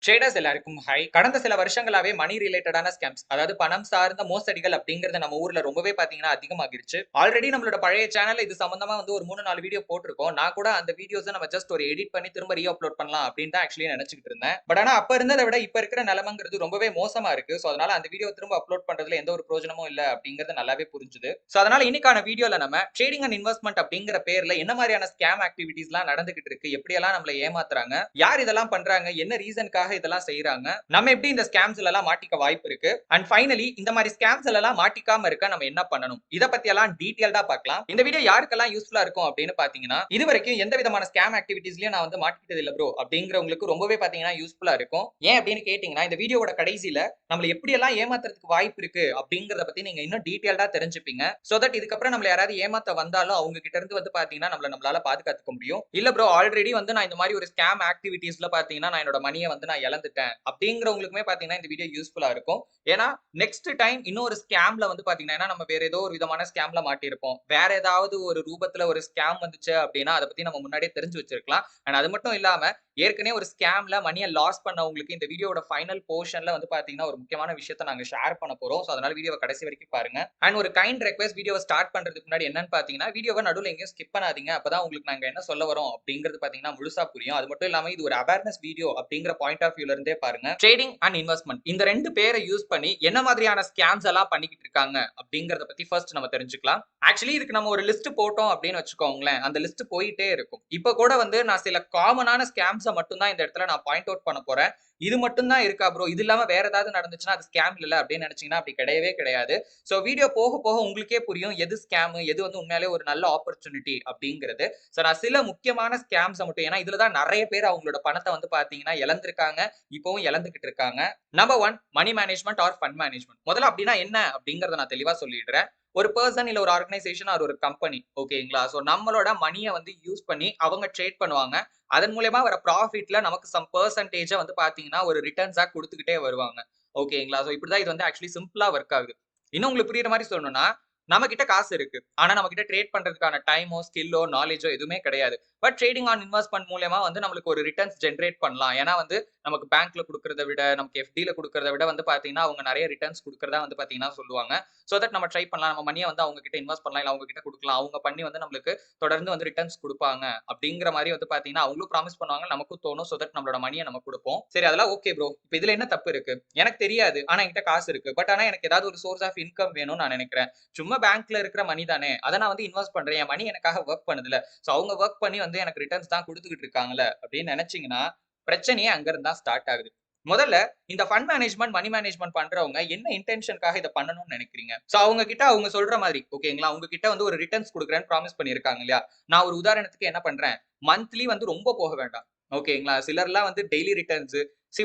Traders எல்லாருக்கும் high. கடந்த சில வருஷங்களாவே மணி ரிலேட்டடான ஸ்கேம்ஸ், அதாவது பணம் சார்ந்த மோசடிகள் அப்படிங்கிறது நம்ம ஊர்ல ரொம்பவே பாத்தீங்கன்னா அதிகமாகிருச்சு. ஆல்ரெடி நம்மளோட பழைய சேனல்ல இது சம்பந்தமா வந்து ஒரு 3, 4 வீடியோ போட்டிருக்கோம். நான் கூட அந்த வீடியோஸ நம்ம ஜஸ்ட் ஒரு எடிட் பண்ணி திரும்ப அப்லோட் பண்ணலாம் அப்படின்னு தான் ஆக்சுவலி நினைச்சுக்கிட்டு இருந்தேன். பட் ஆனா அப்ப இருந்ததை விட இப்ப இருக்கிற நிலைமைங்கிறது ரொம்பவே மோசமா இருக்கு. சோ அதனால அந்த வீடியோ திரும்ப அப்லோட் பண்றதுல எந்த ஒரு பிரயோஜனமும் இல்ல அப்படிங்கிறது நல்லாவே புரிஞ்சுது. சோ அதனால இன்னைக்கான வீடியோல நம்ம ட்ரேடிங் அண்ட் இன்வெஸ்ட்மென்ட் அப்படிங்கிற பேர்ல என்ன மாதிரியான ஸ்கேம் ஆக்டிவிட்டீஸ் எல்லாம் நடந்துகிட்டு இருக்கு, எப்படி எல்லாம் நம்மள ஏமாத்துறாங்க, யார் இதெல்லாம் பண்றாங்க, என்ன ரீசனுக்காக இதெல்லாம் செய்யறாங்க, நம்ம எப்படி இந்த ஸ்கேம்ஸ்ல எல்லாம் மாட்டிக்க வாய்ப்பு இருக்கு, அண்ட் ஃபைனலி இந்த மாதிரி ஸ்கேம்ஸ்ல எல்லாம் மாட்டிக்காம இருக்க நம்ம என்ன பண்ணணும், இத பத்தி எல்லாம் டீடைல்டா பார்க்கலாம். இந்த வீடியோ யாருக்கெல்லாம் யூஸ்ஃபுல்லா இருக்கும் அப்படின்னு பாத்தீங்கன்னா, இதுவரைக்கும் எந்த விதமான ஸ்கேம் ஆக்டிவிட்டீஸ்லயும் நான் வந்து மாட்டிக்கிட்டது இல்ல ப்ரோ அப்படிங்கிறவங்களுக்கு ரொம்பவே பாத்தீங்கன்னா யூஸ்ஃபுல்லா இருக்கும். ஏன் அப்படின்னு கேட்டீங்கன்னா, இந்த வீடியோவோட கடைசியில நம்மள எப்படி எல்லாம் ஏமாத்துறதுக்கு வாய்ப்பு இருக்கு அப்படிங்கறத பத்தி நீங்க இன்னும் டீடைல்டா தெரிஞ்சுப்பீங்க. சோ தட் இதுக்கப்புறம் நம்மள யாராவது ஏமாத்த வந்தாலும் அவங்க கிட்ட இருந்து வந்து பாத்தீங்கன்னா நம்மளால பாதுகாத்துக்க முடியும். இல்ல ப்ரோ ஆல்ரெடி வந்து நான் இந்த மாதிரி ஒரு ஸ்கேம் ஆக்டிவிட்டீஸ்ல பாத்தீங்கன்னா நான் என்னோட மணியை வந்து நான் இழந்துட்டேன் அப்படிங்கிறவங்களுக்குமே பாத்தீங்கன்னா இந்த வீடியோ யூஸ்ஃபுல்லா இருக்கும். ஏன்னா நெக்ஸ்ட் டைம் இன்னொரு ஸ்கேம்ல வந்து பாத்தீங்கன்னா நம்ம வேற ஏதோ ஒரு விதமான ஸ்கேம்ல மாட்டியிருப்போம். வேற ஏதாவது ஒரு ரூபத்துல ஒரு ஸ்கேம் வந்துச்சு அப்படின்னா அதை பத்தி நம்ம முன்னாடியே தெரிஞ்சு வச்சிருக்கலாம். அண்ட் அது மட்டும் இல்லாம ஏற்கனவே ஒரு ஸ்கேம்ல மணியை லாஸ் பண்ணவங்களுக்கு இந்த வீடியோட ஃபைனல் போர்ஷன்ல வந்து பாத்தீங்கன்னா ஒரு முக்கியமான விஷயத்தை நாங்க ஷேர் பண்ண போறோம். சோ அதனால வீடியோவை கடைசி வரைக்கும் பாருங்க. அண்ட் ஒரு கைண்ட் ரெக்வெஸ்ட், வீடியோவை ஸ்டார்ட் பண்றதுக்கு முன்னாடி என்னன்னு பாத்தீங்கன்னா வீடியோவை நடுவில் எங்கேயும் ஸ்கிப் பண்ணாதீங்க. அப்பதான் உங்களுக்கு நாங்க என்ன சொல்ல வரோம் அப்படிங்கிறது பாத்தீங்கன்னா முழுசா புரியும். அது மட்டும் இல்லாம இது ஒரு அவேர்னஸ் வீடியோ அப்படிங்கிற பாயிண்ட் ஆஃப் வியூல இருந்தே பாருங்க. ட்ரேடிங் அண்ட் இன்வெஸ்ட்மெண்ட் இந்த ரெண்டு பேரை யூஸ் பண்ணி என்ன மாதிரியான ஸ்கேம்ஸ் எல்லாம் பண்ணிக்கிட்டு இருக்காங்க அப்படிங்கறத பத்தி ஃபர்ஸ்ட் நம்ம தெரிஞ்சுக்கலாம். ஆக்சுவலி இதுக்கு நம்ம ஒரு லிஸ்ட் போட்டோம் அப்படின்னு வச்சுக்கோங்களேன், அந்த லிஸ்ட் போயிட்டே இருக்கும். இப்ப கூட வந்து நான் சில காமனான ஸ்கேம்ஸை மட்டும் தான் இந்த இடத்துல நான் பாயிண்ட் அவுட் பண்ண போறேன். இது மட்டும் தான் இருக்கா ப்ரோ, இது இல்லாம வேற ஏதாவது நடந்துச்சுன்னா அது ஸ்கேம் இல்ல அப்படின்னு நினைச்சீங்கன்னா அப்படி கிடையவே கிடையாது. சோ வீடியோ போக போக உங்களுக்கே புரியும் எது ஸ்கேம், எது வந்து உண்மையாலே ஒரு நல்ல ஆப்பர்ச்சுனிட்டி அப்படிங்கிறது. சோ நான் சில முக்கியமான ஸ்கேம்ஸ் மட்டும், ஏன்னா இதுல தான் நிறைய பேர் அவங்களோட பணத்தை வந்து பாத்தீங்கன்னா இழந்திருக்காங்க, இப்பவும் இழந்துகிட்டு இருக்காங்க. Number 1, money management or fund management. முதல்ல அப்படின்னா என்ன அப்படிங்கறத நான் தெளிவா சொல்லிடுறேன். ஒரு பர்சன் இல்ல ஒரு ஆர்கனைசேஷன் ஆர் ஒரு கம்பெனி, ஓகேங்களா? சோ நம்மளோட மணியை வந்து யூஸ் பண்ணி அவங்க ட்ரேட் பண்ணுவாங்க. அதன் மூலமா வர ப்ராஃபிட்ல நமக்கு சம் பெர்சன்டேஜ வந்து பாத்தீங்கன்னா ஒரு ரிட்டர்ன்ஸா கொடுத்துக்கிட்டே வருவாங்க. ஓகேங்களா? சோ இப்படிதான் இது வந்து ஆக்சுவலி சிம்பிளா ஒர்க் ஆகுது. இன்னும் உங்களுக்கு புரியுற மாதிரி சொல்லணும்னா, நம்ம கிட்ட காசு இருக்கு. ஆனா நம்ம கிட்ட ட்ரேட் பண்றதுக்கான டைமோ, ஸ்கில்லோ, நாலேஜோ எதுவுமே கிடையாது. பட் ட்ரேடிங் ஆன் இன்வெஸ்ட்மென்ட் மூலமா வந்து நம்மளுக்கு ஒரு ரிட்டர்ன்ஸ் ஜெனரேட் பண்ணலாம். ஏன்னா வந்து நமக்கு பேங்க்ல குடுக்கறத விட, நமக்கு எஃப்டில குடுக்கறத விட வந்து பாத்தீங்கன்னா அவங்க நிறைய ரிட்டர்ன்ஸ் குடுக்கறதா வந்து பாத்தீங்கன்னா சொல்லுவாங்க. சோ தட் நம்ம ட்ரை பண்ணலாம். நம்ம மணியை வந்து அவங்க கிட்ட இன்வெஸ்ட் பண்ணலாம், இல்ல அவங்க கிட்ட குடுக்கலாம். அவங்க பண்ணி வந்து நம்மளுக்கு தொடர்ந்து வந்து ரிட்டர்ன்ஸ் குடுப்பாங்க அப்படிங்கிற மாதிரி வந்து பாத்தீங்கன்னா அவங்களும் ப்ராமிஸ் பண்ணுவாங்க, நமக்கும் தோணும். சோ தட் நம்மளோட மணியை நம்ம குடுப்போம். சரி அதெல்லாம் ஓகே ப்ரோ. இப்ப இதுல என்ன தப்பு இருக்கு? எனக்கு தெரியாது. ஆனா என்கிட்ட காசு இருக்கு. பட் ஆனா எனக்கு ஏதாவது ஒரு சோர்ஸ் ஆஃப் இன்கம் வேணும்னு நான் நினைக்கிறேன். சும்மா பேங்க்ல இருக்கிற மணி தானே, அத நான் வந்து இன்வெஸ்ட் பண்றேன். என் மணி எனக்காக வொர்க் பண்ணுதுல. சோ அவங்க வொர்க் பண்ணி வந்து எனக்கு ரிட்டர்ன்ஸ் தான் குடுத்துக்கிட்டு இருக்காங்கல்ல அப்படின்னு நினைச்சீங்கன்னா, பிரச்சனையே அங்க இருந்து தான் ஸ்டார்ட் ஆகுது. முதல்ல இந்த ஃபண்ட் மேனேஜ்மென்ட், மணி மேனேஜ்மென்ட் பண்றவங்க என்ன இன்டென்ஷன்காக இத பண்ணணும்னு நினைக்கிறீங்க? சோ அவங்க கிட்ட அவங்க சொல்ற மாதிரி, ஓகேங்களா? உங்க கிட்ட வந்து ஒரு ரிட்டர்ன்ஸ் குடுக்குறேன்னு ப்ராமிஸ் பண்ணியிருக்காங்க இல்லையா? நான் ஒரு உதாரணத்துக்கு என்ன பண்றேன், மந்த்லி வந்து ரொம்ப போக வேண்டாம். ஓகேங்களா? சிலர்லாம் வந்து டெய்லி ரிட்டர்ன்ஸ்.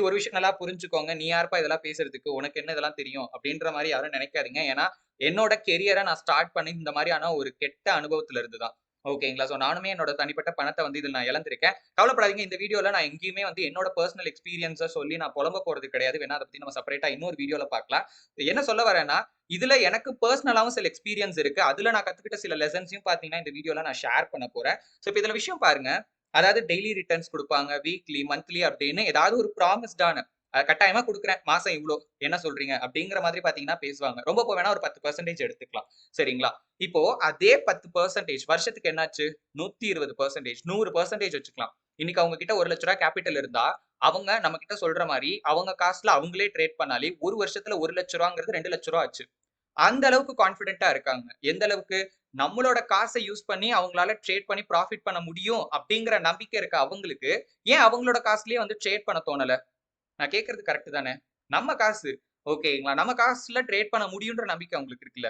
ஒரு விஷயம் நல்லா புரிஞ்சுக்கோங்க. நீ யாருப்பா இதெல்லாம் பேசுறதுக்கு? உனக்கு என்ன இதெல்லாம் தெரியும்? அப்படின்ற மாரி யாரும் நினைக்காதீங்க. ஏன்னா என்னோட கெரியர நான் ஸ்டார்ட் பண்ணி இந்த மாரியான ஒரு கெட்ட அனுபவத்துல இருந்து தான். ஓகேங்களா? சோ நானுமே என்னோட தனிப்பட்ட பணத்த வந்து இதுல நான் இழந்திருக்கேன். கவலைப்படாதீங்க. இந்த வீடியோல நான் எங்கேயுமே வந்து என்னோட பெர்சனல் எக்ஸ்பீரியன்ஸ சொல்லி நான் புலம்ப போறது கிடையாது. வேணா அத பத்தி நம்ம செப்பரேட்டா இன்னொரு வீடியோல பார்க்கலாம். என்ன சொல்ல வரேன்னா, இதுல எனக்கு பெர்சனலாவும் சில எக்ஸ்பீரியன்ஸ் இருக்கு. அதுல நான் கத்துக்கிட்ட சில லெசன்ஸையும் பார்த்தீங்கன்னா, இந்த வீடியோல நான் ஷேர் பண்ண போறேன். சோ இப்ப இதுல விஷயம் பாருங்க. அதாவது டெய்லி ரிட்டர்ன்ஸ் குடுப்பாங்க. வீக்லி, மந்த்லி அப்படின்னு ஏதாவது ஒரு ப்ராமிஸ்டான கட்டாயமா குடுக்குறேன். மாசம் இவ்ளோ. என்ன சொல்றீங்க? அப்படிங்கிற மாதிரி பார்த்தீங்கன்னா பேசுவாங்க. ரொம்ப வேணா ஒரு 10% எடுத்துக்கலாம். சரிங்களா? இப்போ அதே 10% வருஷத்துக்கு என்னாச்சு? 120%, 100% வச்சுக்கலாம். இன்னைக்கு அவங்க கிட்ட ரூ. 1,00,000 கேபிட்டல் இருந்தா, அவங்க நம்ம கிட்ட சொல்ற மாரி அவங்க காசுல அவங்களே ட்ரேட் பண்ணாலே, ஒரு வருஷத்துல ரூ. 1,00,000ங்கிறது ரூ. 2,00,000 ஆச்சு. அந்த அளவுக்கு கான்ஃபிடென்ட்டா இருக்காங்க. எந்த அளவுக்கு? நம்மளோட காச யூஸ் பண்ணி அவங்களால ட்ரேட் பண்ணி புராஃபிட் பண்ண முடியும் அப்படிங்கிற நம்பிக்கை இருக்க அவங்களுக்கு, ஏன் அவங்களோட காசுலயே வந்து ட்ரேட் பண்ண தோணல? நான் கேட்கறது கரெக்ட் தானே? நம்ம காசு. ஓகேங்களா? நம்ம காசுல ட்ரேட் பண்ண முடியும்ன்ற நம்பிக்கை அவங்களுக்கு இருக்குல்ல.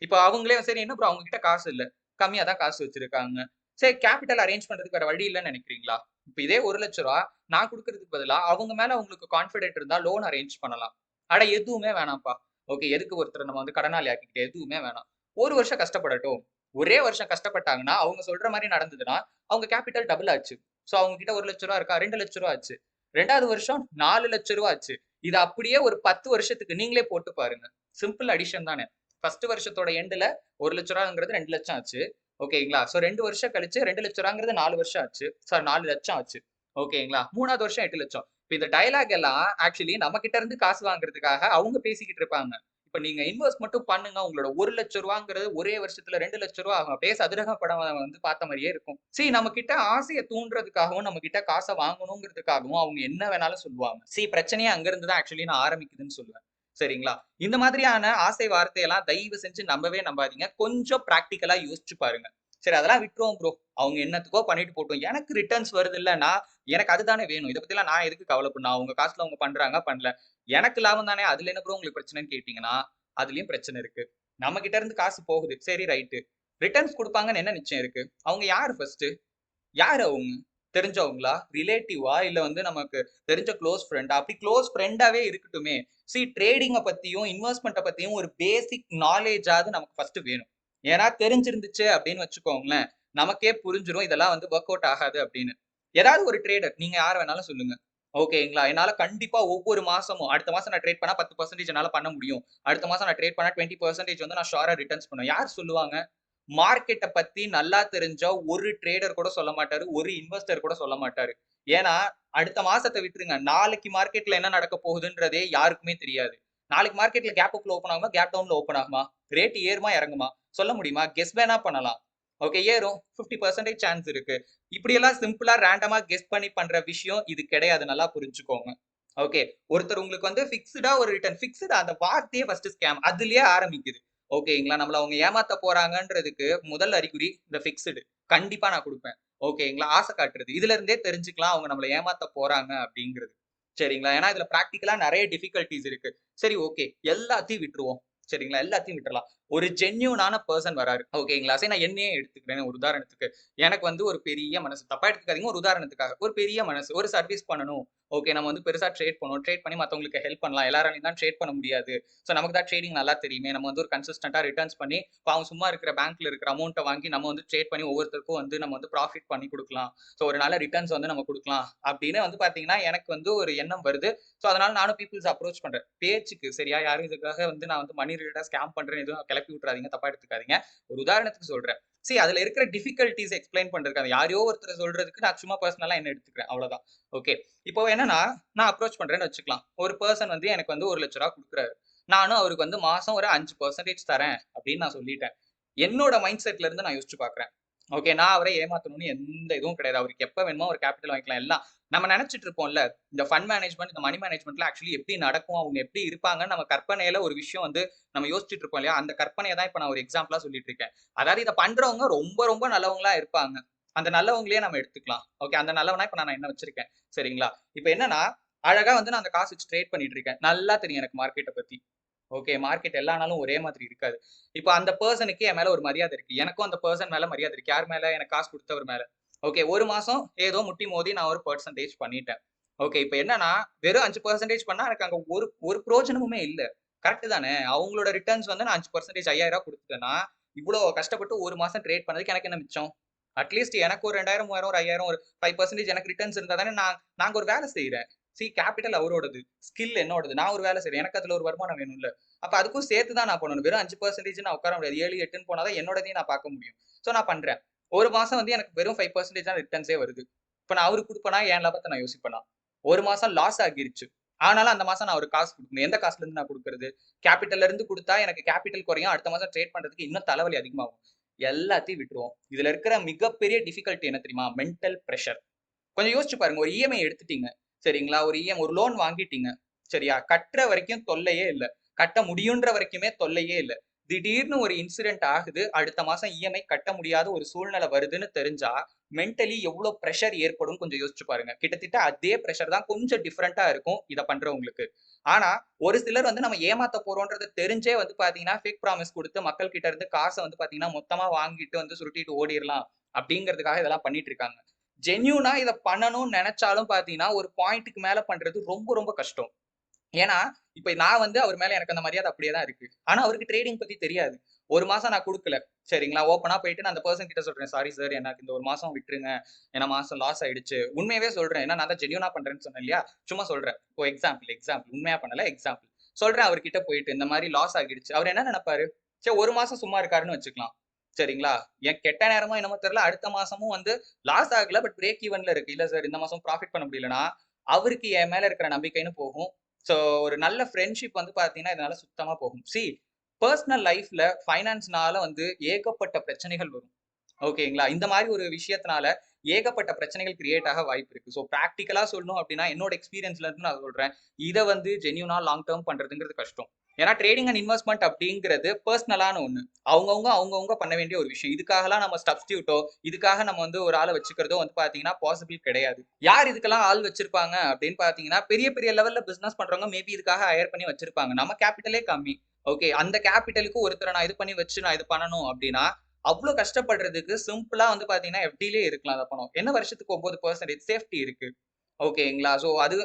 இப்ப அவங்களே சரி என்ன ப்ரோ அவங்க கிட்ட காசு இல்ல. கம்மியா தான் காசு வச்சிருக்காங்க. சரி கேப்பிட்டல் அரேஞ்ச் பண்றதுக்கு வேற வழி இல்லன்னு நினைக்கிறீங்களா? இப்ப இதே ரூ. 1,00,000 நான் குடுக்கறதுக்கு பதிலா அவங்க மேல உங்களுக்கு கான்ஃபிடென்ட் இருந்தா லோன் அரேஞ்ச் பண்ணலாம். அட எதுவுமே வேணாம்ப்பா. ஓகே எதுக்கு ஒருத்தர நம்ம வந்து கடனாளி ஆக்கிக்கிட்டு எதுவுமே வேணாம். 1 வருஷம் கஷ்டப்படட்டும். ஒரே வருஷம் கஷ்டப்பட்டாங்கன்னா, அவங்க சொல்ற மாரி நடந்ததுன்னா, அவங்க கேப்பிட்டல் டபுள் ஆச்சு. சோ அவங்க கிட்ட ரூ. 1,00,000 இருக்கா? ரூ. 2,00,000 ஆச்சு. 2வது வருஷம் ரூ. 4,00,000 ஆச்சு. இது அப்படியே ஒரு 10 வருஷத்துக்கு நீங்களே போட்டு பாருங்க. சிம்பிள் அடிஷன் தானே. ஃபர்ஸ்ட் வருஷத்தோட எண்டுல ரூ. 1,00,000ங்கிறது 2,00,000 ஆச்சு. ஓகேங்களா? சோ 2 வருஷம் கழிச்சு ரூ. 2,00,000ங்கிறது 4 வருஷம் ஆச்சு. சாரி 4,00,000 ஆச்சு. ஓகேங்களா? 3வது வருஷம் 8,00,000. இப்ப இந்த டயலாக் எல்லாம் ஆக்சுவலி நம்ம கிட்ட இருந்து காசு வாங்குறதுக்காக அவங்க பேசிக்கிட்டு இருப்பாங்க. இப்ப நீங்க இன்வெஸ்ட் மட்டும் பண்ணுங்க. உங்களோட ரூ. 1,00,000ங்கிறது ஒரே வருஷத்துல ரூ. 2,00,000 ஆகும். அப்படியே சதுரக படம் வந்து பார்த்த மாரியே இருக்கும். நம்ம கிட்ட ஆசைய தூண்டுறதுக்காகவும், நம்ம கிட்ட காச வாங்கணும்ங்கிறதுக்காகவும் அவங்க என்ன வேணாலும் சொல்லுவாங்க. பிரச்சனையே அங்க இருந்து தான் ஆக்சுவலி நான் ஆரம்பிக்குதுன்னு சொல்லுவேன். சரிங்களா? இந்த மாதிரியான ஆசை வார்த்தையெல்லாம் தயவு செஞ்சு நம்பவே நம்பாதீங்க. கொஞ்சம் பிராக்டிகலா யோசிச்சு பாருங்க. சரி அதெல்லாம் விட்டுருவோம் ப்ரோ. அவங்க என்னத்துக்கோ பண்ணிட்டு போட்டும். எனக்கு ரிட்டர்ன்ஸ் வருதுல்ல. எனக்கு அதுதானே வேணும். இத பத்திலாம் நான் எதுக்கு கவலைப்படணும்? அவங்க காசுல அவங்க பண்றாங்க, பண்ணல. எனக்கு லாபம் தானே. அதுல என்ன ப்ரோ உங்களுக்கு பிரச்சனைன்னு கேட்டீங்கன்னா, அதுலயும் பிரச்சனை இருக்கு. நம்ம கிட்ட இருந்து காசு போகுது. சரி ரைட்டு. ரிட்டர்ன்ஸ் குடுப்பாங்கன்னு என்ன நிச்சயம் இருக்கு? அவங்க யாரு ஃபர்ஸ்ட்டு? யாரு அவங்க? தெரிஞ்சவங்களா? ரிலேட்டிவா? இல்ல வந்து நமக்கு தெரிஞ்ச குளோஸ் ஃப்ரெண்டா? அப்படி குளோஸ் ஃப்ரெண்டாவே இருக்கட்டுமே. ட்ரேடிங்க பத்தியும், இன்வெஸ்ட்மென்ட்ட பத்தியும் ஒரு பேசிக் நாலேட்ஜாவது நமக்கு ஃபர்ஸ்ட் வேணும். ஏன்னா தெரிஞ்சிருந்துச்சு அப்படின்னு வச்சுக்கோங்களேன், நமக்கே புரிஞ்சிரும் இதெல்லாம் வந்து வொர்க் அவுட் ஆகாது அப்படின்னு. ஏதாவது ஒரு ட்ரேடர் நீங்க யார வேணாலும் சொல்லுங்க. ஓகேங்களா? என்னால கண்டிப்பா ஒவ்வொரு மாசமும் அடுத்த மாசம் நான் ட்ரேட் பண்ணா 10% என்னால பண்ண முடியும். அடுத்த மாசம் நான் ட்ரேட் பண்ணா 20% வந்து நான் ஷூரா ரிட்டர்ன்ஸ் பண்ணுவேன். யார் சொல்லுவாங்க? மார்க்கெட்ட பத்தி நல்லா தெரிஞ்ச ஒரு ட்ரேடர் கூட சொல்ல மாட்டாரு. ஒரு இன்வெஸ்டர் கூட சொல்ல மாட்டாரு. ஏன்னா, அடுத்த மாசத்த விட்டுருங்க. நாளைக்கு மார்க்கெட்ல என்ன நடக்க போகுதுன்றதே யாருக்குமே தெரியாது. நாளைக்கு மார்க்கெட்ல கேப் அப்ல ஓப்பன் ஆகுமா? கேப் டவுன்ல ஓப்பன் ஆகுமா? ரேட் ஏறுமா? இறங்குமா? சொல்ல முடியுமா? கெஸ் வேணா பண்ணலாம். ஓகே ஏறும். 50% சான்ஸ் இருக்கு. இப்படியெல்லாம் சிம்பிளா ரேண்டமா கெஸ் பண்ணி பண்ற விஷயம் இது கிடையாது. நல்லா புரிஞ்சுக்கோங்க. ஓகே. ஒருத்தர் உங்களுக்கு வந்து ஃபிக்ஸ்டா ஒரு ரிட்டர்ன் ஃபிக்ஸ்டா அந்த வார்த்தையே ஃபர்ஸ்ட் ஸ்கேம். அதிலேயே ஆரம்பிக்குது. ஓகேங்களா? நம்மள அவங்க ஏமாத்த போறாங்கன்றதுக்கு முதல் அறிகுறி இந்த ஃபிக்ஸ்டு. கண்டிப்பா நான் குடுப்பேன். ஓகேங்களா? ஆசை காட்டுறது. இதுல இருந்தே தெரிஞ்சுக்கலாம் அவங்க நம்மள ஏமாத்த போறாங்க அப்படிங்கிறது. சரிங்களா? ஏன்னா இதுல பிராக்டிகலா நெறைய டிஃபிகல்டீஸ் இருக்கு. சரி ஓகே. எல்லாத்தையும் விட்டுருவோம். சரிங்களா? எல்லாத்தையும் விட்டுறலாம். ஒரு ஜென்யூனான பெர்சன் வராரு. ஓகேங்களா? சரி நான் என்னையே எடுத்துக்கிறேன் ஒரு உதாரணத்துக்கு. எனக்கு வந்து ஒரு பெரிய மனசு. தப்பா எடுத்துக்காதீங்க. ஒரு உதாரணத்துக்காக. ஒரு பெரிய மனசு. ஒரு சர்வீஸ் பண்ணணும். ஓகே நம்ம வந்து பெருசா ட்ரேட் பண்ணுவோம். ட்ரேட் பண்ணி மத்தவங்களுக்கு ஹெல்ப் பண்ணலாம். எல்லாராலயும் தான் ட்ரேட் பண்ண முடியாது. நமக்கு தான் ட்ரேடிங் நல்லா தெரியுமே. நம்ம வந்து ஒரு கன்சிஸ்டன்ட்டா ரிட்டர்ன்ஸ் பண்ணி, பாவம் சும்மா இருக்கிற பேங்க்ல இருக்கிற அமௌண்ட்ட வாங்கி நம்ம வந்து ட்ரேட் பண்ணி ஒவ்வொருத்தருக்கும் வந்து நம்ம வந்து ப்ராஃபிட் பண்ணி குடுக்கலாம். ஒரு நல்ல ரிட்டர்ன்ஸ் வந்து நம்ம குடுக்கலாம். அப்படின்னு வந்து பார்த்தீங்கன்னா, எனக்கு வந்து ஒரு எண்ணம் வருது. அதனால நானும் பீப்பிள்ஸ் அப்ரோச் பண்றேன். பேச்சுக்கு சரியா? யாரும் இதுக்காக வந்து நான் வந்து மணி ரிலேட்டடா ஸ்கேம் பண்றேன்னு எதுவும் கிளப்பி விட்டுறாதீங்க. தப்பா எடுத்துக்காதீங்க. ஒரு உதாரணத்துக்கு சொல்றேன். அதுல இருக்கிற டிஃபிகல்டீஸ் எக்ஸ்பிளைன் பண்றதுக்கு யாரையோ ஒருத்தர் சொல்றதுக்கு நான் சும்மா பர்சனலா என்ன எடுத்துக்கிறேன். அவ்வளவுதான். ஓகே. இப்போ என்னன்னா, நான் அப்ரோச் பண்றேன்னு வச்சுக்கலாம். ஒரு பெர்சன் வந்து எனக்கு வந்து ரூ. 1,00,000 குடுக்குறாரு. நானும் அவருக்கு வந்து மாசம் ஒரு 5% தரேன் அப்படின்னு நான் சொல்லிட்டேன். என்னோட மைண்ட் செட்ல இருந்து நான் யோசிச்சு பார்க்கிறேன். ஓகே. நான் அவரை ஏமாத்தணும்னு எந்த இதுவும் கிடையாது. அவருக்கு எப்ப வேணுமோ அவர் கேபிட்டல் வாங்கிக்கலாம் எல்லாம். நம்ம நெனச்சிட்டு இருப்போம்ல, இந்த ஃபண்ட் மேனேஜ்மென்ட், இந்த மனி மேனேஜ்மென்ட்ல ஆக்சுவலி எப்படி நடக்கும்? அவங்க எப்படி இருப்பாங்கன்னு நம்ம கற்பனையில ஒரு விஷயம் வந்து நம்ம யோசிச்சுட்டு இருப்போம் இல்லையா? அந்த கற்பனைய தான் இப்ப நான் ஒரு எக்ஸாம்பிளா சொல்லிட்டு இருக்கேன். அதாவது இத பண்றவங்க ரொம்ப ரொம்ப நல்லவங்களா இருப்பாங்க. அந்த நல்லவங்களையே நம்ம எடுத்துக்கலாம். ஓகே. அந்த நல்லவனா இப்ப நான் என்ன வச்சிருக்கேன். சரிங்களா? இப்ப என்னன்னா, அழகா வந்து நான் அந்த காசு வச்சு ட்ரேட் பண்ணிட்டு இருக்கேன். நல்லா தெரியும் எனக்கு மார்க்கெட்ட பத்தி. ஓகே. மார்க்கெட் எல்லா நாளும் ஒரே மாதிரி இருக்காது. இப்ப அந்த பெர்சனுக்கு என் மேல ஒரு மரியாதை இருக்கு. எனக்கும் அந்த பெர்சன் மேல மரியாதை இருக்கு. யார் மேல? எனக்கு காசு குடுத்தவர் மேல. ஓகே. 1 மாசம் ஏதோ முட்டி மோதி நான் ஒரு பெர்சன்டேஜ் பண்ணிட்டேன். ஓகே. இப்ப என்னன்னா, வெறும் 5% பண்ணா எனக்கு அங்க ஒரு ஒரு பிரயோஜனமுமே இல்ல. கரெக்ட் தானே? அவங்களோட ரிட்டர்ன்ஸ் வந்து நான் 5% ரூ. 5,000 குடுத்துட்டேன்னா, இவ்ளோ கஷ்டப்பட்டு 1 மாசம் ட்ரேட் பண்ணதுக்கு எனக்கு என்ன மிச்சம்? அட்லீஸ்ட் எனக்கு ஒரு 2,000, 3,000, ஒரு 5,000 ஒரு 5% எனக்கு ரிட்டர்ன்ஸ் இருந்தா தானே நாங்க ஒரு வேலை செய்றேன். கேப்பிட்டல் அவரோடது. ஸ்கில் என்னோடது. நான் ஒரு வேலை செய்றேன். எனக்கு அதுல ஒரு வருமானம் வேணும்ல. அப்ப அதுக்கும் சேர்த்து தான் நான் பண்ணணும். வெறும் 5% நான் உட்கார முடியாது. 7, 8ன்னு போனா தான் என்னோடதையும் நான் பார்க்க முடியும். நான் பண்றேன். ஒரு மாசம் வந்து எனக்கு வெறும் 5% தான் ரிட்டர்ன்ஸே வருது. இப்ப நான் அவருக்கு குடுப்பேனா, என் லாபத்த நான் யோசிப்பேனா? ஒரு மாசம் லாஸ் ஆகிருச்சு. ஆனாலும் அந்த மாசம் நான் அவருக்கு காசு குடுக்கணும். எந்த காசுல இருந்து நான் குடுக்குறது? கேப்பிட்டல்ல இருந்து குடுத்தா எனக்கு கேப்பிட்டல் குறையும். அடுத்த மாசம் ட்ரேட் பண்றதுக்கு இன்னும் தலைவலி அதிகமாகும். எல்லாத்தையும் விட்டுருவோம். இதுல இருக்கிற மிகப்பெரிய டிஃபிகல்ட்டி என்ன தெரியுமா? Mental pressure. கொஞ்சம் யோசிச்சு பாருங்க. ஒரு இஎம்ஐ எடுத்துட்டீங்க. சரிங்களா? ஒரு லோன் வாங்கிட்டீங்க. சரியா? கட்டுற வரைக்கும் தொல்லையே இல்ல. கட்ட முடியுன்ற வரைக்குமே தொல்லையே இல்ல. திடீர்னு ஒரு இன்சிடென்ட் ஆகுது. அடுத்த மாசம் இஎம்ஐ கட்ட முடியாத ஒரு சூழ்நிலை வருதுன்னு தெரிஞ்சா, மென்டலி எவ்ளோ பிரஷர் ஏற்படும் கொஞ்சம் யோசிச்சு பாருங்க. கிட்டத்தட்ட அதே பிரஷர் தான் கொஞ்சம் டிஃபரண்டா இருக்கும் இத பண்றவங்களுக்கு. ஆனா, ஒரு சிலர் வந்து நம்ம ஏமாத்த போறோம்ன்றது தெரிஞ்சே வந்து பார்த்தீங்கன்னா, ஃபேக் ப்ராமிஸ் குடுத்து மக்கள் கிட்ட இருந்து காச வந்து பார்த்தீங்கன்னா, மொத்தமா வாங்கிட்டு வந்து சுருட்டிட்டு ஓடிறலாம். அப்படிங்கிறதுக்காக இதெல்லாம் பண்ணிட்டு இருக்காங்க. ஜென்யூனா இத பண்ணணும்னு நெனச்சாலும் பார்த்தீங்கன்னா, ஒரு பாயிண்ட்க்கு மேல பண்றது ரொம்ப ரொம்ப கஷ்டம். ஏன்னா, இப்ப நான் வந்து அவர் மேல எனக்கு அந்த மரியாதை அப்படியே தான் இருக்கு. ஆனா, அவருக்கு ட்ரேடிங் பத்தி தெரியாது. 1 மாசம் நான் குடுக்கல. சரிங்களா? ஓப்பனா போயிட்டு நான் அந்த பெர்சன் கிட்ட சொல்றேன். சாரி சார் எனக்கு இந்த 1 மாசம் விட்டுருங்க. ஏன்னா மாசம் லாஸ் ஆயிடுச்சு. உண்மையவே சொல்றேன். ஏன்னா நான் தான் ஜென்யூனா பண்றேன்னு சொன்னேன் இல்லையா? சும்மா சொல்றேன். எக்ஸாம்பிள். உண்மையா பண்ணல எக்ஸாம்பிள். சொல்றேன் அவர்கிட்ட போயிட்டு இந்த மாரி லாஸ் ஆகிடுச்சு. அவரு என்ன நெனப்பாரு? 1 மாசம் சும்மா இருக்காருன்னு வச்சுக்கலாம். சரிங்களா? என் கெட்ட நேரமோ என்னமோ தெரியல. அடுத்த மாசமும் வந்து லாஸ் ஆகல. பட் பிரேக் ஈவன்ல இருக்கு. இல்ல சார் இந்த மாசம் ப்ராஃபிட் பண்ண முடியலன்னா, அவருக்கு என் மேல இருக்கிற நம்பிக்கைன்னு போகும். ஸோ ஒரு நல்ல ஃப்ரெண்ட்ஷிப் வந்து பார்த்தீங்கன்னா, இதனால சுத்தமா போகும். பெர்சனல் லைஃப்ல ஃபைனான்ஸ்னால வந்து ஏகப்பட்ட பிரச்சனைகள் வரும். ஓகேங்களா? இந்த மாரி ஒரு விஷயத்தினால ஏகப்பட்ட பிரச்சனைகள் கிரியேட் ஆக வாய்ப்பு இருக்கு. பிராக்டிகலா சொல்லணும் அப்டின்னா, என்னோட எக்ஸ்பீரியன்ஸ்ல இருந்து நான் சொல்றேன். இத வந்து ஜென்யூனா லாங் டெர்ம் பண்றதுங்கிறது கஷ்டம். ஏன்னா ட்ரேடிங் அண்ட் இன்வெஸ்ட்மென்ட் அப்டிங்கிறது பெர்சனலான ஒண்ணு. அவங்கவங்க பண்ண வேண்டிய ஒரு விஷயம். இதுக்காகலாம் நம்ம சப்ஸ்டிட்யூட்டோ, இதுக்காக நம்ம வந்து ஒரு ஆள வச்சுக்கிறதோ வந்து பார்த்தீங்கன்னா, பாசிபிள் கிடையாது. யார் இதுக்கெல்லாம் ஆள் வச்சிருப்பாங்க அப்டின்னு பார்த்தீங்கன்னா, பெரிய பெரிய லெவல்ல பிசினஸ் பண்றவங்க மேபி இதுக்காக ஹையர் பண்ணி வச்சிருப்பாங்க. நம்ம கேப்பிட்டலே கம்மி. ஓகே. அந்த கேப்பிட்டலுக்கு ஒருத்தர நான் இது பண்ணி வச்சு நான் இது பண்ணணும் அப்டின்னா, அவ்ளோ கஷ்டப்படுறதுக்கு சிம்பிளா வந்து பார்த்தீங்கன்னா, எஃப்டிலயே இருக்கலாம் அந்த பணம். என்ன வருஷத்துக்கு 9% சேஃப்டி இருக்கு. ஓகேங்களா?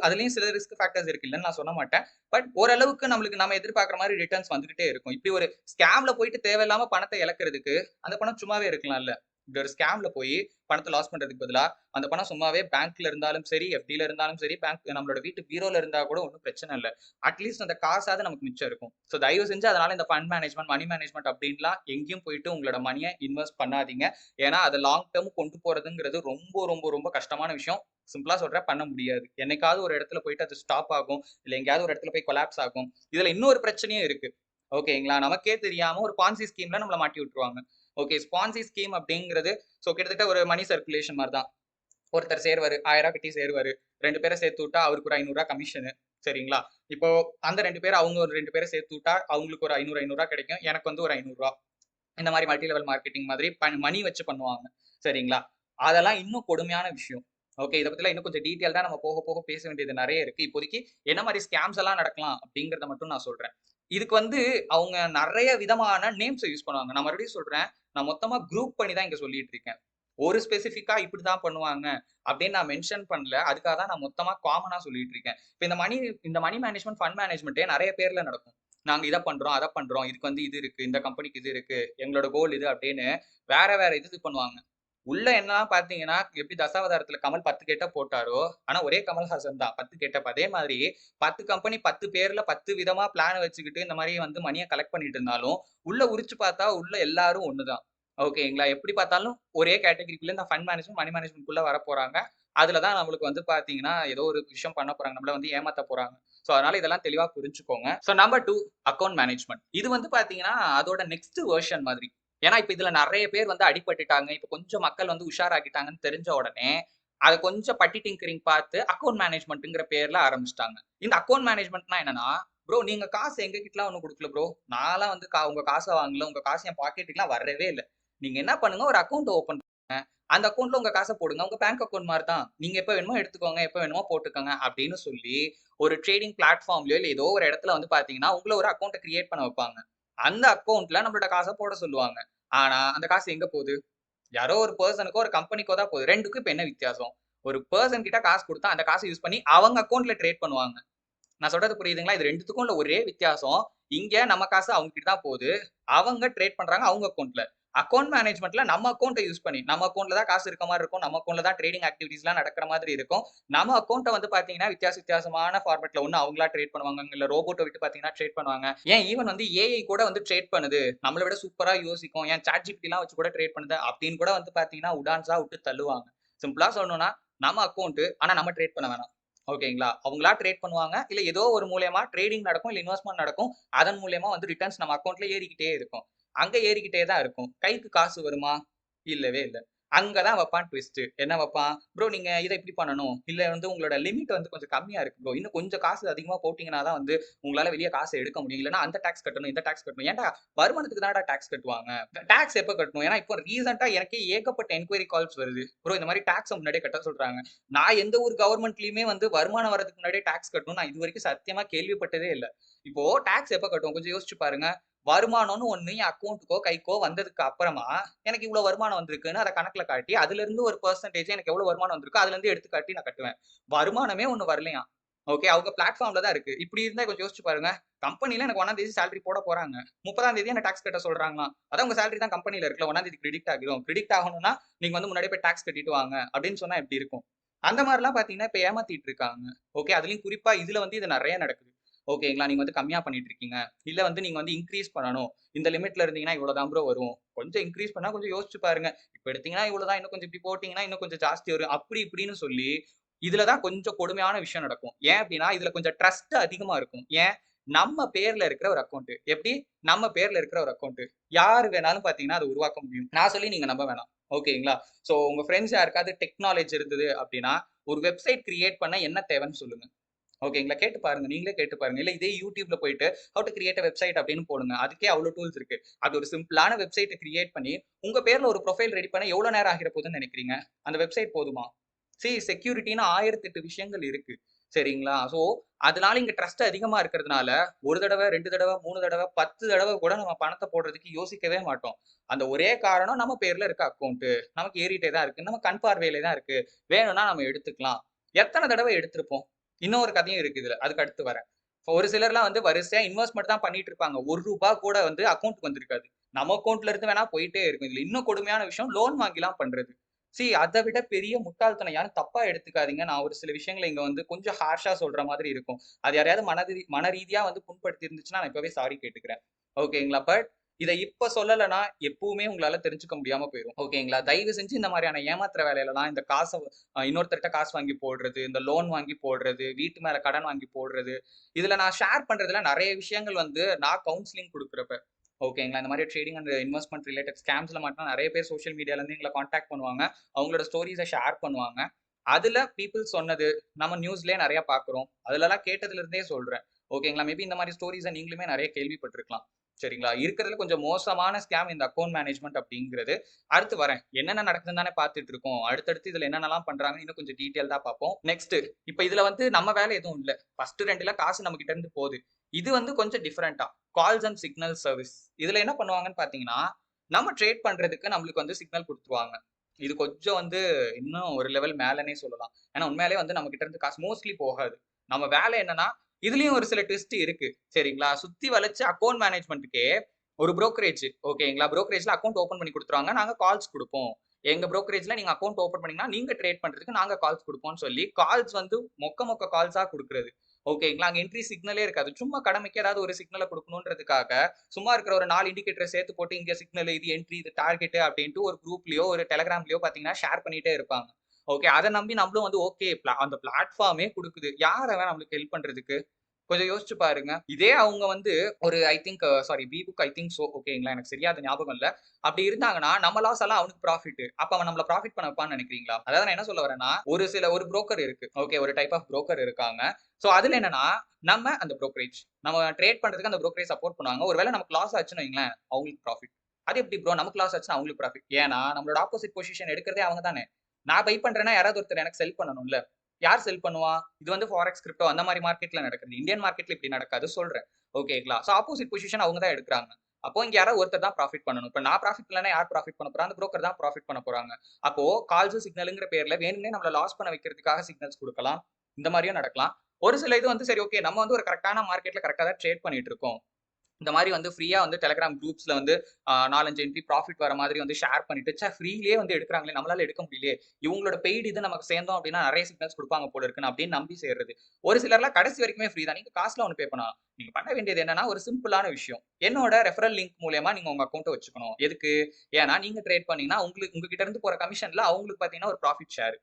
அதுலயும் சில ரிஸ்க் ஃபேக்டர்ஸ் இருக்கு. இல்லன்னு நான் சொல்ல மாட்டேன். பட் ஓரளவுக்கு நம்ம எதிர்பார்க்கிற மாரி ரிட்டர்ன்ஸ் வந்துகிட்டே இருக்கும். இப்படி ஒரு ஸ்கேம்ல போயிட்டு தேவையில்லாம பணத்த இழக்கிறதுக்கு, அந்த பணம் சும்மாவே இருக்கலாம்ல. இப்படி ஒரு ஸ்கேம்ல போயி பணத்த லாஸ் பண்றதுக்கு பதிலா, அந்த பணம் சும்மாவே பேங்க்ல இருந்தாலும் சரி, எஃப்டில இருந்தாலும் சரி, நம்மளோட வீட்டு பீரோல இருந்தா கூட ஒண்ணும் பிரச்சனை இல்ல. அட்லீஸ்ட் அந்த காசாவது நமக்கு மிச்சம் இருக்கும். தயவு செஞ்சு அதனால இந்த ஃபண்ட் மேனேஜ்மென்ட், மணி மேனேஜ்மென்ட் அப்படின்லாம் எங்கேயும் போயிட்டு உங்களோட மணிய இன்வெஸ்ட் பண்ணாதீங்க. ஏன்னா, அத லாங் டெர்ம் கொண்டு போறதுங்கிறது ரொம்ப, ரொம்ப, ரொம்ப கஷ்டமான விஷயம். சிம்பிளா சொல்றேன் பண்ண முடியாது. என்னைக்காவது ஒரு இடத்துல போயிட்டு அது ஸ்டாப் ஆகும். இல்ல எங்கேயாவது ஒரு இடத்துல போய் கொலாப்ஸ் ஆகும். இதுல இன்னொரு பிரச்சனையும் இருக்கு. ஓகேங்களா? நமக்கே தெரியாம ஒரு பான்சி ஸ்கீம்ல நம்மள மாட்டி விட்டுருவாங்க. ஓகே. பான்சி ஸ்கீம் அப்படிங்கிறது கிட்டத்தட்ட ஒரு மணி சர்க்குலேஷன் மாரி தான். ஒருத்தர் சேருவாரு. ரூ. 1000 கட்டி சேருவாரு. 2 பேர சேர்த்து விட்டா அவருக்கு ஒரு ரூ. 500 கமிஷனு. சரிங்களா? இப்போ அந்த 2 பேர் அவங்க ஒரு 2 பேர சேர்த்து விட்டா அவங்களுக்கு ஒரு 500, 500 கிடைக்கும். எனக்கு வந்து ஒரு ரூ. 500. இந்த மாரி மல்டி லெவல் மார்க்கெட்டிங் மாதிரி மணி வச்சு பண்ணுவாங்க. சரிங்களா? அதெல்லாம் இன்னும் கொடுமையான விஷயம். ஓகே. இத பத்திலாம் இன்னும் கொஞ்சம் டீட்டெயில்டா நம்ம போக, போக பேச வேண்டியது நெறைய இருக்கு. இப்போதைக்கு என்ன மாரி ஸ்கேம்ஸ் எல்லாம் நடக்கலாம் அப்படிங்கிறத மட்டும் நான் சொல்றேன். இதுக்கு வந்து அவங்க நெறைய விதமான நேம்ஸ யூஸ் பண்ணுவாங்க. நான் மறுபடியும் சொல்றேன். நான் மொத்தமா குரூப் பண்ணி தான் இங்க சொல்லிட்டு இருக்கேன். ஒரு ஸ்பெசிஃபிக்கா இப்படிதான் பண்ணுவாங்க அப்படின்னு நான் மென்ஷன் பண்ணல. அதுக்காக தான் நான் மொத்தமா காமனா சொல்லிட்டு இருக்கேன். இப்ப இந்த மணி மேனேஜ்மென்ட், ஃபண்ட் மேனேஜ்மென்ட்டே நெறைய பேர்ல நடக்கும். நாங்க இத பண்றோம், அத பண்றோம். இதுக்கு வந்து இது இருக்கு. இந்த கம்பெனிக்கு இது இருக்கு. எங்களோட கோல் இது அப்படின்னு வேற, வேற இது பண்ணுவாங்க. உள்ள என்னலாம் பார்த்தீங்கன்னா, எப்படி தசாவதாரத்துல கமல் 10 கெட்டப் போட்டாரோ, ஆனா ஒரே கமல்ஹாசன் தான் 10 கெட்டப். அதே மாதிரி 10 கம்பெனி 10 பேர்ல 10 விதமா பிளான் வச்சுக்கிட்டு இந்த மாரி வந்து மணிய கலெக்ட் பண்ணிட்டு இருந்தாலும், உள்ள உரிச்சு பார்த்தா உள்ள எல்லாரும் ஒண்ணு தான். ஓகேங்களா? எப்படி பார்த்தாலும் ஒரே கேட்டகரிக்குள்ள இந்த ஃபண்ட் மேனேஜ்மென்ட், மணி மேனேஜ்மென்ட்குள்ள வரப்போறாங்க. அதுல தான் நம்மளுக்கு வந்து பார்த்தீங்கன்னா, ஏதோ ஒரு விஷயம் பண்ண போறாங்க. நம்மள வந்து ஏமாத்த போறாங்க. அதனால இதெல்லாம் தெளிவா புரிஞ்சுக்கோங்க. Number 2 account management. இது வந்து பார்த்தீங்கன்னா, அதோட நெக்ஸ்ட் வெர்ஷன் மாதிரி. ஏன்னா, இப்ப இதுல நெறைய பேர் வந்து அடிபட்டுட்டாங்க. இப்ப கொஞ்சம் மக்கள் வந்து உஷாராகிட்டாங்கன்னு தெரிஞ்ச உடனே, அத கொஞ்சம் பட்டி டிங்கரிங் பார்த்து அக்கவுண்ட் மேனேஜ்மென்ட்ங்கிற பேர்ல ஆரம்பிச்சுட்டாங்க. இந்த அக்கவுண்ட் மேனேஜ்மென்ட்னா என்னன்னா, ப்ரோ நீங்க காசு எங்ககிட்டலாம் ஒண்ணும் குடுக்கல ப்ரோ. நான்லாம் வந்து உங்க காச வாங்கல. உங்க காசு என் பாக்கெட்டுக்குலாம் வரவே இல்ல. நீங்க என்ன பண்ணுங்க ஒரு அக்கவுண்ட் ஓப்பன் பண்ணுங்க. அந்த அக்கவுண்ட்ல உங்க காச போடுங்க. உங்க பேங்க் அக்கவுண்ட் மாரி தான். நீங்க எப்ப வேணுமோ எடுத்துக்கோங்க. எப்ப வேணுமோ போட்டுக்கோங்க அப்படின்னு சொல்லி, ஒரு ட்ரேடிங் பிளாட்ஃபார்ம்லயோ இல்ல ஏதோ ஒரு இடத்துல வந்து பார்த்தீங்கன்னா, உங்கள ஒரு அக்கவுண்ட்ட கிரியேட் பண்ண வைப்பாங்க. அந்த அக்கவுண்ட்ல நம்மளோட காச போட சொல்லுவாங்க. ஆனா, அந்த காசு எங்க போது? யாரோ ஒரு பெர்சனுக்கோ, ஒரு கம்பெனிக்கோ தான் போகுது. 2க்கும் இப்ப என்ன வித்தியாசம்? ஒரு பெர்சன் கிட்ட காசு குடுத்தா, அந்த காச யூஸ் பண்ணி அவங்க அக்கவுண்ட்ல ட்ரேட் பண்ணுவாங்க. நான் சொல்றது புரியுதுங்களா? இது 2த்துக்கும் உள்ள ஒரே வித்தியாசம். இங்க நம்ம காசு அவங்க கிட்ட தான் போது. அவங்க ட்ரேட் பண்றாங்க அவங்க அக்கவுண்ட்ல. அக்கவுண்ட் மேனேஜ்மென்ட்ல நம்ம அக்கவுண்ட்ட யூஸ் பண்ணி, நம்ம அக்கவுண்ட்ல தான் காசு இருக்க மாரி இருக்கும். நம்ம அக்கவுண்ட்ல தான் ட்ரேடிங் ஆக்டிவிட்டீஸ்லாம் நடக்கிற மாதிரி இருக்கும். நம்ம அக்கவுண்ட்ட வந்து பார்த்தீங்கன்னா, வித்தியாசமான ஃபார்மேட்ல ஒண்ணு அவங்களா ட்ரேட் பண்ணுவாங்க. இல்ல ரோபோட்ட விட்டு பார்த்தீங்கன்னா ட்ரேட் பண்ணுவாங்க. ஏன் ஈவன் வந்து ஏஐ கூட வந்து ட்ரேட் பண்ணுது. நம்மள விட சூப்பரா யோசிக்கும். ஏன் ChatGPTலாம் வச்சு கூட ட்ரேட் பண்ணுது. அப்படின்னு கூட வந்து பார்த்தீங்கன்னா, உடான்ஸா விட்டு தள்ளுவாங்க. சிம்பிளா சொல்லணும்னா, நம்ம அக்கவுண்ட் ஆனா நம்ம ட்ரேட் பண்ண வேணாம். ஓகேங்களா? அவங்களா ட்ரேட் பண்ணுவாங்க. இல்ல ஏதோ ஒரு மூலியமா ட்ரேடிங் நடக்கும். இல்ல இன்வெஸ்ட்மென்ட் நடக்கும். அதன் மூலியமா வந்து ரிட்டர்ன்ஸ் நம்ம அக்கவுண்ட்ல ஏறிக்கிட்டே இருக்கும். அங்க ஏறிக்கிட்டே தான் இருக்கும். கைக்கு காசு வருமா? இல்லவே இல்ல. அங்க தான் வப்பான் ட்விஸ்ட். என்ன வப்பான்? ப்ரோ நீங்க இத இப்படி பண்ணணும். இல்ல வந்து உங்களோட லிமிட் வந்து கொஞ்சம் கம்மியா இருக்கு ப்ரோ. இன்னும் கொஞ்சம் காசு அதிகமா போட்டீங்கன்னா தான் வந்து உங்களால வெளிய காசு எடுக்க முடியும். இல்லன்னா அந்த டாக்ஸ் கட்டணும், இந்த டாக்ஸ் கட்டணும். ஏன்டா வருமானத்துக்கு தானடா டாக்ஸ் கட்டுவாங்க. டாக்ஸ் எப்ப கட்டணும்? ஏன்னா இப்போ ரீசென்ட்டா எனக்கே ஏகப்பட்ட என்குயரி கால்ஸ் வருது. ப்ரோ இந்த மாரி டாக்ஸ முன்னாடியே கட்ட சொல்றாங்க. நான் எந்த ஒரு கவர்ன்மெண்ட்லயுமே வந்து வருமானம் வரதுக்கு முன்னாடியே டாக்ஸ் கட்டணும்னு நான் இதுவரைக்கும் சத்தியமா கேள்விப்பட்டதே இல்ல. இப்போ டாக்ஸ் எப்ப கட்டுவோம்? கொஞ்சம் யோசிச்சு பாருங்க. வருமானம்னு ஒண்ணு என் அக்கவுண்ட்க்கோ, கைக்கோ வந்ததுக்கு அப்புறமா, எனக்கு இவ்வளோ வருமானம் வந்திருக்குன்னு அத கணக்குல காட்டி, அதிலிருந்து ஒரு பெர்சன்டேஜ் எனக்கு எவ்வளோ வருமானம் வந்திருக்கோ, அதுலருந்து எடுத்து காட்டி நான் கட்டுவேன். வருமானமே ஒண்ணு வரலையாம். ஓகே. அவங்க பிளாட்ஃபார்ம்ல தான் இருக்கு. இப்படி இருந்தா கொஞ்சம் யோசிச்சு பாருங்க. கம்பெனில எனக்கு 1ஆம் தேதி சேலரி போட போறாங்க. 30ஆம் தேதி என்ன டாக்ஸ் கட்ட சொல்றாங்களாம். அதான் உங்க சேலரி தான் கம்பெனில இருக்குல்ல 1ஆம் தேதி கிரெடிட் ஆகிரும். கிரெடிட் ஆகணும்னா, நீங்க வந்து முன்னாடியே போய் டாக்ஸ் கட்டிட்டு வாங்க அப்படின்னு சொன்னா எப்படி இருக்கும்? அந்த மாரிலாம் பார்த்தீங்கன்னா, இப்ப ஏமாத்திட்டு இருக்காங்க. ஓகே. அதுலயும் குறிப்பா இதுல வந்து இது நெறைய நடக்குது. ஓகேங்களா? நீங்க வந்து கம்மியா பண்ணிட்டு இருக்கீங்க. இல்ல வந்து நீங்க வந்து இன்கிரீஸ் பண்ணணும். இந்த லிமிட்ல இருந்தீங்கன்னா இவ்வளோ தான் ப்ரோ வரும். கொஞ்சம் இன்கிரீஸ் பண்ணா கொஞ்சம் யோசிச்சு பாருங்க. இப்ப எடுத்தீங்கன்னா இவ்வளோ தான். இன்னும் கொஞ்சம் இப்படி போட்டீங்கன்னா இன்னும் கொஞ்சம் ஜாஸ்தி வரும். அப்படி இப்படின்னு சொல்லி இதுலதான் கொஞ்சம் கொடுமையான விஷயம் நடக்கும். ஏன் அப்படின்னா, இதுல கொஞ்சம் ட்ரஸ்ட் அதிகமா இருக்கும். ஏன்? நம்ம பேர்ல இருக்கிற ஒரு அக்கவுண்ட். எப்படி? நம்ம பேர்ல இருக்கிற ஒரு அக்கவுண்ட். யாரு வேணாலும் பார்த்தீங்கன்னா, அத உருவாக்க முடியும். நான் சொல்லி நீங்க நம்ப வேணாம். ஓகேங்களா? சோ உங்க ஃபிரெண்ட்ஸ் யாருக்காவது டெக்னாலஜி இருந்தது அப்படின்னா, ஒரு வெப்சைட் கிரியேட் பண்ண என்ன தேவைன்னு சொல்லுங்க. ஓகேங்களா? கேட்டு பாருங்க. நீங்களே கேட்டு பாருங்க. இல்ல இதே YouTubeல போயிட்டு how to create a website அப்படின்னு போடுங்க. அதுக்கே அவ்ளோ டூல்ஸ் இருக்கு. அது ஒரு சிம்பிளான வெப்சைட்ட கிரியேட் பண்ணி, உங்க பேர்ல ஒரு ப்ரொஃபைல் ரெடி பண்ண எவ்வளோ நேரம் ஆகிற போதுன்னு நெனைக்கிறீங்க? அந்த வெப்சைட் போதுமா? செக்யூரிட்டின்னு 1008 விஷயங்கள் இருக்கு. சரிங்களா? அதனால இங்க ட்ரஸ்ட் அதிகமா இருக்கிறதுனால, 1 தடவ, 2 தடவ, 3 தடவ, 10 தடவ கூட நம்ம பணத்த போடுறதுக்கு யோசிக்கவே மாட்டோம். அந்த ஒரே காரணம் நம்ம பேர்ல இருக்க அக்கவுண்ட். நமக்கு ஏறிட்டே தான் இருக்கு. நம்ம கண் பார்வையிலே தான் இருக்கு. வேணும்னா நம்ம எடுத்துக்கலாம். எத்தன தடவ எடுத்திருப்போம்? இன்னொரு கதையும் இருக்கு இதுல. அதுக்கு அடுத்து வரேன். ஒரு சிலர்லாம் வந்து வரிசையா இன்வெஸ்ட்மென்ட் தான் பண்ணிட்டு இருப்பாங்க. ரூ. 1 கூட வந்து அக்கவுண்ட்க்கு வந்திருக்காது. நம்ம அக்கவுண்ட்ல இருந்து வேணா போயிட்டே இருக்கும். இதுல இன்னும் கொடுமையான விஷயம் லோன் வாங்கிலாம் பண்றது. அத விட பெரிய முட்டாள்தனம் யாரும் தப்பா எடுத்துக்காதீங்க. நான் ஒரு சில விஷயங்கள இங்க வந்து கொஞ்சம் ஹார்ஷா சொல்ற மாதிரி இருக்கும். அது யாரையாவது மன ரீதியா வந்து புண்படுத்தி இருந்துச்சுன்னா, நான் இப்பவே சாரி கேட்டுக்கிறேன். ஓகேங்களா? பட் இத இப்ப சொல்லலன்னா, எப்பவுமே உங்களால தெரிஞ்சுக்க முடியாம போயிரும். ஓகேங்களா? தயவு செஞ்சு இந்த மாரியான ஏமாத்துற வேலையிலலாம் இந்த காச இன்னொருத்தர்ட்ட காசு வாங்கி போடுறது, இந்த லோன் வாங்கி போடுறது, வீட்டு மேல கடன் வாங்கி போடுறது, இதுல நான் ஷேர் பண்றதுல நெறைய விஷயங்கள் வந்து நான் கவுன்சிலிங் குடுக்குறப்ப ஓகேங்களா. இந்த மாரி ட்ரேடிங் அண்ட் இன்வெஸ்ட்மென்ட் ரிலேட்டட் ஸ்கேம்ஸ்ல மாட்டுனா நெறைய பேர் சோசியல் மீடியால இருந்து எங்கள கான்டாக்ட் பண்ணுவாங்க. அவங்களோட ஸ்டோரீஸ ஷேர் பண்ணுவாங்க. அதுல பீப்பிள் சொன்னது, நம்ம நியூஸ்லயே நெறைய பார்க்குறோம். அதுலலாம் கேட்டதுல இருந்தே சொல்றேன். ஓகேங்களா. மேபி இந்த மாரி ஸ்டோரீஸ நீங்களுமே நெறைய கேள்விப்பட்டிருக்கலாம். சரிங்களா. இருக்கிறதுல கொஞ்சம் மோசமான ஸ்கேம் இந்த அக்கவுண்ட் மேனேஜ்மென்ட் அப்படிங்கிறது. அடுத்து வரேன். என்னென்ன நடக்குதுன்னு தானே பார்த்துட்டு இருக்கோம். அடுத்தடுத்து இதுல என்னென்னலாம் பண்றாங்கன்னு இன்னும் கொஞ்சம் டீட்டெயில்டா பார்ப்போம். நெக்ஸ்ட் இப்ப இதுல வந்து நம்ம வேலை எதுவும் இல்ல. ஃபர்ஸ்ட் 2ல காசு நம்ம கிட்ட இருந்து போகுது. இது வந்து கொஞ்சம் டிஃபரெண்ட்டா கால்ஸ் அண்ட் சிக்னல் சர்வீஸ். இதுல என்ன பண்ணுவாங்கன்னு பார்த்தீங்கன்னா, நம்ம ட்ரேட் பண்றதுக்கு நம்மளுக்கு வந்து சிக்னல் குடுத்துருவாங்க. இது கொஞ்சம் வந்து இன்னும் ஒரு லெவல் மேலன்னே சொல்லலாம். ஏன்னா உண்மையாலே வந்து நம்ம கிட்ட இருந்து காசு மோஸ்ட்லி போகாது. நம்ம வேலை என்னன்னா, இதுலயும் ஒரு சில ட்விஸ்ட் இருக்கு. சரிங்களா? சுத்தி வளைச்சு அக்கவுண்ட் மேனேஜ்மென்ட்க்கே ஒரு புரோக்கரேஜ் ஓகேங்களா? புரோக்கரேஜ்ல அக்கவுண்ட் ஓப்பன் பண்ணி குடுத்துருவாங்க. நாங்க கால்ஸ் குடுப்போம். எங்க புரோக்கரேஜ்ல நீங்க அக்கவுண்ட் ஓப்பன் பண்ணீங்கன்னா, நீங்க ட்ரேட் பண்றதுக்கு நாங்க கால்ஸ் குடுப்போம்ன்னு சொல்லி, கால்ஸ் வந்து மொக்க மொக்க கால்ஸா குடுக்குறது. ஓகேங்களா? அங்க என்ட்ரி சிக்னலே இருக்காது. சும்மா கடமைக்கு ஏதாவது ஒரு சிக்னல குடுக்கணுன்றதுக்காக, சும்மா இருக்கிற ஒரு 4 இண்டிகேட்டர சேர்த்து போட்டு, இங்க சிக்னல், இது என்ட்ரி, இது டார்கெட் அப்டின்ட்டு ஒரு குரூப்லயோ, ஒரு டெலிகிராம்லயோ பார்த்தீங்கன்னா, ஷேர் பண்ணிட்டே இருப்பாங்க. ஓகே. அத நம்பி நம்மளும் வந்து ஓகே அந்த பிளாட்ஃபார்மே குடுக்குது. யார் அவன் நம்மளுக்கு ஹெல்ப் பண்றதுக்கு? கொஞ்சம் யோசிச்சு பாருங்க. இதே அவங்க வந்து ஒரு ஐ திங்க் சாரி பிபுக் ஐ திங்க் சோ ஓகேங்களா? எனக்கு சரியா அது ஞாபகம் இல்ல. அப்படி இருந்தாங்கன்னா, நம்ம லாஸ் எல்லாம் அவனுக்கு ப்ராஃபிட். அப்ப அவன் நம்மள ப்ராஃபிட் பண்ண வைப்பான்னு நினைக்கிறீங்களா? அதாவது நான் என்ன சொல்ல வரேன்னா, ஒரு புரோக்கர் இருக்கு. ஓகே. ஒரு டைப் ஆஃப் புரோக்கர் இருக்காங்க. அதுல என்னன்னா, நம்ம அந்த புரோக்கரேஜ். நம்ம ட்ரேட் பண்றதுக்கு அந்த புரோக்கரேஜ் சப்போர்ட் பண்ணுவாங்க. ஒருவேள நமக்கு லாஸ் ஆச்சுன்னு வைங்களேன், அவங்களுக்கு ப்ராஃபிட். அது எப்படி ப்ரோ? நமக்கு லாஸ் ஆச்சுன்னா அவங்களுக்கு ப்ராஃபிட். ஏன்னா, நம்மளோட ஆப்போசிட் பொசிஷன் எடுக்கிறதே அவங்க தானே. நான் பை பண்றேன்னா யாராவது ஒருத்தர் எனக்கு செல் பண்ணணும்ல. யார் செல் பண்ணுவா? இது வந்து ஃபாரெக்ஸ், கிரிப்டோ அந்த மாரி மார்க்கெட்ல நடக்குது. இந்தியன் மார்க்கெட்ல இப்படி நடக்காது சொல்றேன். ஓகேங்களா? ஆப்போசிட் பொசிஷன் அவங்க தான் எடுக்குறாங்க. அப்போ இங்க யாராவது ஒருத்தர் தான் ப்ராஃபிட் பண்ணணும். இப்ப நான் ப்ராஃபிட் பண்ணலன்னா யார் ப்ராஃபிட் பண்ண போறா? அந்த புரோக்கர் தான் ப்ராஃபிட் பண்ண போறாங்க. அப்போ கால்ஸ், சிக்னல்ங்கிற பேர்ல வேணும்னே நம்மள லாஸ் பண்ண வைக்கிறதுக்காக சிக்னல்ஸ் குடுக்கலாம். இந்த மாரியும் நடக்கலாம். ஒரு சில இது வந்து சரி ஓகே நம்ம வந்து ஒரு கரெக்ட்டான மார்க்கெட்ல கரெக்ட்டா தான் ட்ரேட் பண்ணிட்டு இருக்கோம். இந்த மாரி வந்து ஃப்ரீயா வந்து டெலிகிராம் குரூப்ஸ்ல வந்து 4, 5 என்ட்ரி ப்ராஃபிட் வர மாதிரி வந்து ஷேர் பண்ணிட்டு, ஃப்ரீலயே வந்து எடுக்குறாங்களே! நம்மளால எடுக்க முடியலையே! இவங்களோட பெய்டு இது நமக்கு சேர்ந்தோம் அப்டின்னா, நெறைய சிக்னல்ஸ் குடுப்பாங்க போல இருக்குன்னு அப்டின்னு நம்பி சேர்றது. ஒரு சிலர்லாம் கடைசி வரைக்குமே ஃப்ரீ தான். நீங்க காசுலாம் ஒண்ணும் பே பண்ண நீங்க பண்ண வேண்டியது என்னன்னா, ஒரு சிம்பிளான விஷயம். என்னோட ரெஃபரல் லிங்க் மூலியமா நீங்க உங்க அக்கவுண்ட்ட வச்சுக்கணும். எதுக்கு? ஏன்னா, நீங்க ட்ரேட் பண்ணீங்கன்னா, உங்க கிட்ட இருந்து போற கமிஷன்ல அவங்களுக்கு பார்த்தீங்கன்னா, ஒரு ப்ராஃபிட் ஷேர்.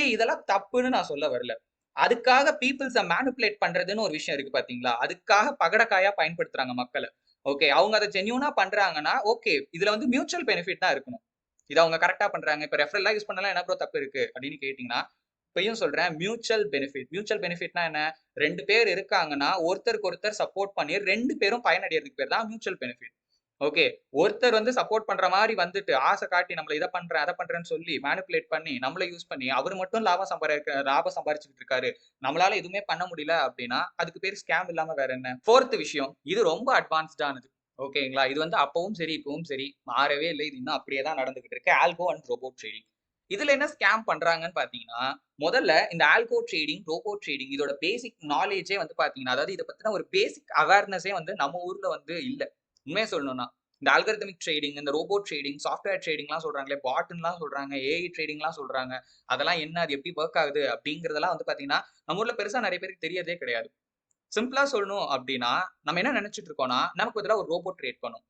இதெல்லாம் தப்புன்னு நான் சொல்ல வரல. அதுக்காக பீப்பிள்ஸ மேனிபுலேட் பண்றதுன்னு ஒரு விஷயம் இருக்கு பார்த்தீங்களா? அதுக்காக பகடைக்காயா பயன்படுத்துறாங்க மக்கள. ஓகே. அவங்க அத ஜென்யூனா பண்றாங்கன்னா, ஓகே. இதுல வந்து மியூச்சுவல் பெனிஃபிட் தான் இருக்கணும். இத அவங்க கரெக்ட்டா பண்றாங்க. இப்ப ரெஃபரல்லாம் யூஸ் பண்ணலாம் என்ன ப்ரோ தப்பு இருக்கு? அப்படின்னு கேட்டீங்கன்னா, இப்பயும் சொல்றேன் மியூச்சுவல் பெனிஃபிட். மியூச்சுவல் பெனிஃபிட்னா என்ன? 2 பேர் இருக்காங்கன்னா, ஒருத்தருக்கு ஒருத்தர் சப்போர்ட் பண்ணி 2 பேரும் பயனடையறதுக்கு பேர் தான் மியூச்சுவல் பெனிஃபிட். ஓகே. ஒருத்தர் வந்து சப்போர்ட் பண்ற மாரி வந்துட்டு, ஆசை காட்டி நம்மள இத பண்றேன், அத பண்றேன்னு சொல்லி மேனிபுலேட் பண்ணி, நம்மள யூஸ் பண்ணி, அவரு மட்டும் லாபம் சம்பாரிச்சுக்கிட்டு இருக்காரு. நம்மளால எதுவுமே பண்ண முடியல அப்டின்னா, அதுக்கு பேரு ஸ்கேம் இல்லாம வேற என்ன? 4த் விஷயம். இது ரொம்ப அட்வான்ஸ்டானது. ஓகேங்களா? இது வந்து அப்பவும் சரி, இப்பவும் சரி மாறவே இல்ல. இது இன்னும் அப்படியே தான் நடந்துகிட்டு இருக்கு. Algo and robot trading. இதுல என்ன ஸ்கேம் பண்றாங்கன்னு பார்த்தீங்கன்னா, முதல்ல இந்த ஆல்கோ ட்ரேடிங், ரோபோட் ட்ரேடிங் இதோட பேசிக் நாலேட்ஜே வந்து பார்த்தீங்கன்னா, அதாவது இத பத்தின ஒரு பேசிக் அவேர்னஸே வந்து நம்ம ஊர்ல வந்து இல்ல. உண்மைய சொல்லணும்னா. இந்த அல்காரிதமிக் ட்ரேடிங், இந்த ரோபோட் ட்ரேடிங், சாஃப்ட்வேர் ட்ரேடிங்லாம் சொல்றாங்களே, பாட்ன்லாம் சொல்றாங்க, ஏஐ ட்ரேடிங்லாம் சொல்றாங்க. அதெல்லாம் என்ன? அது எப்படி வொர்க் ஆகுது? அப்படிங்கிறதெல்லாம் வந்து பார்த்தீங்கன்னா, நம்ம ஊர்ல பெருசா நெறைய பேருக்கு தெரியறதே கிடையாது. சிம்பிளா சொல்லணும் அப்படின்னா, நம்ம என்ன நெனச்சுட்டு இருக்கோம்னா, நமக்கு பதிலா ஒரு ரோபோட் ட்ரேட் பண்ணும்.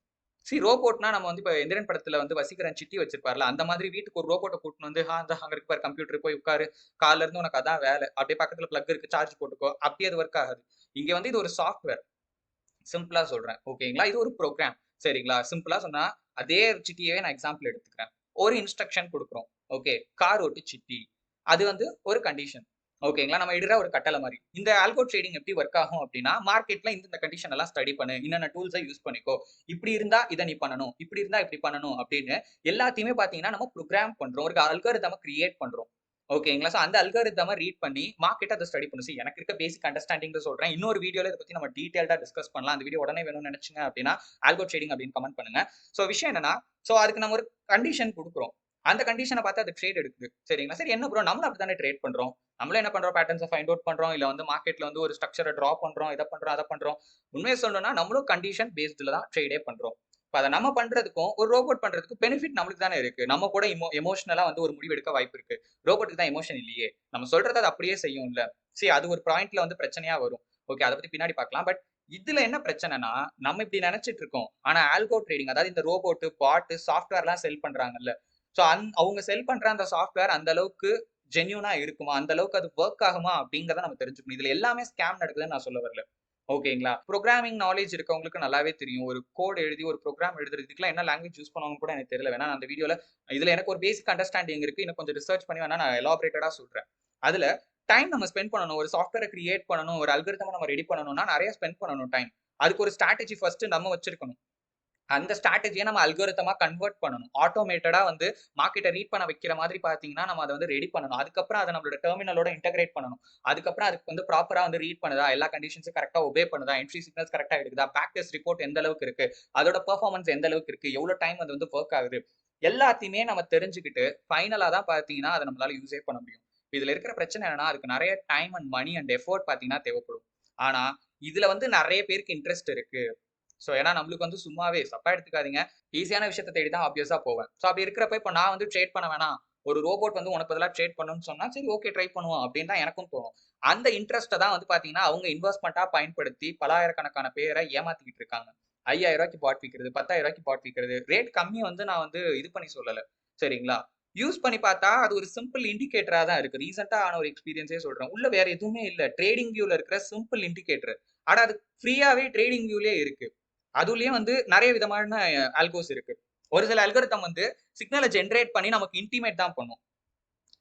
ரோபோட்னா நம்ம வந்து இப்ப எந்திரன் படத்துல வந்து வசீகரன் சிட்டி வச்சிருப்பார்ல, அந்த மாதிரி வீட்டுக்கு ஒரு ரோபோட்ட கூட்டின்னு வந்து, அந்த அங்க இருக்கு பாரு கம்ப்யூட்டர் போய் உட்காரு. காலைல இருந்து உனக்கு அதான் வேலை. அப்படியே பக்கத்துல பிளக் இருக்கு சார்ஜ் போட்டுக்கோ. அப்படியே அது ஒர்க் ஆகாது. இங்க வந்து இது ஒரு சாஃப்ட்வேர். சிம்பிளா சொல்றேன். ஓகேங்களா? இது ஒரு புரோகிராம். சரிங்களா? சிம்பிளா சொன்னா, அதே சிட்டியவே நான் எக்ஸாம்பிள் எடுத்துக்கிறேன். ஒரு இன்ஸ்ட்ரக்ஷன் குடுக்குறோம். ஓகே. கார் ஓட்டு சிட்டி. அது வந்து ஒரு கண்டிஷன். ஓகேங்களா? நம்ம இடுற ஒரு கட்டளை மாரி. இந்த ஆல்கோ ட்ரேடிங் எப்படி வொர்க் ஆகும் அப்டின்னா, மார்க்கெட்ல இந்த கண்டிஷன் எல்லாம் ஸ்டடி பண்ணு. இன்னென்ன டூல்ஸ யூஸ் பண்ணிக்கோ. இப்படி இருந்தா இத நீ பண்ணணும். இப்படி இருந்தா இப்படி பண்ணணும் அப்படின்னு எல்லாத்தையுமே பார்த்தீங்கன்னா, நம்ம புரோகிராம் பண்றோம். ஒரு அல்காரிதம கிரியேட் பண்றோம். ஓகேங்களா? சோ அந்த அல்காரிதம ரீட் பண்ணி மார்க்கெட்ட அத ஸ்டடி பண்ணும். எனக்கு இருக்க பேசிக் அண்டர்ஸ்டாண்டிங்ல சொல்றேன். இன்னொரு வீடியோல இத பத்தி நம்ம டீடைல்டா டிஸ்கஸ் பண்ணலாம். அந்த வீடியோ உடனே வேணும்னு நினைச்சீங்க அப்படின்னா, ஆல்கோ ட்ரேடிங் அப்படின்னு கமெண்ட் பண்ணுங்க. விஷயம் என்னன்னா, அதுக்கு நம்ம ஒரு கண்டிஷன் குடுக்குறோம். அந்த கண்டிஷன பார்த்து அது ட்ரேட் எடுக்குது. சரிங்களா? சரி என்ன ப்ரோ நம்மளும் அப்படித்தானே ட்ரேட் பண்றோம். நம்மளும் என்ன பண்றோம் பேட்டர்ன்ஸ ஃபைண்ட் அவுட் பண்றோம். இல்ல வந்து மார்க்கெட்ல வந்து ஒரு ஸ்ட்ரக்சர டிரா பண்றோம். இத பண்றோம், அத பண்றோம். உண்மைய சொல்லணும்னா நம்மளும் கண்டிஷன் பேஸ்ட்ல தான் ட்ரேடே பண்றோம். இப்ப அத நம்ம பண்றதுக்கும், ஒரு ரோபோட் பண்றதுக்கும் பெனிஃபிட் நம்மளுக்கு தானே இருக்கு. நம்ம கூட எமோஷனலா வந்து ஒரு முடிவு எடுக்க வாய்ப்பு இருக்கு. ரோபோட்க்கு தான் எமோஷன் இல்லையே. நம்ம சொல்றத அது அப்படியே செய்யும்ல. அது ஒரு பாயிண்ட்ல வந்து பிரச்சனையா வரும். ஓகே அத பத்தி பின்னாடி பார்க்கலாம். பட் இதுல என்ன பிரச்சனைனா, நம்ம இப்படி நெனச்சிட்டு இருக்கோம். ஆனா ஆல்கோ ட்ரேடிங் அதாவது இந்த ரோபோட், பாட், சாஃப்ட்வேர்லாம் செல் பண்றாங்கல்ல. அவங்க செல் பண்ற அந்த சாஃப்ட்வேர் அந்த அளவுக்கு ஜென்யூனா இருக்குமா? அந்த அளவுக்கு அது வொர்க் ஆகுமா? அப்படிங்கிறத நம்ம தெரிஞ்சுக்கணும். இதுல எல்லாமே ஸ்கேம் நடக்குதுன்னு நான் சொல்ல வரல. ஓகேங்களா? புரோகிராமிங் நாலேட்ஜ் இருக்கவங்களுக்கு நல்லாவே தெரியும். ஒரு கோட் எழுதி ஒரு புரோகிராம் எழுதுறதுக்குலாம் என்ன லாங்குவேஜ் யூஸ் பண்ணுவாங்கன்னு கூட எனக்கு தெரியல. வேணா நான் அந்த வீடியோல இதுல எனக்கு ஒரு பேசிக் அண்டர்ஸ்டாண்டிங் இருக்கு. இன்னும் கொஞ்சம் ரிசர்ச் பண்ணி வேணா நான் எலாபரேட்டடா சொல்றேன். அதுல டைம் நம்ம ஸ்பெண்ட் பண்ணணும். ஒரு சாஃப்ட்வேர கிரியேட் பண்ணணும். ஒரு அல்காரிதம நம்ம ரெடி பண்ணணும்னா நெறைய ஸ்பெண்ட் பண்ணணும் டைம். அதுக்கு ஒரு ஸ்ட்ராட்டஜி ஃபர்ஸ்ட் நம்ம வச்சிருக்கணும். அந்த ஸ்ட்ராட்டஜிய நம்ம அல்கோரிதமா கன்வெர்ட் பண்ணணும். ஆட்டோமேட்டடா வந்து மார்க்கெட்ட ரீட் பண்ண வைக்கிற மாதிரி பார்த்தீங்கன்னா, நம்ம அத வந்து ரெடி பண்ணணும். அதுக்கப்புறம் அத நம்மளோட டெர்மினலோட இன்டகிரேட் பண்ணணும். அதுக்கப்புறம் அதுக்கு வந்து ப்ராப்பரா வந்து ரீட் பண்ணுதா, எல்லா கண்டிஷன்ஸும் கரெக்ட்டா ஒபே பண்ணுதா, என்ட்ரி சிக்னல்ஸ் கரெக்ட்டா எடுக்குதா, பேக் டெஸ்ட் ரிப்போர்ட் எந்த அளவுக்கு இருக்கு, அதோட பெர்ஃபார்மன்ஸ் எந்த அளவுக்கு இருக்கு, எவ்வளோ டைம் அது வந்து வொர்க் ஆகுது. எல்லாத்தையுமே நம்ம தெரிஞ்சுக்கிட்டு, ஃபைனலா தான் பார்த்தீங்கன்னா, அத நம்மளால யூஸே பண்ண முடியும். இதுல இருக்கிற பிரச்சனை என்னன்னா, அதுக்கு நெறைய time and money and effort பார்த்தீங்கன்னா தேவைப்படும். ஆனா, இதுல வந்து நெறைய பேருக்கு இன்ட்ரெஸ்ட் இருக்கு. ஏன்னா நம்மளுக்கு வந்து சும்மாவே தப்பா எடுத்துக்காதீங்க. ஈஸியான விஷயத்த தேடி தான் ஆப்வியஸா போவேன். அப்படி இருக்கிறப்ப இப்ப நான் வந்து ட்ரேட் பண்ண வேணாம். ஒரு ரோபோட் வந்து உனக்கு பதிலா ட்ரேட் பண்ணும்னு சொன்னா, சரி ஓகே ட்ரை பண்ணுவோம் அப்படின்னு தான் எனக்கும் தோணும். அந்த இன்ட்ரெஸ்ட்ட தான் வந்து பார்த்தீங்கன்னா, அவங்க இன்வெஸ்ட்மென்ட்டா பயன்படுத்தி பல்லாயிரக்கணக்கான பேர ஏமாத்திக்கிட்டு இருக்காங்க. ரூ. 5000க்கு பாட் விக்கிறது, ரூ. 10,000க்கு பாட் விக்கிறது. ரேட் கம்மி வந்து நான் வந்து இது பண்ணி சொல்லல. சரிங்களா? யூஸ் பண்ணி பார்த்தா அது ஒரு சிம்பிள் இண்டிகேட்டரா தான் இருக்கு. ரீசென்ட்டா ஆன ஒரு எக்ஸ்பீரியன்ஸே சொல்றேன். உள்ள வேற எதுவுமே இல்ல. ட்ரேடிங் வியூல இருக்கிற சிம்பிள் இண்டிகேட்டர். ஆனா அது ஃப்ரீயாவே ட்ரேடிங் வியூலயே இருக்கு. அதுலயும் வந்து நெறைய விதமான ஆல்கோஸ் இருக்கு. ஒரு சில அல்காரிதம் வந்து சிக்னல ஜெனரேட் பண்ணி நமக்கு இன்டிமேட் தான் பண்ணும்.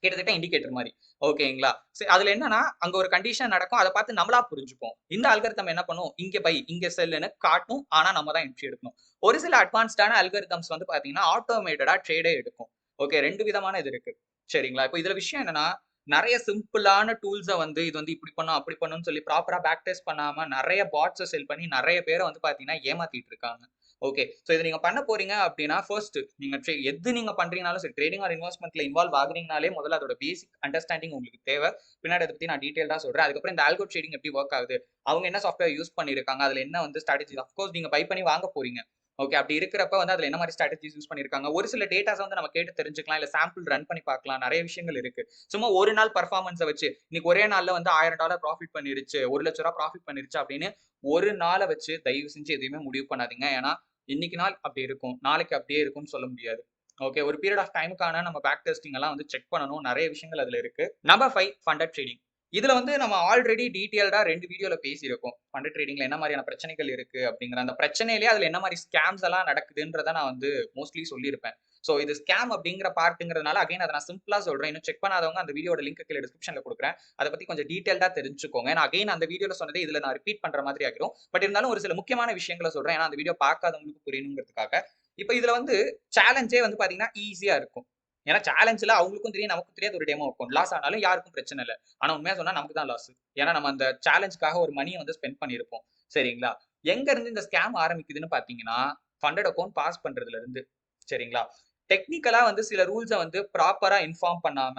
கிட்டத்தட்ட இண்டிகேட்டர் மாரி. ஓகேங்களா? அதுல என்னன்னா, அங்க ஒரு கண்டிஷன் நடக்கும். அத பார்த்து நம்மளா புரிஞ்சுப்போம். இந்த அல்காரிதம் என்ன பண்ணும்? இங்க பை, இங்க செல்லுன்னு காட்டும். ஆனா நம்ம தான் என்ட்ரி எடுக்கணும். ஒரு சில அட்வான்ஸ்டான அல்காரிதம்ஸ் வந்து பார்த்தீங்கன்னா, ஆட்டோமேட்டடா ட்ரேடே எடுக்கும். ஓகே 2 விதமான இது இருக்கு. சரிங்களா? இப்ப இதுல விஷயம் என்னன்னா, நெறைய சிம்பிளான டூல்ஸ வந்து இது வந்து இப்படி பண்ணும், அப்படி பண்ணும்னு சொல்லி ப்ராப்பரா பேக் டெஸ்ட் பண்ணாம நெறைய பாட்ஸ செல் பண்ணி நெறைய பேர வந்து பார்த்தீங்கன்னா, ஏமாத்திட்டு இருக்காங்க. ஓகே. இத நீங்க பண்ண போறீங்க அப்டின்னா, ஃபர்ஸ்ட் நீங்க எது நீங்க பண்றீங்கனாலும் சரி, ட்ரேடிங் ஆர் இன்வெஸ்ட்மென்ட்ல இன்வால்வ் ஆகுறீங்கனாலே முதல்ல அதோட பேசிக் அண்டர்ஸ்டாண்டிங் உங்களுக்கு தேவ. பின்னாடி அத பத்தி நான் டீடைல்டா சொல்றேன். அதுக்கப்புறம் இந்த ஆல்கோ ட்ரேடிங் எப்படி வொர்க் ஆகுது? அவங்க என்ன சாஃப்ட்வேர் யூஸ் பண்ணியிருக்காங்க? அதுல என்ன வந்து ஸ்ட்ராட்டஜி ஆஃப் கோர்ஸ் நீங்க பை பண்ணி வாங்க போறீங்க. ஓகே. அப்படி இருக்கிறப்ப வந்து அதுல என்ன மாரி ஸ்ட்ராட்டஜிஸ் யூஸ் பண்ணியிருக்காங்க? ஒரு சில டேட்டாஸ வந்து நம்ம கேட்டு தெரிஞ்சுக்கலாம். இல்ல சாம்பிள் ரன் பண்ணி பார்க்கலாம். நெறைய விஷயங்கள் இருக்கு. சும்மா ஒரு நாள் பெர்ஃபார்மன்ஸ வச்சு, இன்னைக்கு ஒரே நாள்ல வந்து $1000 ப்ராஃபிட் பண்ணிருச்சு, ரூ. 1,00,000 ப்ராஃபிட் பண்ணிருச்சு அப்படின்னு ஒரு நாள வச்சு தயவு செஞ்சு எதையுமே முடிவு பண்ணாதீங்க. ஏன்னா இன்னைக்கு நாள் அப்படி இருக்கும். நாளைக்கு அப்படியே இருக்கும்னு சொல்ல முடியாது. ஓகே. ஒரு பீரியட் ஆஃப் டைம்க்கான நம்ம பேக் டெஸ்டிங் எல்லாம் வந்து செக் பண்ணணும். நெறைய விஷயங்கள் அதுல இருக்கு. Number 5 funded trading. இதுல வந்து நம்ம ஆல்ரெடி டீடைல்டா 2 வீடியோல பேசியிருக்கோம். ஃபண்டட் ட்ரேடிங்ல என்ன மாரியான பிரச்சனைகள் இருக்கு அப்படிங்கிற அந்த பிரச்சனையிலேயே அதுல என்ன மாரி ஸ்கேம்ஸ் எல்லாம் நடக்குதுன்றத நான் வந்து மோஸ்ட்லி சொல்லியிருப்பேன். இது ஸ்கேம் அப்படிங்கிற பார்ட்ங்கிறதுனால அகைன் அத நான் சிம்பிளா சொல்றேன். இன்னும் செக் பண்ணாதவங்க அந்த வீடியோட லிங்க் கீழ டிஸ்கிரிப்ஷன்ல குடுக்குறேன். அத பத்தி கொஞ்சம் டீடைல்டா தெரிஞ்சுக்கோங்க. நான் அகைன் அந்த வீடியோல சொன்னதே இதுல நான் ரிப்பீட் பண்ற மாதிரி ஆகிரும். பட் இருந்தாலும் ஒரு சில முக்கியமான விஷயங்கள சொல்றேன். ஏன்னா அந்த வீடியோ பார்க்காதவங்களுக்கு புரியணுங்கிறதுக்காக. இப்ப இதுல வந்து சேலஞ்சே வந்து பாத்தீங்கன்னா ஈஸியா இருக்கும். ஏன்னா சேலஞ்சுல அவங்களுக்கும் தெரியும், நமக்கும் தெரியாது ஒரு டெமோ அக்கவுண்ட். லாஸ் ஆனாலும் யாருக்கும் பிரச்சனை இல்ல. ஆனா உண்மையா சொன்னா நமக்கு தான் லாஸ். ஏன்னா நம்ம அந்த சேலஞ்சுக்காக ஒரு மணிய வந்து ஸ்பெண்ட் பண்ணியிருப்போம். சரிங்களா? எங்க இருந்து இந்த ஸ்கேம் ஆரம்பிக்குதுன்னு பாத்தீங்கன்னா, ஃபண்டட் அக்கவுண்ட் பாஸ் பண்றதுல இருந்து. சரிங்களா? டெக்னிக்கலா வந்து சில ரூல்ஸ வந்து ப்ராப்பரா இன்ஃபார்ம் பண்ணாம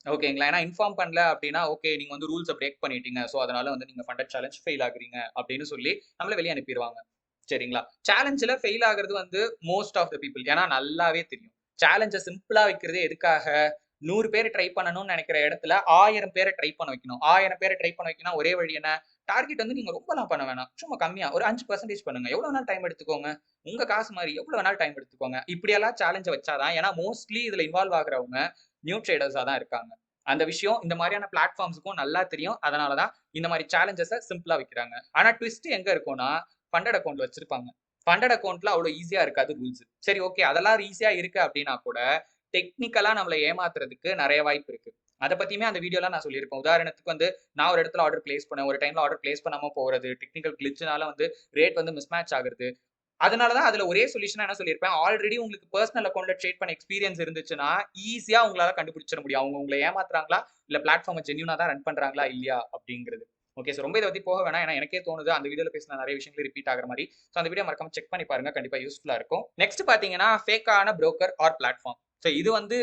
ஓகேங்களா? ஏன்னா இன்ஃபார்ம் பண்ணல அப்டின்னா, ஓகே நீங்க வந்து ரூல்ஸ பிரேக் பண்ணிட்டீங்க. அதனால வந்து நீங்க ஃபண்டட் சேலஞ்ச் ஃபெயில் ஆகுறீங்க அப்டின்னு சொல்லி நம்மள வெளிய அனுப்பிருவாங்க. சரிங்களா? சேலஞ்சுல ஃபெயில் ஆகுறது வந்து மோஸ்ட் ஆஃப் த பீப்பிள். ஏன்னா நல்லாவே தெரியும். சேலஞ்ச சிம்பிளா வைக்கிறதே எதுக்காக? 100 பேர் ட்ரை பண்ணணும்னு நெனைக்கிற இடத்துல 1000 பேர ட்ரை பண்ண வைக்கணும். 1000 பேர ட்ரை பண்ண வைக்கணும்னா ஒரே வழி என்ன? டார்கெட் வந்து நீங்க ரொம்பலாம் பண்ண வேணாம். சும்மா கம்மியா ஒரு 5% பண்ணுங்க. எவ்வளவு நாள் டைம் எடுத்துக்கோங்க. உங்க காசு மாரி எவ்வளவு நாள் டைம் எடுத்துக்கோங்க. இப்படியெல்லாம் சேலஞ்ச வச்சாதான் ஏன்னா மோஸ்ட்லி இதுல இன்வால்வ் ஆகுறவங்க நியூ ட்ரேடர்ஸா தான் இருக்காங்க. அந்த விஷயம் இந்த மாரியான பிளாட்ஃபார்ம்ஸ்க்கும் நல்லா தெரியும். அதனால தான் இந்த மாரி சேலஞ்சஸ சிம்பிளா வைக்கிறாங்க. ஆனா ட்விஸ்ட் எங்க இருக்கும்னா, ஃபண்டட் அக்கவுண்ட் வச்சிருப்பாங்க. ஃபண்டட் அக்கவுண்ட்ல அவ்வளவு ஈஸியா இருக்காது ரூல்ஸ். சரி ஓகே அதெல்லாம் ஈஸியா இருக்கு அப்படின்னா கூட, டெக்னிக்கலா நம்மள ஏமாத்துறதுக்கு நெறைய வாய்ப்பு இருக்கு. அத பத்தியுமே அந்த வீடியோல நான் சொல்லியிருப்பேன். உதாரணத்துக்கு வந்து நான் ஒரு இடத்துல ஆர்டர் பிளேஸ் பண்ணேன். ஒரு டைம்ல ஆர்டர் பிளேஸ் பண்ணாம போறது, டெக்னிக்கல் கிளிட்ச்னால வந்து ரேட் வந்து மிஸ்மேட்ச் ஆகுறது. அதனால தான் அதுல ஒரே சொல்யூஷனா என்ன சொல்லியிருப்பேன், ஆல்ரெடி உங்களுக்கு பெர்சனல் அக்கவுண்ட்ல ட்ரேட் பண்ண எக்ஸ்பீரியன்ஸ் இருந்துச்சுன்னா, ஈஸியா உங்களால கண்டுபிடிச்சிட முடியும். அவங்க உங்கள ஏமாத்துறாங்களா? இல்ல பிளாட்ஃபார்ம ஜென்யூனா தான் ரன் பண்றாங்களா? இல்லையா? அப்படிங்கிறது. ஓகே. ஸோ ரொம்ப இத பத்தி போக வேணாம். ஏன்னா எனக்கே தோணுது அந்த வீடியோல பேசின நெறைய விஷயங்கள் ரிப்பீட் ஆகுற மாரி. ஸோ அந்த வீடியோ மறக்காம செக் பண்ணி பாருங்க. கண்டிப்பா யூஸ்ஃபுல்லா இருக்கும். நெக்ஸ்ட் பார்த்தீங்கன்னா, ஃபேக்கான புரோக்கர் ஆர் பிளாட்ஃபார்ம். ஸோ இது வந்து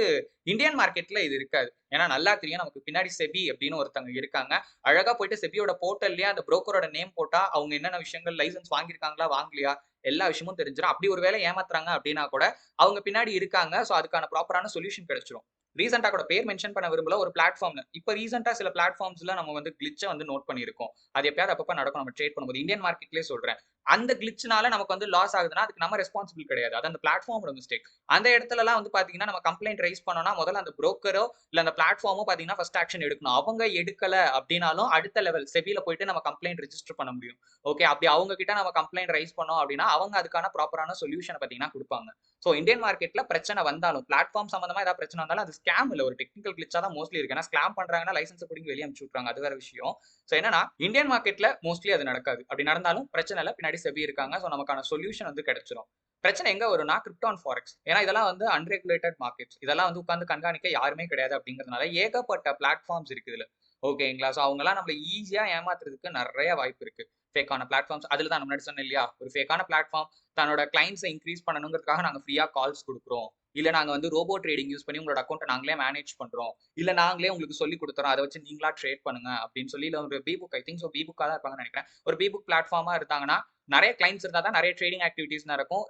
இந்தியன் மார்க்கெட்ல இது இருக்காது. ஏன்னா நல்லா தெரியும் நமக்கு பின்னாடி செபி அப்படின்னு ஒருத்தவங்க இருக்காங்க. அழகா போயிட்டு செபியோட போர்ட்டல்லயே அந்த புரோக்கரோட நேம் போட்டா, அவங்க என்னென்ன விஷயங்கள் லைசென்ஸ் வாங்கியிருக்காங்களா? வாங்கலையா? எல்லா விஷயமும் தெரிஞ்சிரும். அப்படி ஒரு வேளை ஏமாத்துறாங்க அப்படின்னா கூட, அவங்க பின்னாடி இருக்காங்க. ஸோ அதுக்கான ப்ராப்பரான சொல்யூஷன் கிடைச்சிரும். ரீசென்ட்டா கூட பேர் மென்ஷன் பண்ண விரும்பல. ஒரு பிளாட்ஃபார்ம்ல. இப்ப ரீசென்ட்டா சில பிளாட்ஃபார்ம்ஸ்ல நம்ம வந்து கிளிட்ச்ச வந்து நோட் பண்ணியிருக்கோம். அது எப்பயாவது அப்பப்ப நடக்கும். நம்ம ட்ரேட் பண்ணும்போது. இந்தியன் மார்க்கெட்லயே சொல்றேன். அந்த கிளிட்ச்னால நமக்கு வந்து லாஸ் ஆகுதுன்னா, அதுக்கு நம்ம ரெஸ்பான்சிபிள் கிடையாது. அது அந்த பிளாட்ஃபார்மோட மிஸ்டேக். அந்த இடத்துலலாம் வந்து பார்த்தீங்கன்னா, நம்ம கம்ப்ளைண்ட் ரைஸ் பண்ணோம்னா, முதல்ல அந்த புரோக்கரோ, இல்ல அந்த பிளாட்ஃபார்மோ பார்த்தீங்கன்னா, ஃபர்ஸ்ட் ஆக்ஷன் எடுக்கணும். அவங்க எடுக்கல அப்படின்னாலும், அடுத்த லெவல் செபில போயிட்டு நம்ம கம்ப்ளைண்ட் ரிஜிஸ்டர் பண்ண முடியும். ஓகே. அப்படி அவங்க கிட்ட நம்ம கம்ப்ளைண்ட் ரைஸ் பண்ணோம் அப்படின்னா, அவங்க அதுக்கான ப்ராப்பரான சொல்யூஷன பார்த்தீங்கன்னா குடுப்பாங்க. சோ இந்தியன் மார்க்கெட்ல பிரச்சனை வந்தாலும், பிளாட்ஃபார்ம் சம்பந்தமா ஏதாவது பிரச்சனை வந்தாலும், அது ஸ்கேம் இல்ல. ஒரு டெக்னிக்கல் கிளிட்ச்சா தான் மோஸ்ட்லி இருக்கு. ஏன்னா ஸ்கேம் பண்றாங்கன்னா, லைசென்ஸ புடுங்கி வெளிய அனுப்பிச்சு விட்டுருவாங்க. அது வேற விஷயம். சோ என்னன்னா, இந்தியன் மார்க்கெட்ல மோஸ்ட்லி அது நடக்காது. அப்படி நடந்தாலும் பிரச்சனை இல்ல. பின்னாடி செபி இருக்காங்க. சோ நமக்கான சொல்யூஷன் வந்து கிடைச்சிரும். பிரச்சனை எங்க வரும்னா, கிரிப்டோ அண்ட் ஃபாரெக்ஸ். ஏன்னா இதெல்லாம் வந்து அன்ரெகுலேட்டட் மார்க்கெட்ஸ். இதெல்லாம் வந்து உட்கார்ந்து கண்காணிக்க யாருமே கிடையாது அப்படிங்கிறதுனால, ஏகப்பட்ட பிளாட்ஃபார்ம்ஸ் இருக்கு இதுல. ஓகேங்களா? சோ அவங்கலாம் நம்மள ஈஸியா ஏமாத்துறதுக்கு நெறைய வாய்ப்பு இருக்கு. ஃபேக்கான பிளாட்ஃபார்ம்ஸ். அதுல தான் நான் முன்னாடி சொன்னேன் இல்லையா? ஒரு ஃபேக்கான பிளாட்ஃபார்ம் தன்னோட கிளையண்ட்ஸ இன்கிரீஸ் பண்ணணுங்கிறதுக்காக நாங்க ஃப்ரீயா கால்ஸ் குடுக்குறோம். இல்ல நாங்க வந்து ரோபோ ட்ரேடிங் யூஸ் பண்ணி உங்களோட அக்கவுண்ட்ட நாங்களே மேனேஜ் பண்றோம். இல்ல நாங்களே உங்களுக்கு சொல்லிக் குடுத்துறோம். அத வச்சு நீங்களா ட்ரேட் பண்ணுங்க அப்படின்னு சொல்லி இல்ல ஒரு பிபுக் ஐ திங்க் சோ பிபுக்கா தான் இருப்பாங்கன்னு நெனைக்கிறேன். ஒரு பிபுக் பிளாட்ஃபார்மா இருந்தாங்கன்னா, நெறைய கிளையண்ட்ஸ் இருந்தா தான் நெறைய ட்ரேடிங் ஆக்டிவிட்டீஸ் நடக்கும்.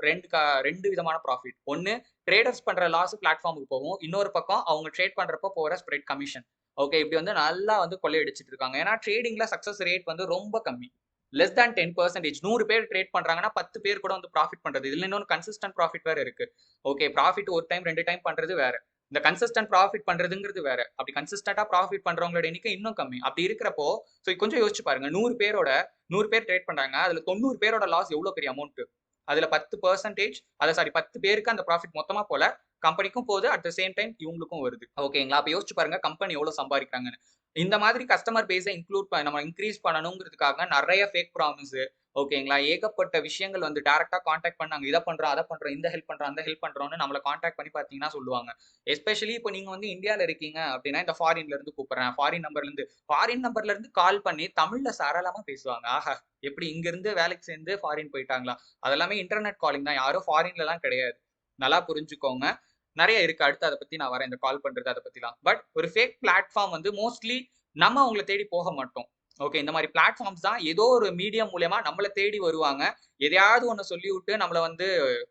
2 விதமான ப்ராஃபிட். ஒண்ணு ட்ரேடர்ஸ் பண்ற லாஸ் பிளாட்ஃபார்முக்கு போகும். இன்னொரு பக்கம் அவங்க ட்ரேட் பண்றப்போ போற ஸ்ப்ரெட் கமிஷன். ஓகே. இப்படி வந்து நல்லா வந்து கொள்ளையடிச்சிட்டு இருக்காங்க. ஏன்னா ட்ரேடிங்ல சக்சஸ் ரேட் வந்து ரொம்ப கம்மி. லெஸ் தேன் 10% 100 பேர் ட்ரேட் பண்றாங்கன்னா 10 பேர் கூட வந்து ப்ராஃபிட் பண்றது. இதுல இன்னொன்னு கன்சிஸ்டன்ட் ப்ராஃபிட் வேற இருக்கு. ஓகே. ப்ராஃபிட் ஒரு டைம், 2 டைம் பண்றது வேற. இந்த கன்சிஸ்டன்ட் ப்ராஃபிட் பண்றதுங்கிறது வேற. அப்படி கன்சிஸ்டன்ட்டா ப்ராஃபிட் பண்றவங்களோட எண்ணிக்கை இன்னும் கம்மி. அப்படி இருக்கிறப்போ, கொஞ்சம் யோசிச்சு பாருங்க. 100 பேர் ட்ரேட் பண்றாங்க. அதுல 90 பேரோட லாஸ் எவ்வளவு பெரிய அமௌண்ட். அதுல 10% சாரி 10 பேருக்கு அந்த ப்ராஃபிட் மொத்தமா போல, கம்பெனிக்கும் போகுது. அட் த சேம் டைம் இவங்களுக்கும் வருது. ஓகேங்களா? அப்ப யோசிச்சு பாருங்க கம்பெனி எவ்வளவு சம்பாதிக்கிறாங்கன்னு. இந்த மாதிரி கஸ்டமர் பேஸ நம்ம இன்கிரீஸ் பண்ணணுங்கிறதுக்காக நெறைய ஃபேக் ப்ராமிஸ் ஓகேங்களா? ஏகப்பட்ட விஷயங்கள் வந்து டைரக்ட்டா கான்டாக்ட் பண்ணாங்க. இத பண்றோம், அத பண்றோம், இந்த ஹெல்ப் பண்றோம், அந்த ஹெல்ப் பண்றோம்னு நம்மள கான்டாக்ட் பண்ணி பார்த்தீங்கன்னா சொல்லுவாங்க. எஸ்பெஷலி இப்ப நீங்க வந்து இந்தியால இருக்கீங்க அப்டின்னா, இந்த ஃபாரின்ல இருந்து கூப்பிடுறேன். ஃபாரின் நம்பர்ல இருந்து கால் பண்ணி தமிழ்ல சரளமா பேசுவாங்க. ஆஹா! எப்படி இங்க இருந்து வேலைக்கு சேர்ந்து ஃபாரின் போயிட்டாங்களா? அதெல்லாமே இன்டர்நெட் காலிங் தான். யாரும் ஃபாரின்லலாம் கிடையாது. நல்லா புரிஞ்சுக்கோங்க. நெறைய இருக்கு. அடுத்து அத பத்தி நான் வரேன். இந்த கால் பண்றது அத பத்திலாம். பட் ஒரு ஃபேக் பிளாட்ஃபார்ம் வந்து மோஸ்ட்லி நம்ம அவங்கள தேடி போக மாட்டோம். ஓகே. இந்த மாரி பிளாட்ஃபார்ம்ஸ் தான் ஏதோ ஒரு மீடியம் மூலியமா நம்மள தேடி வருவாங்க. எதையாவது ஒண்ண சொல்லிவுட்டு நம்மள வந்து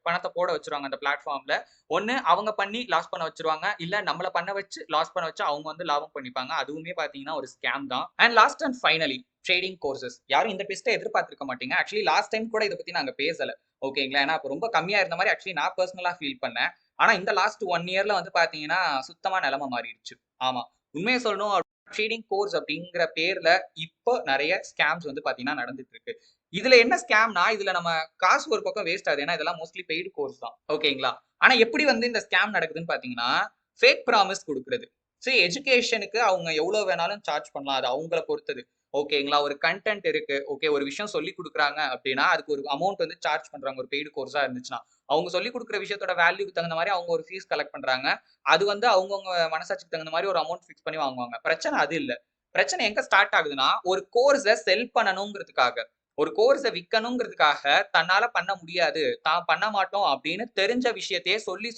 பணத்த போட வச்சுருவாங்க அந்த பிளாட்ஃபார்ம்ல. ஒண்ணு அவங்க பண்ணி லாஸ் பண்ண வச்சுருவாங்க. இல்ல நம்மள பண்ண வச்சு லாஸ் பண்ண வச்சு அவங்க வந்து லாபம் பண்ணிப்பாங்க. அதுவுமே பார்த்தீங்கன்னா ஒரு ஸ்கேம் தான். And last and finally trading courses. யாரும் இந்த ட்விஸ்ட்ட எதிர்பார்த்திருக்க மாட்டீங்க. ஆக்சுவலி லாஸ்ட் டைம் கூட இத பத்தி நாங்க பேசல. ஓகேங்களா? ஏன்னா அப்ப ரொம்ப கம்மியா இருந்த மாரி ஆக்சுவலி நான் பெர்சனலா ஃபீல் பண்ணேன். ஆனா இந்த லாஸ்ட் 1 இயர்ல வந்து பார்த்தீங்கன்னா, சுத்தமா நெலைம மாறிடுச்சு. ஆமா. உண்மைய சொல்லணும் ட்ரேடிங் கோர்ஸ் அப்படிங்கிற பேர்ல இப்போ நெறைய ஸ்கேம்ஸ் வந்து பார்த்தீங்கன்னா நடந்துட்டு இருக்கு. இதுல என்ன ஸ்கேம்னா, இதுல நம்ம காசு ஒரு பக்கம் வேஸ்ட் ஆகுது. ஏன்னா இதெல்லாம் மோஸ்ட்லி பெய்டு கோர்ஸ் தான். ஓகேங்களா? ஆனா எப்படி வந்து இந்த ஸ்கேம் நடக்குதுன்னு பார்த்தீங்கன்னா, ஃபேக் ப்ராமிஸ் குடுக்குறது. எஜுகேஷனுக்கு அவங்க எவ்வளோ வேணாலும் சார்ஜ் பண்ணலாம். அது அவங்கள பொறுத்தது. ஓகேங்களா? ஒரு கன்டென்ட் இருக்கு. ஓகே ஒரு விஷயம் சொல்லிக் குடுக்குறாங்க அப்படின்னா, அதுக்கு ஒரு அமௌண்ட் வந்து சார்ஜ் பண்றாங்க. ஒரு பெய்டு கோர்ஸா இருந்துச்சுன்னா. அவங்க சொல்லிக் குடுக்குற விஷயத்தோட வேல்யூக்கு தகுந்த மாரி அவங்க ஒரு ஃபீஸ் கலெக்ட் பண்றாங்க. அது வந்து அவங்கவங்க மனசாட்சிக்கு தகுந்த மாரி ஒரு அமௌண்ட் ஃபிக்ஸ் பண்ணி வாங்குவாங்க. பிரச்சனை அது இல்ல. பிரச்சனை எங்க ஸ்டார்ட் ஆகுதுன்னா, ஒரு கோர்ஸ செல் பண்ணணுங்கிறதுக்காக, ஒரு கோர்ஸ விக்கணுங்கிறதுக்காக தன்னால பண்ண முடியாது, தான் பண்ண மாட்டோம் அப்படின்னு தெரிஞ்ச விஷயத்தையே சொல்லி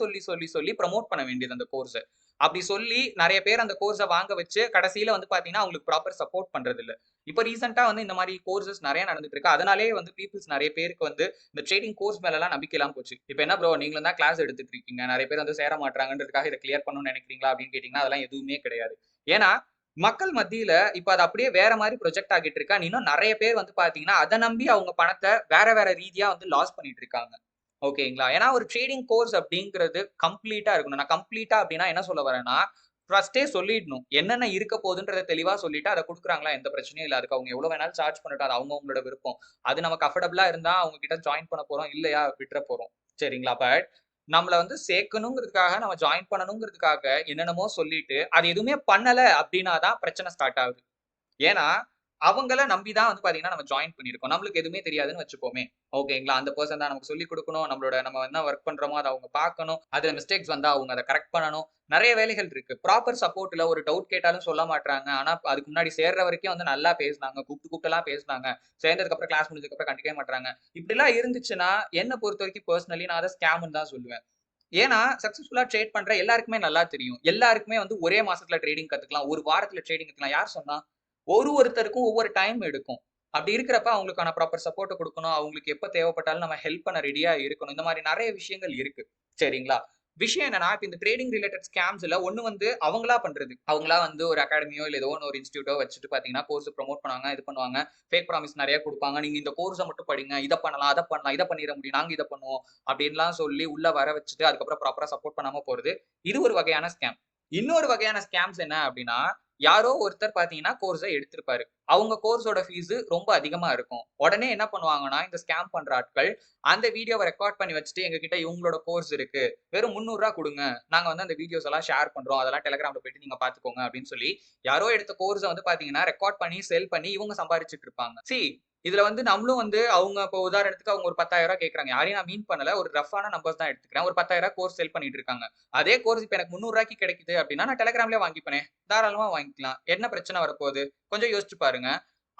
ப்ரமோட் பண்ண வேண்டியது அந்த கோர்ஸ. அப்படி சொல்லி நெறைய பேர் அந்த கோர்ஸ வாங்க வச்சு, கடைசியில வந்து பார்த்தீங்கன்னா, அவங்களுக்கு ப்ராப்பர் சப்போர்ட் பண்றதில்ல. இப்ப ரீசென்ட்டா வந்து இந்த மாரி கோர்ஸஸ் நெறைய நடந்துட்டு இருக்கு. அதனாலேயே வந்து பீப்பிள்ஸ் நெறைய பேருக்கு வந்து இந்த ட்ரேடிங் கோர்ஸ் மேலலாம் நம்பிக்கை இல்லாம போச்சு. இப்ப என்ன ப்ரோ நீங்களும் தான் கிளாஸ் எடுத்துட்டு இருக்கீங்க. நெறைய பேர் வந்து சேர மாட்றாங்கன்றதுக்காக இத கிளியர் பண்ணணும்னு நெனைக்கிறீங்களா? அப்படின்னு கேட்டீங்கன்னா, அதெல்லாம் எதுவுமே கிடையாது. ஏன்னா, மக்கள் மத்தியில இப்ப அது அப்படியே வேற மாரி ப்ரொஜெக்ட் ஆகிட்டு இருக்கு. அண்ட் இன்னும் நெறைய பேர் வந்து பார்த்தீங்கன்னா, அத நம்பி அவங்க பணத்த வேற வேற ரீதியா வந்து லாஸ் பண்ணிட்டு இருக்காங்க. ஓகேங்களா? ஏன்னா ஒரு ட்ரேடிங் கோர்ஸ் அப்படிங்கிறது கம்ப்ளீட்டா இருக்கணும். நான் கம்ப்ளீட்டா அப்படின்னா என்ன சொல்ல வரேன்னா, ஃபர்ஸ்ட்டே சொல்லிடணும். என்னென்ன இருக்க போதுன்றத தெளிவா சொல்லிட்டா, அத குடுக்குறாங்களா எந்த பிரச்சனையும் இல்ல. அதுக்கு அவங்க எவ்வளவு வேணாலும் சார்ஜ் பண்ணட்டும். அது அவங்கவங்களோட விருப்பம். அது நமக்கு அஃபர்டபுளா இருந்தா அவங்க கிட்ட ஜாயின் பண்ண போறோம். இல்லையா விட்டுற போறோம். சரிங்களா? பட் நம்மள வந்து சேர்க்கணுங்கிறதுக்காக, நம்ம ஜாயின் பண்ணணுங்கிறதுக்காக என்னென்னமோ சொல்லிட்டு, அது எதுவுமே பண்ணல அப்டின்னா தான் பிரச்சனை ஸ்டார்ட் ஆகுது. ஏன்னா, அவங்கள நம்பி தான் வந்து பார்த்தீங்கன்னா, நம்ம ஜாயின் பண்ணியிருக்கோம். நம்மளுக்கு எதுவுமே தெரியாதுன்னு வச்சுப்போமே. ஓகேங்களா? அந்த பெர்சன் தான் நமக்கு சொல்லிக் குடுக்கணும். நம்ம என்ன வொர்க் பண்றோமோ, அத அவங்க பார்க்கணும். அதுல மிஸ்டேக்ஸ் வந்தா அவங்க அத கரெக்ட் பண்ணணும். நெறைய வேலைகள் இருக்கு. ப்ராப்பர் சப்போர்ட் இல்ல. ஒரு டவுட் கேட்டாலும் சொல்ல மாட்றாங்க. ஆனா, அதுக்கு முன்னாடி சேர்ற வரைக்கும் வந்து நல்லா பேசுனாங்க. கூப்ட்டுலாம் பேசுனாங்க. சேர்ந்ததுக்கப்புறம் கிளாஸ் முடிஞ்சதுக்கப்புறம் கண்டுக்கவே மாட்றாங்க. இப்படிலாம் இருந்துச்சுன்னா, என்ன பொறுத்தவரைக்கும் பெர்சனலி நான் அத ஸ்கேம்ன்னு தான் சொல்லுவேன். ஏன்னா, சக்சஸ்ஃபுல்லா ட்ரேட் பண்ற எல்லாருக்குமே நல்லா தெரியும். எல்லாருக்குமே வந்து ஒரே மாசத்துல ட்ரேடிங் கத்துக்கலாம். ஒரு வாரத்துல ட்ரேடிங் கத்துக்கலாம். யார் சொன்னா? ஒருத்தருக்கும் ஒவ்வொரு டைம் எடுக்கும். அப்படி இருக்கிறப்ப அவங்களுக்கான ப்ராப்பர் சப்போர்ட்ட குடுக்கணும். அவங்களுக்கு எப்ப தேவைப்பட்டாலும் நம்ம ஹெல்ப் பண்ண ரெடியா இருக்கணும். இந்த மாரி நெறைய விஷயங்கள் இருக்கு. சரிங்களா? விஷயம் என்னன்னா, இப்ப இந்த ட்ரேடிங் ரிலேட்டட் ஸ்கேம்ஸ்ல ஒண்ணு வந்து அவங்களா பண்றது. அவங்களா வந்து ஒரு அகாடமியோ இல்ல ஏதோ ஒரு இன்ஸ்டிடியூட்டோ வச்சுட்டு பார்த்தீங்கன்னா, கோர்ஸ் ப்ரமோட் பண்ணுவாங்க, இது பண்ணுவாங்க. ஃபேக் ப்ராமிஸ் நெறைய குடுப்பாங்க. நீங்க இந்த கோர்ஸ மட்டும் படிங்க. இத பண்ணலாம், அத பண்ணலாம், இத பண்ணிற முடியும். நாங்க இத பண்ணுவோம். அப்படின்லாம் சொல்லி உள்ள வர வச்சுட்டு, அதுக்கப்புறம் ப்ராப்பரா சப்போர்ட் பண்ணாம போறது. இது ஒரு வகையான ஸ்கேம். இன்னொரு வகையான ஸ்கேம்ஸ் என்ன அப்படின்னா, யாரோ ஒருத்தர் பார்த்தீங்கன்னா, கோர்ஸ எடுத்திருப்பாரு. அவங்க கோர்ஸோட ஃபீஸ் ரொம்ப அதிகமா இருக்கும். உடனே என்ன பண்ணுவாங்கன்னா, இந்த ஸ்கேம் பண்ற ஆட்கள், அந்த வீடியோவ ரெக்கார்ட் பண்ணி வச்சுட்டு, எங்ககிட்ட இவங்களோட கோர்ஸ் இருக்கு. வெறும் ரூ. 300 குடுங்க. நாங்க வந்து அந்த வீடியோஸ் எல்லாம் ஷேர் பண்றோம். அதெல்லாம் Telegramல போயிட்டு நீங்க பார்த்துக்கோங்க அப்படின்னு சொல்லி, யாரோ எடுத்த கோர்ஸ வந்து பார்த்தீங்கன்னா, ரெக்கார்ட் பண்ணி, செல் பண்ணி இவங்க சம்பாரிச்சுட்டு இருப்பாங்க. இதுல வந்து நம்மளும் வந்து அவங்க இப்போ உதாரணத்துக்கு அவங்க ஒரு ரூ. 10,000 கேட்கறாங்க. யாரையும் நான் மீன் பண்ணல. ஒரு ரஃப்பான நம்பர்ஸ் தான் எடுத்துக்கிறேன். ஒரு ரூ. 10,000 கோர்ஸ் செல் பண்ணிட்டு இருக்காங்க. அதே கோர்ஸ் இப்ப எனக்கு ரூ. 300 கிடைக்குது அப்படின்னா, நான் Telegramலயே வாங்கிப்பேனே. தாராளமா வாங்கிக்கலாம். என்ன பிரச்சனை வரப்போகுது? கொஞ்சம் யோசிச்சு பாருங்க.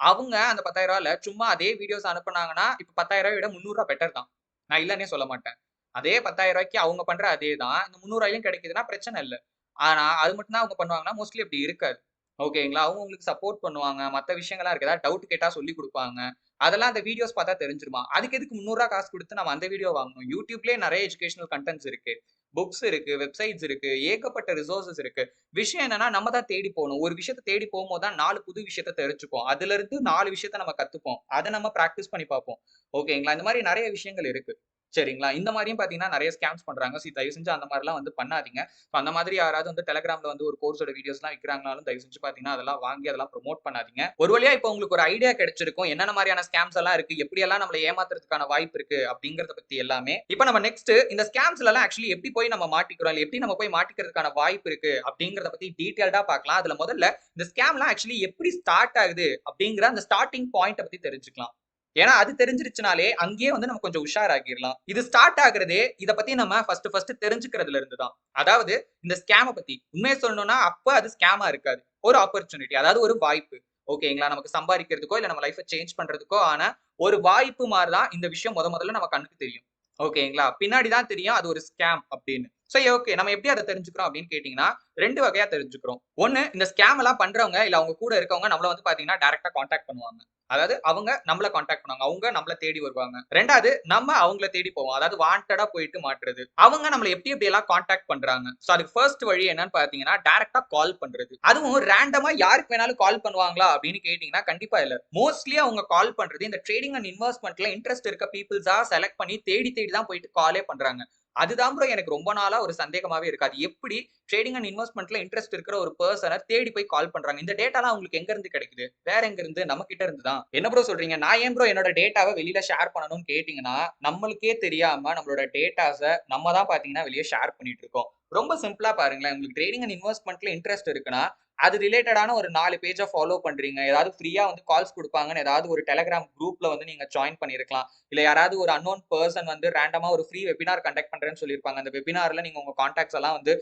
அவங்க அந்த ரூ. 10,000ல சும்மா அதே வீடியோஸ் அனுப்புனாங்கன்னா, இப்ப ரூ. 10,000 விட ரூ. 300 பெட்டர் தான். நான் இல்லன்னே சொல்ல மாட்டேன். அதே ரூ. 10,000க்கு அவங்க பண்ற அதே தான். இந்த ரூ. 300லயும் கிடைக்குதுன்னா பிரச்சனை இல்ல. ஆனா, அது மட்டும் தான் அவங்க பண்ணுவாங்கன்னா, மோஸ்ட்லி அப்படி இருக்காது. ஓகேங்களா? அவங்க உங்களுக்கு சப்போர்ட் பண்ணுவாங்க. மத்த விஷயங்கள்லாம் இருக்கு. ஏதாவது டவுட் கேட்டா சொல்லிக் குடுப்பாங்க. அதெல்லாம் அந்த வீடியோஸ் பார்த்தா தெரிஞ்சுருமா? அதுக்கு எதுக்கு ரூ. 300 காசு குடுத்து நம்ம அந்த வீடியோ வாங்கணும்? YouTubeலயே நெறைய எஜுகேஷனல் கன்டென்ட்ஸ் இருக்கு. புக்ஸ் இருக்கு, வெப்சைட்ஸ் இருக்கு, ஏகப்பட்ட ரிசோர்ஸஸ் இருக்கு. விஷயம் என்னன்னா, நம்ம தான் தேடி போணும். ஒரு விஷயத்த தேடி போம்போது தான் 4 புது விஷயத்த தெரிஞ்சுப்போம். அதிலிருந்து 4 விஷயத்த நம்ம கத்துப்போம். அத நம்ம பிராக்டிஸ் பண்ணி பார்ப்போம். ஓகேங்களா? இந்த மாரி நெறைய விஷயங்கள் இருக்கு. சரிங்களா? இந்த மாரியும் பார்த்தீங்கன்னா, நெறைய ஸ்கேம்ஸ் பண்றாங்க. தயவு செஞ்சு அந்த மாரிலாம் வந்து பண்ணாதீங்க. அந்த மாதிரி யாராவது வந்து Telegramல வந்து ஒரு கோர்ஸோட வீடியோஸ்லாம் விக்கிறாங்கனாலும், தயவு செஞ்சு பார்த்தீங்கன்னா, அதெல்லாம் வாங்கி அதெல்லாம் ப்ரமோட் பண்ணாதீங்க. ஒரு வழியா இப்ப உங்களுக்கு ஒரு ஐடியா கிடைச்சிருக்கும். என்னென்ன மாரியான ஸ்கேம்ஸ் எல்லாம் இருக்கு, எப்படியெல்லாம் நம்மள ஏமாத்துறதுக்கான வாய்ப்பு இருக்கு அப்படிங்கிறத பத்தி எல்லாமே. இப்ப நம்ம நெக்ஸ்ட் இந்த ஸ்கேம்ஸ்லலாம் ஆக்சுவலி எப்படி போய் நம்ம மாட்டிக்கிறோம், இல்ல எப்படி நம்ம போய் மாட்டிக்கிறதுக்கான வாய்ப்பு இருக்கு அப்படிங்கிறத பத்தி டீடைல்டா பார்க்கலாம். அதுல முதல்ல இந்த ஸ்கேம்லாம் ஆக்சுவலி எப்படி ஸ்டார்ட் ஆகுது அப்படிங்கிற அந்த ஸ்டார்ட்டிங் பாயிண்ட்ட பத்தி தெரிஞ்சுக்கலாம். ஏன்னா அது தெரிஞ்சிருச்சுனாலே, அங்கேயே வந்து நம்ம கொஞ்சம் உஷாராகிரலாம். இது ஸ்டார்ட் ஆகுறதே, இத பத்தி நம்ம ஃபர்ஸ்ட் தெரிஞ்சுக்கிறதுல இருந்து தான். அதாவது இந்த ஸ்கேம பத்தி. உண்மைய சொல்லணும்னா, அப்ப அது ஸ்கேமா இருக்காது. ஒரு ஆப்பர்ச்சுனிட்டி. அதாவது ஒரு வாய்ப்பு. ஓகேங்களா? நமக்கு சம்பாரிக்கிறதுக்கோ, இல்ல நம்ம லைஃப்ப சேஞ்ச் பண்றதுக்கோ ஆன ஒரு வாய்ப்பு மாரி தான் இந்த விஷயம் மொதல்ல நம்ம கண்ணுக்கு தெரியும். ஓகேங்களா? பின்னாடி தான் தெரியும் அது ஒரு ஸ்கேம் அப்படின்னு. சரி ஓகே. நம்ம எப்படி அத தெரிஞ்சுக்கிறோம் அப்படின்னு கேட்டீங்கன்னா, 2 வகையா தெரிஞ்சுக்கிறோம். 1 இந்த ஸ்கேம் எல்லாம் பண்றவங்க, இல்ல அவங்க கூட இருக்கவங்க நம்மள வந்து பாத்தீங்கன்னா, டைரக்ட்டா கான்டாக்ட் பண்ணுவாங்க. அதாவது அவங்க நம்மள கான்டாக்ட் பண்ணுவாங்க. அவங்க நம்மள தேடி வருவாங்க. 2வது நம்ம அவங்கள தேடி போவோம். அதாவது வாண்டடா போயிட்டு மாட்டுறது. அவங்க நம்மள எப்படியெல்லாம் கான்டாக்ட் பண்றாங்க. சோ அதுக்கு ஃபர்ஸ்ட் வழி என்னன்னு பார்த்தீங்கன்னா, டைரக்ட்டா கால் பண்றது. அதுவும் ரேண்டமா யாருக்கு வேணாலும் கால் பண்ணுவாங்களா அப்படின்னு கேட்டீங்கன்னா, கண்டிப்பா இல்ல. மோஸ்ட்லி அவங்க கால் பண்றது இந்த ட்ரேடிங் அண்ட் இன்வெஸ்ட்மென்ட்ல இன்ட்ரெஸ்ட் இருக்க பீப்பிள்ஸா செலக்ட் பண்ணி தேடி தேடி தான் போயிட்டு காலே பண்றாங்க. அதுதான் ப்ரோ எனக்கு ரொம்ப நாளா ஒரு சந்தேகமாவே இருக்கு. அது எப்படி ட்ரேடிங் அண்ட் இன்வெஸ்ட்மென்ட்ல இன்ட்ரெஸ்ட் இருக்கிற ஒரு பெர்சன தேடி போய் கால் பண்றாங்க. இந்த டேட்டாலாம் அவங்களுக்கு எங்க இருந்து கிடைக்குது? வேற எங்க இருந்து? நம்ம கிட்ட இருந்து தான். என்ன ப்ரோ சொல்றீங்க? நான் ஏன் ப்ரோ என்னோட டேட்டாவ வெளியில ஷேர் பண்ணணும்னு கேட்டீங்கன்னா, நம்மளுக்கே தெரியாம நம்மளோட டேட்டாஸ நம்ம தான் பார்த்தீங்கன்னா வெளிய ஷேர் பண்ணிட்டு இருக்கோம். ரொம்ப சிம்பிளா பாருங்களேன். உங்களுக்கு ட்ரேடிங் அண்ட் இன்வெஸ்ட்மென்ட்ல இன்ட்ரெஸ்ட் இருக்குன்னா, அது ரிலேட்டடான ஒரு 4 பேஜ ஃபாலோ பண்றீங்க. ஏதாவது ஃப்ரீயா வந்து கால்ஸ் குடுப்பாங்கன்னு ஏதாவது ஒரு Telegram குரூப்ல வந்து நீங்க ஜாயின் பண்ணியிருக்கலாம். இல்ல யாராவது ஒரு அன்னோன் பெர்சன் வந்து ரேண்டமா ஒரு ஃப்ரீ வெபினார் கண்டக்ட் பண்றேன்னு சொல்லியிருப்பாங்க. அந்த வெபினார்ல நீங்க உங்க கான்டாக்ட்ஸ் எல்லாம் வந்து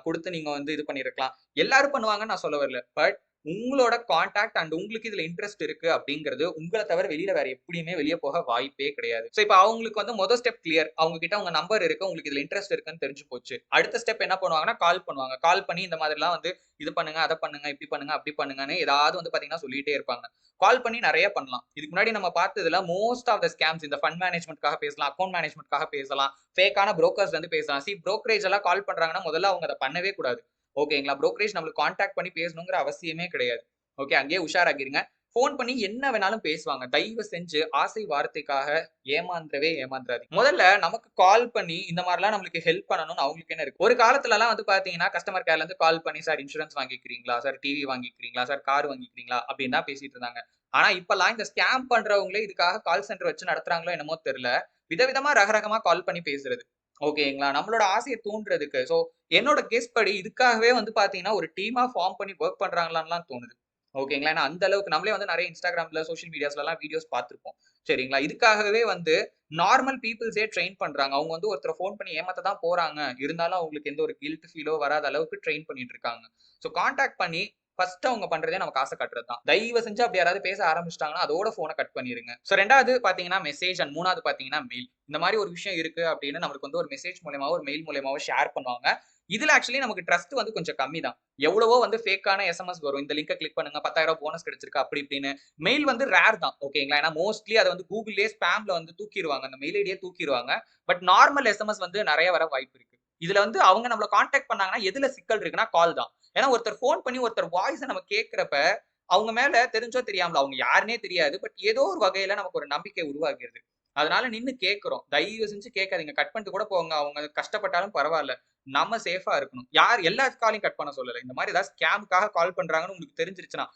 குடுத்து நீங்க வந்து இது பண்ணியிருக்கலாம். எல்லாரும் பண்ணுவாங்கன்னு நான் சொல்ல வரல. பட் உங்களோட கான்டாக்ட் அண்ட் உங்களுக்கு இதுல இன்ட்ரெஸ்ட் இருக்கு அப்படிங்கிறது உங்கள தவிர வெளியில வேற எப்படியுமே வெளிய போக வாய்ப்பே கிடையாது. சோ இப்ப அவங்களுக்கு வந்து மொத ஸ்டெப் கிளியர். அவங்க கிட்ட உங்க நம்பர் இருக்கு. உங்களுக்கு இதுல இன்ட்ரெஸ்ட் இருக்குன்னு தெரிஞ்சு போச்சு. அடுத்த ஸ்டெப் என்ன பண்ணுவாங்கன்னா, கால் பண்ணுவாங்க. கால் பண்ணி இந்த மாதிரிலாம் வந்து இது பண்ணுங்க, அத பண்ணுங்க, இப்படி பண்ணுங்க, அப்படி பண்ணுங்கன்னு ஏதாவது வந்து பாத்தீங்கன்னா சொல்லிட்டே இருப்பாங்க. கால் பண்ணி நெறைய பண்ணலாம். இதுக்கு முன்னாடி நம்ம பார்த்ததுல மோஸ்ட் ஆஃப் த ஸ்கேம்ஸ் இந்த ஃபண்ட் மேனேஜ்மென்ட்காக பேசலாம், அக்கவுண்ட் மேனேஜ்மென்ட்காக பேசலாம், ஃபேக்கான புரோக்கர்ஸ்ல இருந்து பேசலாம். புரோக்கரேஜ் எல்லாம் கால் பண்றாங்கன்னா முதல்ல அவங்க அத பண்ணவே கூடாது. ஓகேங்களா? புரோக்கரேஜ் நம்மளுக்கு கான்டாக்ட் பண்ணி பேசணுங்கிற அவசியமே கிடையாது. ஓகே, அங்கேயே உஷாராகிருங்க. ஃபோன் பண்ணி என்ன வேணாலும் பேசுவாங்க. தயவு செஞ்சு ஆசை வார்த்தைக்காக ஏமாந்துறவே ஏமாந்துறாதீங்க. முதல்ல நமக்கு கால் பண்ணி இந்த மாரிலாம் நம்மளுக்கு ஹெல்ப் பண்ணணும்னு அவங்களுக்கு என்ன இருக்கு? ஒரு காலத்துலலாம் வந்து பார்த்தீங்கன்னா, கஸ்டமர் கேர்ல இருந்து கால் பண்ணி, "சார் இன்சூரன்ஸ் வாங்கிக்கிறீங்களா? சார் டிவி வாங்கிக்கிறீங்களா? சார் கார் வாங்கிக்கிறீங்களா?" அப்படின்னு தான் பேசிட்டு இருந்தாங்க. ஆனா இப்பல்லாம் இந்த ஸ்கேம் பண்றவங்களே இதுக்காக கால் சென்டர் வச்சு நடத்துறாங்களோ என்னமோ தெரியல. விதவிதமா ரகரகமா கால் பண்ணி பேசுறது. ஓகேங்களா? நம்மளோட ஆசைய தூண்டுறதுக்கு. என்னோட கெஸ் படி இதுக்காகவே வந்து பார்த்தீங்கன்னா, ஒரு டீமா ஃபார்ம் பண்ணி வொர்க் பண்றாங்களான்னுலாம் தோணுது. ஓகேங்களா? ஏன்னா அந்த அளவுக்கு நம்மளே வந்து நெறைய Instagramல, சோசியல் மீடியாஸ்லலாம் வீடியோஸ் பார்த்திருப்போம். சரிங்களா? இதுக்காகவே வந்து நார்மல் பீப்பிள்ஸே ட்ரெயின் பண்றாங்க. அவங்க வந்து ஒருத்தர ஃபோன் பண்ணி ஏமாத்த தான் போறாங்க. இருந்தாலும் அவங்களுக்கு எந்த ஒரு கில்ட் ஃபீலோ வராத அளவுக்கு ட்ரெயின் பண்ணிட்டு இருக்காங்க. கான்டாக்ட் பண்ணி ஃபர்ஸ்ட் அவங்க பண்றதே நமக்கு ஆசை காட்டுறது தான். தயவு செஞ்சு அப்படி யாராவது பேச ஆரம்பிச்சுட்டாங்கன்னா, அதோட ஃபோன கட் பண்ணிருங்க. 2வது பார்த்தீங்கன்னா மெசேஜ் அண்ட் 3வது பார்த்தீங்கன்னா மெயில். இந்த மாரி ஒரு விஷயம் இருக்கு அப்படின்னு நம்மளுக்கு வந்து ஒரு மெசேஜ் மூலியமாவோ, ஒரு மெயில் மூலியமாவோ ஷேர் பண்ணுவாங்க. இதுல ஆக்சுவலி நமக்கு ட்ரஸ்ட் வந்து கொஞ்சம் கம்மி தான். எவ்வளவோ வந்து ஃபேக்கான எஸ்எம்எஸ் வரும். இந்த லிங்க கிளிக் பண்ணுங்க 10,000 போனஸ் கிடைச்சிருக்கு அப்படி இப்படின்னு. மெயில் வந்து ரேர் தான். ஓகேங்களா? ஏன்னா மோஸ்ட்லி அத வந்து கூகுள்லயே ஸ்பாம்ல வந்து தூக்கிருவாங்க. அந்த மெயில் ஐடியே தூக்கிருவாங்க. பட் நார்மல் எஸ்எம்எஸ் வந்து நெறைய வர வாய்ப்பு இருக்கு. இதுல வந்து அவங்க நம்மள கான்டாக்ட் பண்ணாங்கன்னா, எதுல சிக்கல் இருக்குன்னா கால் தான். ஏன்னா ஒருத்தர் ஃபோன் பண்ணி ஒருத்தர் வாய்ஸ நம்ம கேட்கிறப்ப, அவங்க மேல தெரிஞ்சோ தெரியாமலோ, அவங்க யாருன்னே தெரியாது. பட் ஏதோ ஒரு வகையில நமக்கு ஒரு நம்பிக்கை உருவாகிறது. அதனால நின்னு கேட்கிறோம். தயவு செஞ்சு கேட்காதீங்க. கட் பண்ணிட்டு கூட போங்க. அவங்க கஷ்டப்பட்டாலும் பரவால்ல. நம்ம சேஃபா இருக்கணும். யார் எல்லா காலையும் கட் பண்ண சொல்லல. இந்த மாரி ஏதாவது ஸ்கேம்க்காக கால் பண்றாங்கன்னு உங்களுக்கு தெரிஞ்சிருச்சுன்னா,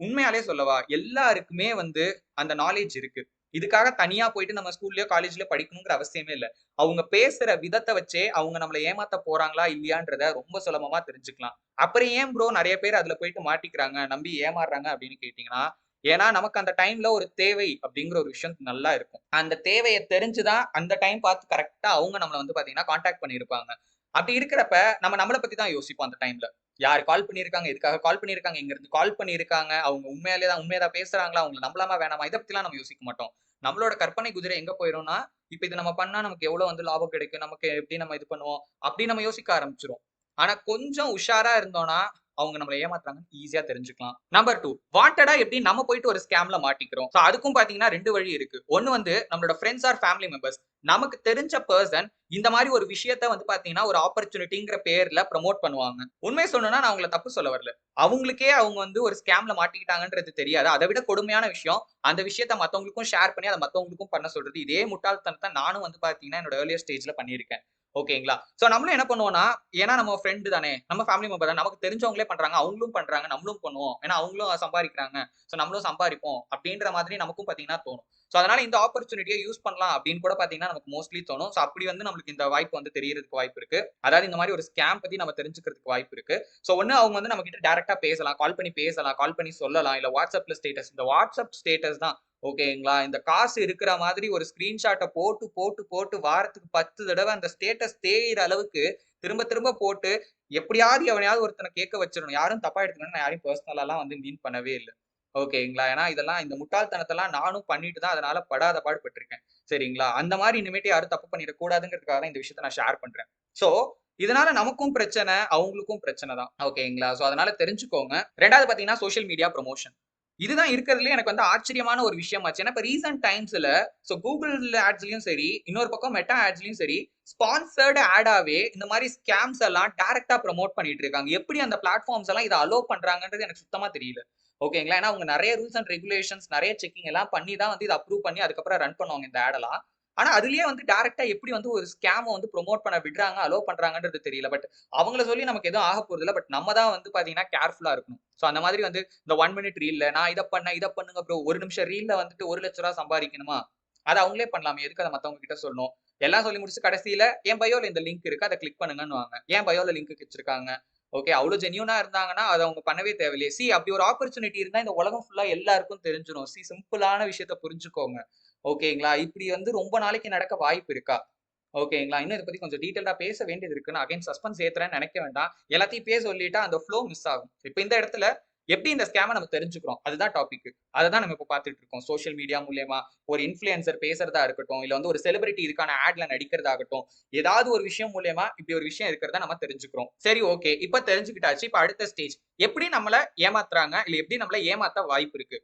உண்மையாலே சொல்லவா? எல்லாருக்குமே வந்து அந்த நாலேட்ஜ் இருக்கு. இதுக்காக தனியா போயிட்டு நம்ம ஸ்கூல்லயோ, காலேஜ்லயோ படிக்கணுங்கிற அவசியமே இல்ல. அவங்க பேசுற விதத்த வச்சே அவங்க நம்மள ஏமாத்த போறாங்களா, இல்லையான்றத ரொம்ப சுலபமா தெரிஞ்சுக்கலாம். அப்புறம் ஏன் ப்ரோ நெறைய பேர் அதுல போயிட்டு மாட்டிக்கிறாங்க, நம்பி ஏமாறுறாங்க அப்படின்னு கேட்டீங்கன்னா, ஏன்னா நமக்கு அந்த டைம்ல ஒரு தேவை அப்படிங்கிற ஒரு விஷயம் நல்லா இருக்கும். அந்த தேவைய தெரிஞ்சு தான் அந்த டைம் பார்த்து கரெக்ட்டா அவங்க நம்மள வந்து பார்த்தீங்கன்னா, கான்டாக்ட் பண்ணியிருப்பாங்க. அப்படி இருக்கிறப்ப நம்ம நம்மள பத்தி தான் யோசிப்போம் அந்த டைம்ல. யார் கால் பண்ணியிருக்காங்க? எதுக்காக கால் பண்ணியிருக்காங்க? எங்கருந்து கால் பண்ணியிருக்காங்க? அவங்க உண்மையா தான் பேசுறாங்களா? அவங்கள நம்பலாமா? வேணாமா? இத பத்திலாம் நம்ம யோசிக்க மாட்டோம். நம்மளோட கற்பனை குதிரை எங்க போயிரும்னா, இப்ப இத நம்ம பண்ணா நமக்கு எவ்வளவு வந்து லாபம் கிடைக்கும்? நமக்கு எப்படி நம்ம இது பண்ணுவோம்? அப்படி நம்ம யோசிக்க ஆரம்பிச்சுருவோம். ஆனா கொஞ்சம் உஷாரா இருந்தோம்னா, அவங்க நம்மள ஏமாத்துறாங்கன்னு ஈஸியா தெரிஞ்சுக்கலாம். நம்பர் 2 வாண்டடா எப்படி நம்ம போயிட்டு ஒரு ஸ்கேம்ல மாட்டிக்கிறோம். அதுக்கும் பார்த்தீங்கன்னா 2 வழி இருக்கு. ஒண்ணு வந்து நம்மளோட ஃபிரெண்ட்ஸ் ஆர் ஃபேமிலி மெம்பர்ஸ். நமக்கு தெரிஞ்ச பெர்சன் இந்த மாரி ஒரு விஷயத்த வந்து பார்த்தீங்கன்னா, ஒரு ஆப்பர்ச்சுனிட்டிங்கிற பேர்ல ப்ரமோட் பண்ணுவாங்க. உண்மைய சொல்லணும்னா நான் அவங்கள தப்பு சொல்ல வரல. அவங்களுக்கே அவங்க வந்து ஒரு ஸ்கேம்ல மாட்டிக்கிட்டாங்கன்றது தெரியாது. அத விட கொடுமையான விஷயம், அந்த விஷயத்த மத்தவங்களுக்கும் ஷேர் பண்ணி, அத மத்தவங்களுக்கும் பண்ண சொல்றது. இதே முட்டாள்தனத்த நானும் வந்து பார்த்தீங்கன்னா, என்னோட ஏர்லியர் ஸ்டேஜ்ல பண்ணியிருக்கேன். ஓகேங்களா? நம்மளும் என்ன பண்ணுவோம்னா, ஏன்னா நம்ம ஃப்ரெண்ட் தானே, நம்ம ஃபேமிலி மெம்பர் தானே, நமக்கு தெரிஞ்சவங்களே பண்றாங்க, அவங்களும் பண்றாங்க, நம்மளும் பண்ணுவோம். ஏன்னா அவங்களும் சம்பாரிக்கிறாங்க. நம்மளும் சம்பாரிப்போம். அப்படின்ற மாதிரி நமக்கும் பார்த்தீங்கன்னா தோணும். அதனால இந்த ஆப்பர்ச்சுனிட்டிய யூஸ் பண்ணலாம் அப்படின்னு கூட பார்த்தீங்கன்னா, நமக்கு மோஸ்ட்லி தோணும். அப்படி வந்து நம்மளுக்கு இந்த வாய்ப்பு வந்து தெரியறதுக்கு வாய்ப்பு இருக்கு. அதாவது இந்த மாரி ஒரு ஸ்கேம் பத்தி நம்ம தெரிஞ்சுக்கிறதுக்கு வாய்ப்பு இருக்கு. ஒண்ணு அவங்க வந்து நம்ம கிட்ட டைரக்ட்டா பேசலாம். கால் பண்ணி பேசலாம். கால் பண்ணி சொல்லலாம். இல்ல WhatsAppல ஸ்டேட்டஸ். இந்த WhatsApp ஸ்டேட்டஸ் தான் ஓகேங்களா? இந்த காசு இருக்கிற மாதிரி ஒரு ஸ்கிரீன்ஷாட்ட போட்டு, போட்டு, போட்டு வாரத்துக்கு 10 தடவ அந்த ஸ்டேட்டஸ் தேயிற அளவுக்கு திரும்ப, திரும்ப போட்டு எப்படியாவது எவனையாவது ஒருத்தன கேட்க வச்சிரணும். யாரும் தப்பா எடுத்துக்கணும்னு நான் யாரையும் பெர்சனலாலாம் வந்து மீன் பண்ணவே இல்ல. ஓகேங்களா? ஏன்னா இதெல்லாம் இந்த முட்டாள்தனத்தெல்லாம் நானும் பண்ணிட்டு தான் அதனால படாத பாடு பட்டுருக்கேன். சரிங்களா? அந்த மாரி இனிமேட்டு யாரும் தப்பு பண்ணிறக் கூடாதுங்கிறதுக்காக தான் இந்த விஷயத்த நான் ஷேர் பண்றேன். ஸோ இதனால நமக்கும் பிரச்சனை, அவங்களுக்கும் பிரச்சனை தான். ஓகேங்களா? அதனால தெரிஞ்சுக்கோங்க. 2வது பார்த்தீங்கன்னா, சோசியல் மீடியா ப்ரமோஷன். இதுதான் இருக்கிறதுலயே எனக்கு வந்து ஆச்சரியமான ஒரு விஷயமாச்சு. ஏன்னா, இப்ப ரீசென்ட் டைம்ஸ்ல Google ஆட்ஸ்லயும் சரி, இன்னொரு பக்கம் மெட்டா ஆட்ஸ்லயும் சரி, ஸ்பான்சர்ட் ஆடாவே இந்த மாரி ஸ்கேம்ஸ் எல்லாம் டைரக்ட்டா ப்ரமோட் பண்ணிட்டு இருக்காங்க. எப்படி அந்த பிளாட்ஃபார்ம்ஸ் எல்லாம் இத அலோவ் பண்றாங்கன்றது எனக்கு சுத்தமா தெரியல. ஓகேங்களா? ஏன்னா, அவங்க நெறைய ரூல்ஸ் அண்ட் ரெகுலேஷன்ஸ் நெறைய செக்கிங் எல்லாம் பண்ணி தான் வந்து இத அப்ரூவ் பண்ணி அதுக்கப்புறம் ரன் பண்ணுவாங்க இந்த ஆட் எல்லாம். ஆனா, அதிலேயே வந்து டைரக்ட்டா எப்படி வந்து ஒரு ஸ்கேம வந்து ப்ரமோட் பண்ண விடுறாங்க, அலோவ் பண்றாங்கன்றது தெரியல. பட் அவங்கள சொல்லி நமக்கு எதுவும் ஆகப் போறதில்ல. பட் நம்ம தான் வந்து பார்த்தீங்கன்னா கேர்ஃபுல்லா இருக்கணும். அந்த மாதிரி வந்து இந்த 1 மினிட் ரீல்ல நான் இத பண்ணேன், இத பண்ணுங்க ப்ரோ. 1 நிமிஷம் ரீல்ல வந்துட்டு ரூ. 1,00,000 சம்பாரிக்கணுமா? அத அவங்களே பண்ணலாமே. எதுக்கு அத மத்தவங்க கிட்ட சொல்லணும்? எல்லாம் சொல்லி முடிச்சு கடைசியில என் பயோல இந்த லிங்க் இருக்கு. அத கிளிக் பண்ணுங்கன்னுவாங்க. ஏன் பயோல லிங்க் வச்சிருக்காங்க? ஓகே. அவ்ளோ ஜென்யூனா இருந்தாங்கன்னா, அத அவங்க பண்ணவே தேவையில்லையே. அப்படி ஒரு ஆப்பர்ச்சுனிட்டி இருந்தா இந்த உலகம் ஃபுல்லா எல்லாருக்கும் தெரிஞ்சிரும். சிம்பிளான விஷயத்த புரிஞ்சுக்கோங்க. ஓகேங்களா? இப்படி வந்து ரொம்ப நாளைக்கு நடக்க வாய்ப்பு இருக்கா? ஓகேங்களா? இன்னும் இத பத்தி கொஞ்சம் டீட்டெயில்டா பேச வேண்டியது இருக்கு. நான் அகைன் சஸ்பென்ஸ் ஏத்துறேன்னு நெனைக்க வேண்டாம். எல்லாத்தையும் சொல்லிட்டா அந்த ஃப்ளோ மிஸ் ஆகும். இப்ப இந்த இடத்துல எப்படி இந்த ஸ்கேம நம்ம தெரிஞ்சுக்கிறோம்? அதுதான் டாபிக். அததான் நம்ம இப்ப பார்த்துட்டு இருக்கோம். சோசியல் மீடியா மூலியமா ஒரு இன்ஃப்ளூயன்சர் பேசுறதா இருக்கட்டும், இல்ல வந்து ஒரு செலிபிரிட்டி இதுக்கான ஆட்ல நடிக்கிறதாகட்டும், ஏதாவது ஒரு விஷயம் மூலியமா இப்படி ஒரு விஷயம் இருக்கிறத நம்ம தெரிஞ்சுக்கிறோம். சரி ஓகே. இப்ப தெரிஞ்சுக்கிட்டாச்சு. இப்ப அடுத்த ஸ்டேஜ். எப்படி நம்மள ஏமாத்துறாங்க? இல்ல எப்படி நம்மள ஏமாத்த வாய்ப்பு இருக்கு?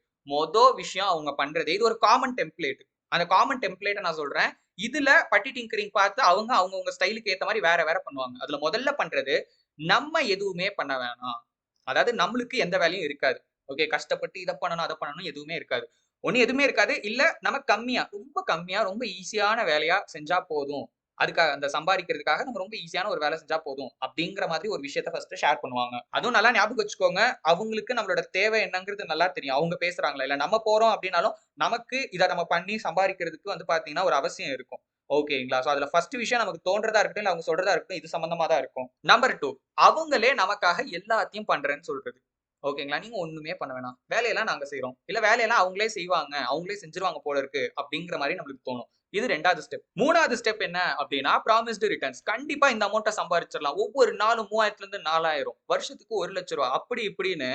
விஷயம் அவங்க பண்றது இது ஒரு காமன் டெம்ப்ளேட். அந்த காமன் டெம்ப்ளேட்ட நான் சொல்றேன். இதுல பட்டி டிங்கரிங் பார்த்து அவங்கவங்க ஸ்டைலுக்கு ஏத்த மாரி வேற வேற பண்ணுவாங்க. அதுல முதல்ல பண்றது, நம்ம எதுவுமே பண்ண வேணாம். அதாவது நம்மளுக்கு எந்த வேலையும் இருக்காது. ஓகே. கஷ்டப்பட்டு இத பண்ணணும், அத பண்ணணும் எதுவுமே இருக்காது. ஒண்ணு எதுவுமே இருக்காது. இல்ல நம்ம கம்மியா, ரொம்ப கம்மியா, ரொம்ப ஈஸியான வேலையா செஞ்சா போதும். அதுக்காக அந்த சம்பாரிக்கிறதுக்காக நம்ம ரொம்ப ஈஸியான ஒரு வேலை செஞ்சா போதும். அப்படிங்கிற மாதிரி ஒரு விஷயத்த ஃபர்ஸ்ட் ஷேர் பண்ணுவாங்க. அதுவும் நல்லா ஞாபகம் வச்சுக்கோங்க. அவங்களுக்கு நம்மளோட தேவை என்னங்கிறது நல்லா தெரியும். அவங்க பேசுறாங்களா, இல்ல நம்ம போறோம் அப்படின்னாலும், நமக்கு இத நம்ம பண்ணி சம்பாரிக்கிறதுக்கு வந்து பார்த்தீங்கன்னா, ஒரு அவசியம் இருக்கும். ஓகேங்களா? சோ அதுல ஃபர்ஸ்ட் விஷயம் நமக்கு தோன்றதா இருக்கட்டும், இல்ல அவங்க சொல்றதா இருக்கட்டும், இது சம்மந்தமா தான் இருக்கும். நம்பர் 2 அவங்களே நமக்காக எல்லாத்தையும் பண்றேன்னு சொல்றது. ஓகேங்களா? நீங்க ஒண்ணுமே பண்ண வேணாம். வேலையெல்லாம் நாங்க செய்றோம். இல்ல வேலையெல்லாம் அவங்களே செய்வாங்க. அவங்களே செஞ்சுருவாங்க போல இருக்கு. அப்படிங்கிற மாரி நம்மளுக்கு தோணும். இது 2வது ஸ்டெப். 3வது ஸ்டெப் என்ன அப்படின்னா, ப்ராமிஸ்டு ரிட்டர்ன்ஸ். கண்டிப்பா இந்த அமௌண்ட்ட சம்பாரிச்சிரலாம். ஒவ்வொரு நாளும் 3000லிருந்து 4000 வருஷத்துக்கு ரூ. 1,00,000 அப்படி இப்படின்னு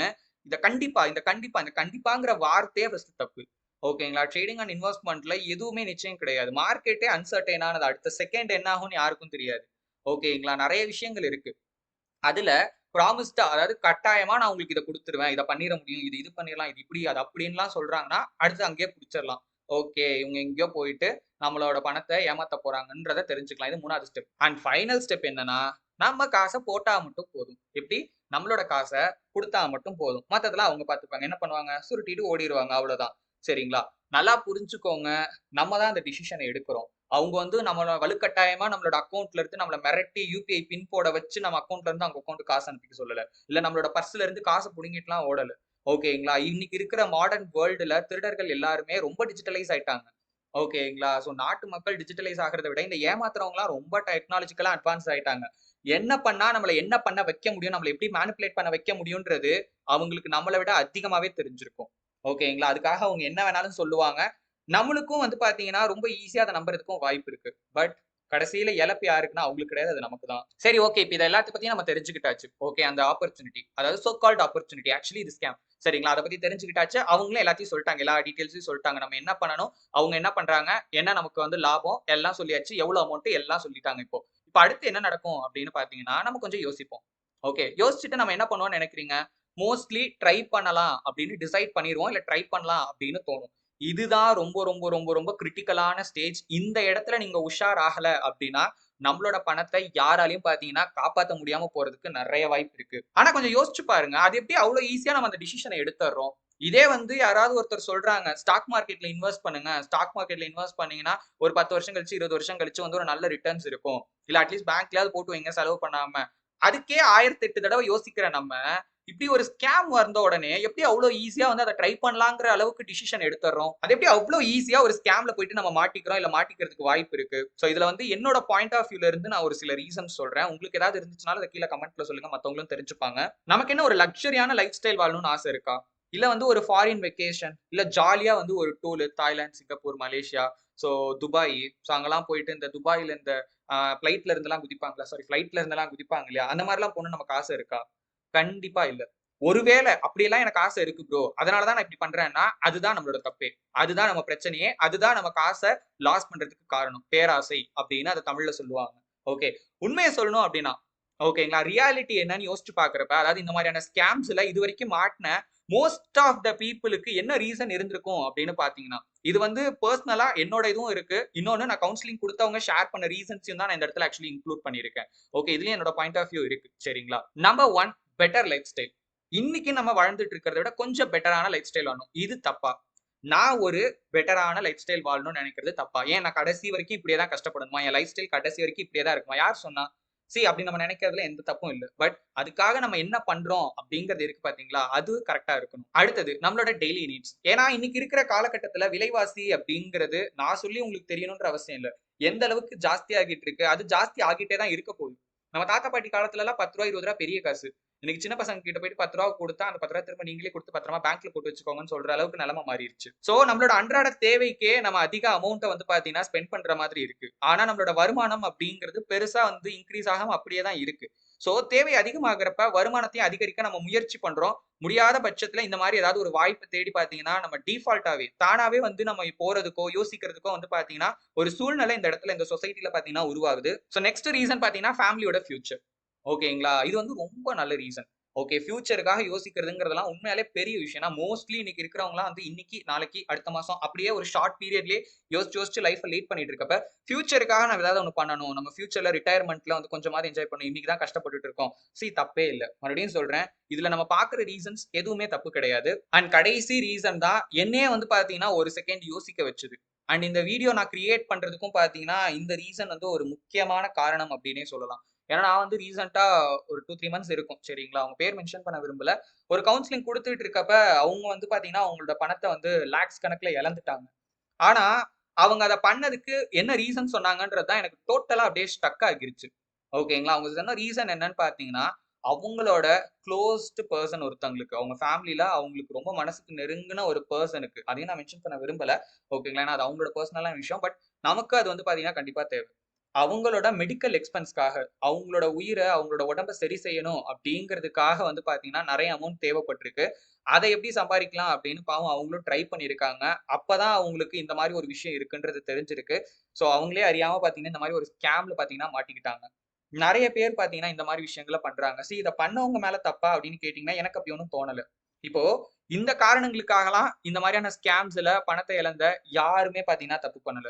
இந்த கண்டிப்பாங்கிற வார்த்தையே ஃபர்ஸ்ட் தப்பு. ஓகேங்களா? ட்ரேடிங் அண்ட் இன்வெஸ்ட்மென்ட்ல எதுவுமே நிச்சயம் கிடையாது. மார்க்கெட்டே அன்சர்டைன் ஆனது. அடுத்த செகண்ட் என்ன ஆகும்னு யாருக்கும் தெரியாது. ஓகேங்களா? நெறைய விஷயங்கள் இருக்கு. அதுல ப்ராமிஸ்டா அதாவது கட்டாயமா நான் உங்களுக்கு இத குடுத்துருவேன். இத பண்ணிற முடியும். இது பண்ணிறலாம். இது இப்படி, அது அப்படின்லாம் சொல்றாங்கன்னா, அடுத்து அங்கேயே புடிச்சிடலாம். ஓகே. இவங்க எங்கேயோ போயிட்டு நம்மளோட பணத்த ஏமாத்த போறாங்கன்றத தெரிஞ்சுக்கலாம். இது 3வது ஸ்டெப். அண்ட் ஃபைனல் ஸ்டெப் என்னன்னா, நம்ம காச போட்டா மட்டும் போதும். எப்படி? நம்மளோட காச குடுத்தா மட்டும் போதும். மத்ததெல்லாம் அவங்க பார்த்துப்பாங்க. என்ன பண்ணுவாங்க? சுருட்டிட்டு ஓடிருவாங்க. அவ்வளோதான். சரிங்களா? நல்லா புரிஞ்சுக்கோங்க. நம்ம தான் அந்த டிசிஷன எடுக்கிறோம். அவங்க வந்து நம்மள வலுக்கட்டாயமா நம்மளோட அக்கவுண்ட்ல இருந்து நம்மள மிரட்டி யுபிஐ பின் போட வச்சு நம்ம அக்கவுண்ட்ல இருந்து அவங்க அக்கவுண்ட்க்கு காசு அனுப்பிக்க சொல்லல. இல்ல நம்மளோட பர்ஸ்ல இருந்து காச புடுங்கிட்டுலாம் ஓடல. ஓகேங்களா? இன்னைக்கு இருக்கிற மாடர்ன் வேர்ல்டுல திருடர்கள் எல்லாருமே ரொம்ப டிஜிட்டலைஸ் ஆயிட்டாங்க. ஓகேங்களா? சோ நாட்டு மக்கள் டிஜிட்டலைஸ் ஆகுறத விட இந்த ஏமாத்துறவங்கலாம் ரொம்ப டெக்னாலஜிக்கலா அட்வான்ஸ் ஆயிட்டாங்க. என்ன பண்ணா நம்மள என்ன பண்ண வைக்க முடியும்? நம்மள எப்படி மேனிபுலேட் பண்ண வைக்க முடியும்ன்றது அவங்களுக்கு நம்மள விட அதிகமாவே தெரிஞ்சிருக்கும். ஓகேங்களா? அதுக்காக அவங்க என்ன வேணாலும் சொல்லுவாங்க. நம்மளுக்கும் வந்து பார்த்தீங்கன்னா, ரொம்ப ஈஸியா அத நம்புறதுக்கும் வாய்ப்பு இருக்கு. பட் கடைசியில இழப்பு யாருக்குன்னா, அவங்களுக்கு கிடையாது. அது நமக்கு தான். சரி ஓகே. இப்ப இத எல்லாத்த பத்தியும் நம்ம தெரிஞ்சுக்கிட்டாச்சு. ஓகே. அந்த ஆப்பர்ச்சுனிட்டி. அதாவது சோ கால்ட் ஆப்பர்ச்சுனிட்டி. ஆக்சுவலி இது ஸ்கேம். சரிங்களா? அத பத்தி தெரிஞ்சுக்கிட்டாச்சு. அவங்களும் எல்லாத்தையும் சொல்ட்டாங்க. எல்லா டீட்டெயில்ஸையும் சொல்ட்டாங்க. நம்ம என்ன பண்ணணும்? அவங்க என்ன பண்றாங்க? என்ன நமக்கு வந்து லாபம்? எல்லாம் சொல்லியாச்சு. எவ்வளோ அமௌண்ட் எல்லாம் சொல்லிட்டாங்க இப்போ. இப்ப அடுத்து என்ன நடக்கும் அப்படின்னு பார்த்தீங்கன்னா, நம்ம கொஞ்சம் யோசிப்போம். ஓகே. யோசிச்சுட்டு நம்ம என்ன பண்ணுவோம்னு நெனைக்கிறீங்க? மோஸ்ட்லி ட்ரை பண்ணலாம் அப்படின்னு டிசைட் பண்ணிருவோம். இல்ல ட்ரை பண்ணலாம் அப்படின்னு தோணும். இதுதான் ரொம்ப, ரொம்ப, ரொம்ப, ரொம்ப கிரிட்டிக்கலான ஸ்டேஜ். இந்த இடத்துல நீங்க உஷார் ஆகல அப்டின்னா, நம்மளோட பணத்த யாராலயும் பார்த்தீங்கன்னா, காப்பாத்த முடியாம போறதுக்கு நெறைய வாய்ப்பு இருக்கு. ஆனா கொஞ்சம் யோசிச்சு பாருங்க. அது எப்படி அவ்ளோ ஈஸியா நம்ம அந்த டிசிஷன எடுத்துர்றோம். இதே வந்து யாராவது ஒருத்தர் சொல்றாங்க, ஸ்டாக் மார்க்கெட்ல இன்வெஸ்ட் பண்ணுங்க. ஸ்டாக் மார்க்கெட்ல இன்வெஸ்ட் பண்ணீங்கன்னா, ஒரு 10 வருஷம் கழிச்சு, 20 வருஷம் கழிச்சு வந்து ஒரு நல்ல ரிட்டர்ன்ஸ் இருக்கும். இல்ல அட்லீஸ்ட் பேங்க்லயாவது போட்டு வைங்க செலவு பண்ணாம. அதுக்கே 1008 தடவ யோசிக்கிற நம்ம, இப்படி ஒரு ஸ்கேம் வந்த உடனே எப்படி அவ்ளோ ஈஸியா வந்து அத ட்ரை பண்ணலாங்கிற அளவுக்கு டிசிஷன் எடுத்துர்றோம். அது எப்படி அவ்ளோ ஈஸியா ஒரு ஸ்கேம்ல போயிட்டு நம்ம மாட்டிக்கிறோம், இல்ல மாட்டிக்கிறதுக்கு வாய்ப்பு இருக்கு. சோ இதுல வந்து என்னோட பாயிண்ட் ஆஃப் வியூல இருந்து நான் ஒரு சில ரீசன்ஸ் சொல்றேன். உங்களுக்கு ஏதாவது இருந்துச்சுனாலும் அத கீழ கமெண்ட்ல சொல்லுங்க. மத்தவங்களும் தெரிஞ்சுப்பாங்க. நமக்கு என்ன ஒரு லக்ஸரியான லைஃப் ஸ்டைல் வாழணும்னு ஆசை இருக்கா? இல்ல வந்து ஒரு ஃபாரின் வெக்கேஷன், இல்ல ஜாலியா வந்து ஒரு tour Thailand, Singapore, Malaysia, so Dubai, so அங்கலாம் போயிட்டு இந்த துபாய்ல இந்த ஃப்ளைட்ல இருந்தெல்லாம் குதிப்பாங்கல்ல. சாரி ஃப்ளைட்ல இருந்தெல்லாம் குதிப்பாங்க இல்லையா? அந்த மாரிலாம் போணும்னு நமக்கு ஆசை இருக்கா? கண்டிப்பா இல்ல. ஒருவேள அப்படியெல்லாம் எனக்கு ஆசை இருக்கு ப்ரோ. அதனால தான் நான் இப்படி பண்றேன்னா, அதுதான் நம்மளோட தப்பே. அதுதான் நம்ம பிரச்சனையே. அதுதான் நம்ம காச லாஸ் பண்றதுக்கு காரணம். பேராசை அப்படின்னு அத தமிழ்ல சொல்லுவாங்க. ஓகே. உண்மைய சொல்லணும் அப்படின்னா, ஓகேங்களா? ரியாலிட்டி என்னன்னு யோசிச்சு பார்க்கிறப்ப, அதாவது இந்த மாரியான ஸ்கேம்ஸ்ல இதுவரைக்கும் மாட்டுன மோஸ்ட் ஆஃப் த பீப்பிளுக்கு என்ன ரீசன் இருந்திருக்கும் அப்படின்னு பார்த்தீங்கன்னா, இது வந்து பெர்சனலா என்னோட இதுவும் இருக்கு. இன்னொன்னு நான் கவுன்சிலிங் குடுத்தவங்க ஷேர் பண்ண ரீசன்ஸையும் தான் நான் இந்த இடத்துல ஆக்சுவலி இன்க்ளூட் பண்ணியிருக்கேன். ஓகே. இதுலயும் என்னோட பாயிண்ட் ஆஃப் வியூ இருக்கு. சரிங்களா? Number 1 better life style. இன்னைக்கு நம்ம வாழ்ந்துட்டு இருக்கிறத விட கொஞ்சம் பெட்டரான லைஃப் ஸ்டைல் வாழணும். இது தப்பா? நான் ஒரு பெட்டரான லைஃப் ஸ்டைல் வாழணும்னு நினைக்கிறது தப்பா? ஏன் நான் கடைசி வரைக்கும் இப்படியே தான் கஷ்டப்படணுமா? என் லைஃப் ஸ்டைல் கடைசி வரைக்கும் இப்படியே தான் இருக்குமா? யார் சொன்னா? அப்படி நம்ம நினைக்கிறதுல எந்த தப்பும் இல்ல. பட் அதுக்காக நம்ம என்ன பண்றோம் அப்படிங்கிறது இருக்கு பார்த்தீங்களா? அது கரெக்ட்டா இருக்கணும். அடுத்தது நம்மளோட டெய்லி நீட்ஸ். ஏன்னா இன்னைக்கு இருக்கிற காலகட்டத்தில விலைவாசி அப்படிங்கிறது நான் சொல்லி உங்களுக்கு தெரியணும்ன்ற அவசியம் இல்ல. எந்த அளவுக்கு ஜாஸ்தி ஆகிட்டு இருக்கு. அது ஜாஸ்தி ஆகிட்டே தான் இருக்க போகுது. நம்ம தாத்தா பாட்டி காலத்துலலாம் ரூ. 10 ரூ. 20 பெரிய காசு. இன்னைக்கு சின்ன பசங்க கிட்ட போயிட்டு ரூ. 10 குடுத்தா, அந்த ரூ. 10 திரும்ப நீங்களே குடுத்து பத்திரமா பேங்க்ல போட்டு வச்சுக்கோங்கன்னு சொல்ற அளவுக்கு நிலைமை மாறிருச்சு. சோ நம்மளோட அன்றாட தேவைக்கே நம்ம அதிக அமௌண்ட்ட வந்து பார்த்தீங்கன்னா, ஸ்பெண்ட் பண்ற மாதிரி இருக்கு. ஆனா நம்மளோட வருமானம் அப்படிங்கிறது பெருசா வந்து இன்கிரீஸ் ஆகாம அப்படியே தான் இருக்கு. சோ தேவை அதிகமாகறப்ப வருமானத்தையும் அதிகரிக்க நம்ம முயற்சி பண்றோம். முடியாத பட்சத்துல இந்த மாரி ஏதாவது ஒரு வாய்ப்ப தேடி பார்த்தீங்கன்னா, நம்ம டிஃபால்ட்டாவே தானாவே வந்து நம்ம போறதுக்கோ, யோசிக்கிறதுக்கோ வந்து பார்த்தீங்கன்னா, ஒரு சூழ்நிலை இந்த இடத்துல இந்த சொசைட்டில பார்த்தீங்கன்னா உருவாகுது. சோ நெக்ஸ்ட் ரீசன் பார்த்தீங்கன்னா, ஃபேமிலியோட ஃபியூச்சர். ஓகேங்களா? இது வந்து ரொம்ப நல்ல ரீசன். ஓகே. ஃபியூச்சருக்காக யோசிக்கிறதுங்கிறதெல்லாம் உண்மையாலே பெரிய விஷயம். ஏன்னா மோஸ்ட்லி இன்னைக்கு இருக்கிறவங்கலாம் வந்து இன்னைக்கு, நாளைக்கு, அடுத்த மாசம் அப்படியே ஒரு ஷார்ட் பீரியட்லயே யோசிச்சு லைஃப்ப லீட் பண்ணிட்டு இருக்கப்ப, ஃபியூச்சருக்காக நம்ம ஏதாவது ஒண்ணு பண்ணணும். நம்ம ஃபியூச்சர்ல ரிட்டயர்மென்ட்ல வந்து கொஞ்சமாவது என்ஜாய் பண்ணணும். இன்னைக்கு தான் கஷ்டப்பட்டுட்டு இருக்கோம். தப்பே இல்ல. மறுபடியும் சொல்றேன். இதுல நம்ம பார்க்குற ரீசன்ஸ் எதுவுமே தப்பு கிடையாது. அண்ட் கடைசி ரீசன் தான் என்னையே வந்து பார்த்தீங்கன்னா, ஒரு செகண்ட் யோசிக்க வச்சது. அண்ட் இந்த வீடியோ நான் கிரியேட் பண்றதுக்கும் பார்த்தீங்கன்னா, இந்த ரீசன் வந்து ஒரு முக்கியமான காரணம் அப்டின்னே சொல்லலாம். ஏன்னா நான் வந்து ரீசென்ட்டா ஒரு 2, 3 மந்த்ஸ் இருக்கும். சரிங்களா? அவங்க பேர் மென்ஷன் பண்ண விரும்பல. ஒரு கவுன்சிலிங் குடுத்துட்டு இருக்கப்ப, அவங்க வந்து பார்த்தீங்கன்னா, அவங்களோட பணத்த வந்து லாக்ஸ் கணக்குல இழந்துட்டாங்க. ஆனா, அவங்க அத பண்ணதுக்கு என்ன ரீசன் சொன்னாங்கன்றது தான் எனக்கு டோட்டலா அப்படியே ஸ்டக் ஆகிருச்சு. ஓகேங்களா? அவங்க சொன்ன ரீசன் என்னன்னு பார்த்தீங்கன்னா, அவங்களோட குளோஸ்ட் பெர்சன் ஒருத்தங்களுக்கு, அவங்க ஃபேமிலில அவங்களுக்கு ரொம்ப மனசுக்கு நெருங்குன ஒரு பெர்சனுக்கு, அதையும் நான் மென்ஷன் பண்ண விரும்பல. ஓகேங்களா? ஏன்னா அது அவங்களோட பெர்சனலான விஷயம். பட் நமக்கு அது வந்து பார்த்தீங்கன்னா, கண்டிப்பா தேவை. அவங்களோட மெடிக்கல் எக்ஸ்பென்ஸ்க்காக, அவங்களோட உயிர, அவங்களோட உடம்ப சரி செய்யணும் அப்படிங்கிறதுக்காக வந்து பார்த்தீங்கன்னா, நெறைய அமௌண்ட் தேவைப்பட்டிருக்கு. அத எப்படி சம்பாரிக்கலாம் அப்படின்னு பாவம் அவங்களும் ட்ரை பண்ணியிருக்காங்க. அப்பதான் அவங்களுக்கு இந்த மாரி ஒரு விஷயம் இருக்குன்றது தெரிஞ்சிருக்கு. ஸோ அவங்களே அறியாம பார்த்தீங்கன்னா, இந்த மாரி ஒரு ஸ்கேம்ல பார்த்தீங்கன்னா மாட்டிக்கிட்டாங்க. நெறைய பேர் பார்த்தீங்கன்னா, இந்த மாரி விஷயங்கள பண்றாங்க. இத பண்ணவங்க மேல தப்பா அப்படின்னு கேட்டீங்கன்னா, எனக்கு அப்படி ஒண்ணும் தோணல. இப்போ இந்த காரணங்களுக்காகலாம் இந்த மாரியான ஸ்கேம்ஸ்ல பணத்த இழந்த யாருமே பார்த்தீங்கன்னா தப்பு பண்ணல.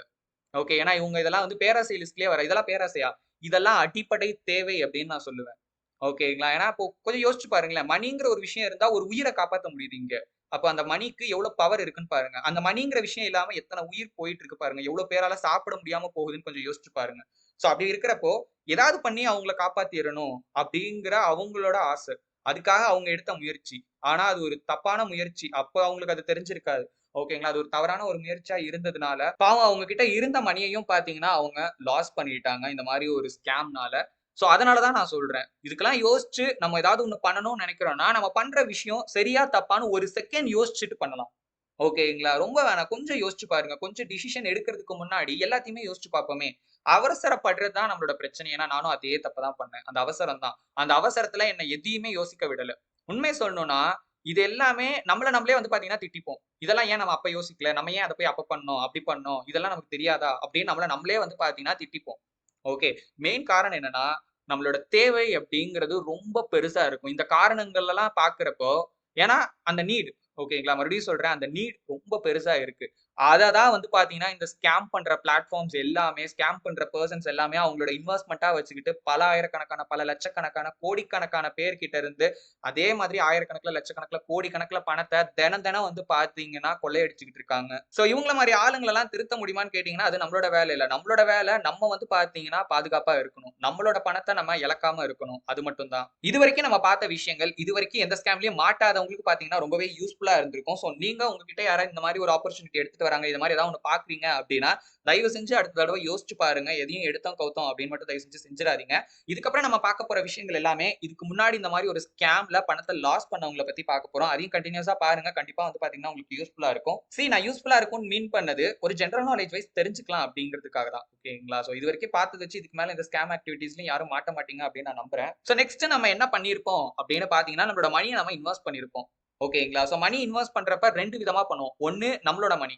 ஓகே. ஏன்னா இவங்க இதெல்லாம் வந்து பேராசை லிஸ்ட்லயே இதெல்லாம் பேராசையா? இதெல்லாம் அடிப்படை தேவை அப்படின்னு நான் சொல்லுவேன். ஓகேங்களா? ஏன்னா இப்போ கொஞ்சம் யோசிச்சு பாருங்களேன். மணிங்கிற ஒரு விஷயம் இருந்தா ஒரு உயிர காப்பாத்த முடியுது இங்க. அப்ப அந்த மணிக்கு எவ்வளவு பவர் இருக்குன்னு பாருங்க. அந்த மணிங்கிற விஷயம் இல்லாம எத்தன உயிர் போயிட்டு இருக்கு பாருங்க. எவ்வளவு பேரால சாப்பிட முடியாம போகுதுன்னு கொஞ்சம் யோசிச்சு பாருங்க. அப்படி இருக்கிறப்போ, ஏதாவது பண்ணி அவங்கள காப்பாத்திறணும் அப்படிங்கிற அவங்களோட ஆசை. அதுக்காக அவங்க எடுத்த முயற்சி. ஆனா அது ஒரு தப்பான முயற்சி. அப்ப அவங்களுக்கு அது தெரிஞ்சிருக்காது. ஓகேங்களா? அது ஒரு தவறான ஒரு முயற்சியா இருந்ததுனால, பாவம் அவங்க கிட்ட இருந்த மணியையும் பார்த்தீங்கன்னா, அவங்க லாஸ் பண்ணிட்டாங்க. இந்த மாரி ஒரு ஸ்கேம்னால. அதனால தான் நான் சொல்றேன். இதுக்கெல்லாம் யோசிச்சு நம்ம ஏதாவது ஒண்ணு பண்ணணும்னு நெனைக்கிறோம்னா, நம்ம பண்ற விஷயம் சரியா, தப்பான்னு ஒரு செகண்ட் யோசிச்சுட்டு பண்ணலாம். ஓகேங்களா? ரொம்ப வேணாம். கொஞ்சம் யோசிச்சு பாருங்க. கொஞ்சம் டிசிஷன் எடுக்கிறதுக்கு முன்னாடி எல்லாத்தையுமே யோசிச்சு பார்ப்போமே! அவசரப்படுறது தான் நம்மளோட பிரச்சனை. ஏன்னா, நானும் அதே தப்ப தான் பண்ணேன். அந்த அவசரம் தான். அந்த அவசரத்துல என்ன எதையுமே யோசிக்க விடல. உண்மைய சொல்லணும்னா, இது எல்லாமே நம்மள நம்மளே வந்து பார்த்தீங்கன்னா திட்டிப்போம். இதெல்லாம் ஏன் நம்ம அப்ப யோசிக்கல? நம்ம ஏன் அத போய் அப்ப பண்ணோம்? அப்படி பண்ணோம்? இதெல்லாம் நமக்கு தெரியாதா? அப்படின்னு நம்மள நம்மளே வந்து பார்த்தீங்கன்னா திட்டிப்போம். ஓகே. மெயின் காரணம் என்னன்னா, நம்மளோட தேவை அப்படிங்கிறது ரொம்ப பெருசா இருக்கும். இந்த காரணங்கள்லாம் பார்க்கிறப்போ ஏன்னா அந்த நீட் ஓகேங்களா? மறுபடியும் சொல்றேன். அந்த நீட் ரொம்ப பெருசா இருக்கு. அத தான் வந்து பார்த்தீங்கன்னா, இந்த ஸ்கேம் பண்ற பிளாட்ஃபார்ம்ஸ் எல்லாமே, ஸ்கேம் பண்ற பெர்சன்ஸ் எல்லாமே அவங்களோட இன்வெஸ்ட்மென்ட்டா வச்சுக்கிட்டு பல ஆயிரக்கணக்கான, பல லட்சக்கணக்கான, கோடிக்கணக்கான பேர்கிட்ட இருந்து அதே மாதிரி ஆயிரக்கணக்குல, லட்சக்கணக்குல, கோடிக்கணக்குல பணத்த தினம் தினம் வந்து பார்த்தீங்கன்னா கொள்ளையடிச்சுக்கிட்டு இருக்காங்க. இவங்கள மாரி ஆளுங்களலாம் திருத்த முடியுமான்னு கேட்டீங்கன்னா, அது நம்மளோட வேலை இல்ல. நம்மளோட வேலை நம்ம வந்து பார்த்தீங்கன்னா பாதுகாப்பா இருக்கணும். நம்மளோட பணத்த நம்ம இழக்காம இருக்கணும். அது மட்டும் தான். இதுவரைக்கும் நம்ம பார்த்த விஷயங்கள், இதுவரைக்கும் எந்த ஸ்கேம்லயும் மாட்டாதவங்களுக்கு பார்த்தீங்கன்னா ரொம்பவே யூஸ்ஃபுல்லா இருந்திருக்கும். நீங்க உங்ககிட்ட யாராவது இந்த மாரி ஒரு ஆப்பர்ச்சுனிட்டி எடுத்துட்டு வராங்க. இது மாரி ஏதாவது ஒண்ணு பார்க்குறீங்க அப்டின்னா, தயவு செஞ்சு அடுத்த தடவ யோசிச்சு பாருங்க. எதையும் எடுத்தோம், கவுத்தோம் அப்டின்னு மட்டும் தயவு செஞ்சு செஞ்சிராதீங்க. இதுக்கப்புறம் நம்ம பார்க்க போற விஷயங்கள் எல்லாமே, இதுக்கு முன்னாடி இந்த மாரி ஒரு ஸ்கேம்ல பணத்த லாஸ் பண்ணவங்கள பத்தி பார்க்க போறோம். அதையும் கன்டினியூஸா பாருங்க. கண்டிப்பா வந்து பார்த்தீங்கன்னா, உங்களுக்கு யூஸ்ஃபுல்லா இருக்கும். நான் யூஸ்ஃபுல்லா இருக்கும்னு மீன் பண்ணது, ஒரு ஜெனரல் நாலேட்ஜ் வைஸ் தெரிஞ்சுக்கலாம் அப்டிங்கிறதுக்காக தான். ஓகேங்களா? இதுவரைக்கும் பார்த்தத வச்சு இதுக்கு மேல இந்த ஸ்கேம் ஆக்டிவிட்டீஸ்லயும் யாரும் மாட்ட மாட்டீங்க அப்டின்னு நான் நம்புறேன். நெக்ஸ்ட் நம்ம என்ன பண்ணியிருப்போம் அப்டின்னு பார்த்தீங்கன்னா, நம்மளோட மணிய நம்ம இன்வெஸ்ட் பண்ணியிருப்போம். ஓகேங்களா? மணி இன்வெஸ்ட் பண்றப்ப 2 விதமா பண்ணுவோம். ஒண்ணு நம்மளோட மணி.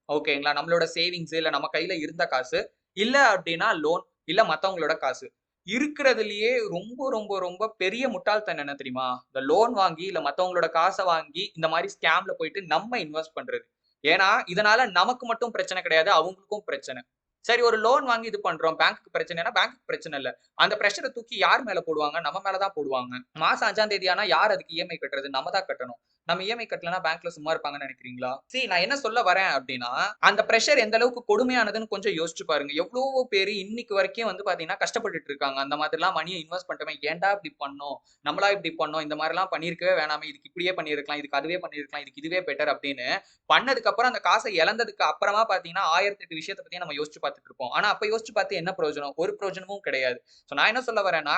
ஓகேங்களா? நம்மளோட சேவிங்ஸ் இல்ல நம்ம கையில இருந்த காசு. இல்ல அப்டின்னா லோன், இல்ல மத்தவங்களோட காசு. இருக்கிறதுலயே ரொம்ப, ரொம்ப, ரொம்ப பெரிய முட்டாள்தனம் என்ன தெரியுமா? இந்த லோன் வாங்கி, இல்ல மத்தவங்களோட காச வாங்கி, இந்த மாரி ஸ்கேம்ல போயிட்டு நம்ம இன்வெஸ்ட் பண்றது. ஏன்னா, இதனால நமக்கு மட்டும் பிரச்சனை கிடையாது. அவங்களுக்கும் பிரச்சனை. சரி ஒரு லோன் வாங்கி இது பண்றோம். பேங்க்க்கு பிரச்சனைன்னா, பேங்க்க்கு பிரச்சனை இல்ல. அந்த பிரஷர தூக்கி யார் மேல போடுவாங்க? நம்ம மேல தான் போடுவாங்க. மாசம் 5ஆம் தேதி ஆனா யார் அதுக்கு இஎம்ஐ கட்டுறது? நம்ம தான் கட்டணும். நம்ம இஎம்ஐ கட்டலன்னா பேங்க்ல சும்மா இருப்பாங்கன்னு நெனைக்கிறீங்களா? நான் என்ன சொல்ல வரேன் அப்டின்னா, அந்த பிரஷர் எந்த அளவுக்கு கொடுமையானதுன்னு கொஞ்சம் யோசிச்சு பாருங்க. எவ்வளவோ பேரு இன்னைக்கு வரைக்கும் வந்து பார்த்தீங்கன்னா, கஷ்டப்பட்டுட்டு இருக்காங்க. அந்த மாதிரிலாம் மணிய இன்வெஸ்ட் பண்ணிட்டோமே, ஏன்டா இப்டி பண்ணோம்? நம்மளா இப்டி பண்ணோம்? இந்த மாரிலாம் பண்ணியிருக்கவே வேணாமே. இதுக்கு இப்டியே பண்ணியிருக்கலாம். இதுக்கு அதுவே பண்ணியிருக்கலாம். இதுக்கு இதுவே பெட்டர் அப்டின்னு பண்ணதுக்கு அப்புறம் அந்த காச இழந்ததுக்கு அப்புறமா பார்த்தீங்கன்னா, 1008 விஷயத்த பத்தி நம்ம யோசிச்சு பார்த்துட்டு இருப்போம். ஆனா அப்ப யோசிச்சு பார்த்து என்ன பிரயோஜனம்? ஒரு பிரயோஜனமும் கிடையாது. நான் என்ன சொல்ல வரேன்னா,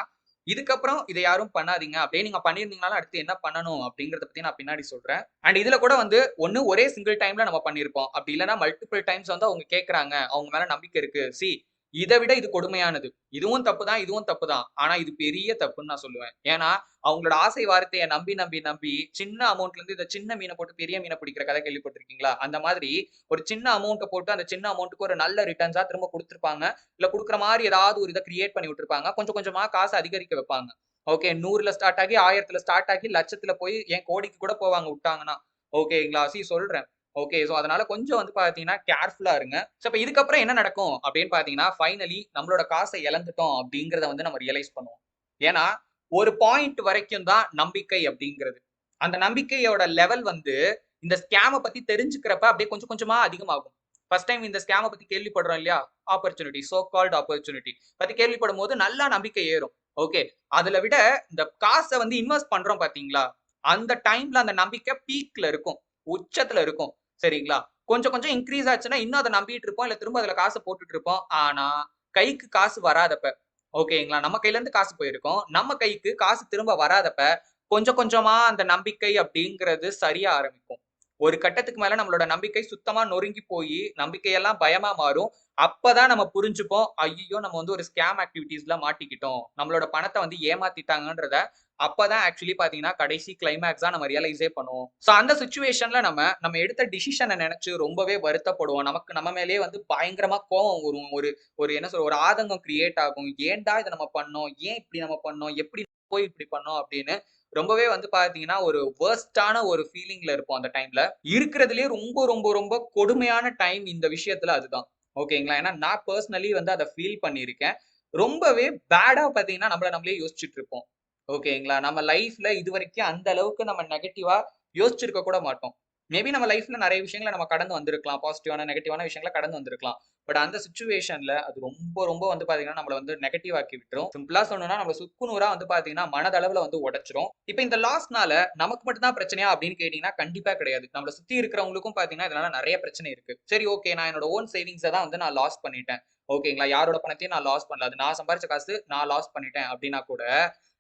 இதுக்கப்புறம் இத யாரும் பண்ணாதீங்க. அப்படியே நீங்க பண்ணியிருந்தீங்கனாலும் அடுத்து என்ன பண்ணணும் அப்படிங்கிறத பத்தி நான் பின்னாடி சொல்றேன். அண்ட் இதுல கூட வந்து ஒண்ணு ஒரே சிங்கிள் டைம்ல நம்ம பண்ணியிருப்போம். அப்படி இல்லன்னா மல்டிபிள் டைம்ஸ் வந்து அவங்க கேட்கறாங்க. அவங்க மேல நம்பிக்கை இருக்கு. இத விட இது கொடுமையானது. இதுவும் தப்பு தான், இதுவும் தப்பு தான். ஆனா இது பெரிய தப்புன்னு நான் சொல்லுவேன். ஏன்னா, அவங்களோட ஆசை வார்த்தைய நம்பி, நம்பி, நம்பி சின்ன அமௌண்ட்ல இருந்து இந்த சின்ன மீன போட்டு பெரிய மீன பிடிக்கிற கதை கேள்விப்பட்டிருக்கீங்களா? அந்த மாதிரி ஒரு சின்ன அமௌண்ட்ட போட்டு அந்த சின்ன அமௌண்ட்க்கு ஒரு நல்ல ரிட்டர்ன்ஸா திரும்ப குடுத்திருப்பாங்க. இல்ல குடுக்குற மாரி ஏதாவது ஒரு இத கிரியேட் பண்ணி விட்டுருப்பாங்க. கொஞ்சம் கொஞ்சமா காச அதிகரிக்க வைப்பாங்க. ஓகே 100ல ஸ்டார்ட் ஆகி 1000ல ஸ்டார்ட் ஆகி லட்சத்துல போய் ஏன் கோடிக்கு கூட போவாங்க விட்டாங்கன்னா. ஓகேங்களா? சொல்றேன். ஓகே. அதனால கொஞ்சம் வந்து பார்த்தீங்கன்னா, கேர்ஃபுல்லா இருங்க. இப்ப இதுக்கப்புறம் என்ன நடக்கும் அப்படின்னு பார்த்தீங்கன்னா, ஃபைனலி நம்மளோட காச இழந்துட்டோம் அப்படிங்கிறத வந்து நம்ம ரியலைஸ் பண்ணுவோம். ஏன்னா, ஒரு பாயிண்ட் வரைக்கும் தான் நம்பிக்கை அப்படிங்கிறது. அந்த நம்பிக்கையோட லெவல் வந்து இந்த ஸ்கேம பத்தி தெரிஞ்சுக்கிறப்ப அப்படியே கொஞ்சம் கொஞ்சமா அதிகமாகும். ஃபர்ஸ்ட் டைம் இந்த ஸ்கேம பத்தி கேள்விப்படுறோம் இல்லையா? ஆப்பர்ச்சுனிட்டி, சோ கால்ட் ஆப்பர்ச்சுனிட்டி பத்தி கேள்விப்படும்போது நல்லா நம்பிக்கை ஏறும். ஓகே. அதுல விட இந்த காச வந்து இன்வெஸ்ட் பண்றோம் பார்த்தீங்களா? அந்த டைம்ல அந்த நம்பிக்கை பீக்ல இருக்கும். உச்சத்துல இருக்கும். சரிங்களா? கொஞ்சம் கொஞ்சம் இன்கிரீஸ் ஆச்சுன்னா, இன்னும் அத நம்பிட்டு இருப்போம். இல்ல திரும்ப அதுல காச போட்டுட்டு இருப்போம். ஆனா, கைக்கு காசு வராதப்ப, ஓகேங்களா? நம்ம கையில இருந்து காசு போயிருக்கும். நம்ம கைக்கு காசு திரும்ப வராதப்ப, கொஞ்சம் கொஞ்சமா அந்த நம்பிக்கை அப்படிங்கிறது சரிய ஆரம்பிக்கும். ஒரு கட்டத்துக்கு மேல நம்மளோட நம்பிக்கை சுத்தமா நொறுங்கி போயி, நம்பிக்கையெல்லாம் பயமா மாறும். அப்பதான் நம்ம புரிஞ்சுப்போம். ஐய்யயோ! நம்ம வந்து ஒரு ஸ்கேம் ஆக்டிவிட்டீஸ்ல மாட்டிக்கிட்டோம். நம்மளோட பணத்த வந்து ஏமாத்திட்டாங்கன்றத அப்பதான் ஆக்சுவலி பார்த்தீங்கன்னா, கடைசி கிளைமாக்ஸா நம்ம ரியலைஸே பண்ணுவோம். அந்த சிச்சுவேஷன்ல நம்ம எடுத்த டிசிஷன நெனச்சு ரொம்பவே வருத்தப்படுவோம். நமக்கு நம்ம மேலயே வந்து பயங்கரமா கோவம் வரும். ஒரு ஒரு என்ன சொல்றது? ஒரு ஆதங்கம் கிரியேட் ஆகும். ஏன்டா இத நம்ம பண்ணோம்? ஏன் இப்படி நம்ம பண்ணோம்? எப்படி போய் இப்படி பண்ணோம்? அப்படின்னு ரொம்பவே வந்து பார்த்தீங்கன்னா, ஒரு வொர்ஸ்ட்டான ஒரு ஃபீலிங்ல இருப்போம் அந்த டைம்ல. இருக்கிறதுலயே ரொம்ப ரொம்ப ரொம்ப கொடுமையான டைம் இந்த விஷயத்துல அதுதான். ஓகேங்களா? ஏன்னா நான் பெர்சனலி வந்து அத ஃபீல் பண்ணியிருக்கேன். ரொம்பவே பேடா பார்த்தீங்கன்னா, நம்மள நம்மளே யோசிச்சுட்டு இருப்போம். ஓகேங்களா? நம்ம லைஃப்ல இதுவரைக்கும் அந்த அளவுக்கு நம்ம நெகட்டிவா யோசிச்சிருக்க கூட மாட்டோம். மேபி நம்ம லைஃப்ல நெறைய விஷயங்கள நம்ம கடந்து வந்திருக்கலாம். பாசிட்டிவான, நெகட்டிவான விஷயங்கள கடந்து வந்திருக்கலாம். பட் அந்த சிச்சுவேஷன்ல அது ரொம்ப ரொம்ப வந்து பார்த்தீங்கன்னா, நம்மள வந்து நெகட்டிவ் ஆக்கி விட்டுரும். சிம்பிளா சொல்லணும்னா நம்மள சுக்குநூறா வந்து பார்த்தீங்கன்னா, மனதளவுல வந்து உடைச்சுரும். இப்ப இந்த லாஸ்னால நமக்கு மட்டும் தான் பிரச்சனையா அப்படின்னு கேட்டீங்கன்னா, கண்டிப்பா கிடையாது. நம்மள சுத்தி இருக்கிறவங்களுக்கும் பார்த்தீங்கன்னா, இதனால நெறைய பிரச்சனை இருக்கு. சரி ஓகே நான் என்னோட ஓன் சேவிங்ஸ தான் வந்து நான் லாஸ் பண்ணிட்டேன். ஓகேங்களா? யாரோட பணத்தையும் நான் லாஸ் பண்ணல. அது நான் சம்பாரிச்ச காசு நான் லாஸ் பண்ணிட்டேன் அப்படின்னா கூட,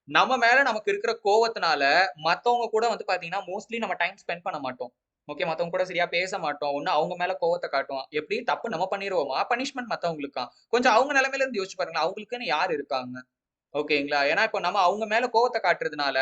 நம்ம மேல நமக்கு இருக்கிற கோவத்தினால, மத்தவங்க கூட வந்து பார்த்தீங்கன்னா, மோஸ்ட்லி நம்ம டைம் ஸ்பெண்ட் பண்ண மாட்டோம். ஓகே. மத்தவங்க கூட சரியா பேச மாட்டோம். ஒண்ணு அவங்க மேல கோவத்த காட்டுவோம். எப்படி தப்பு நம்ம பண்ணிருவோமா? பனிஷ்மென்ட் மத்தவங்களுக்கா? கொஞ்சம் அவங்க நிலைமையில இருந்து யோசிச்சு பாருங்களேன். அவங்களுக்குன்னு யார் இருக்காங்க? ஓகேங்களா? ஏன்னா, இப்ப நம்ம அவங்க மேல கோவத்த காட்டுறதுனால,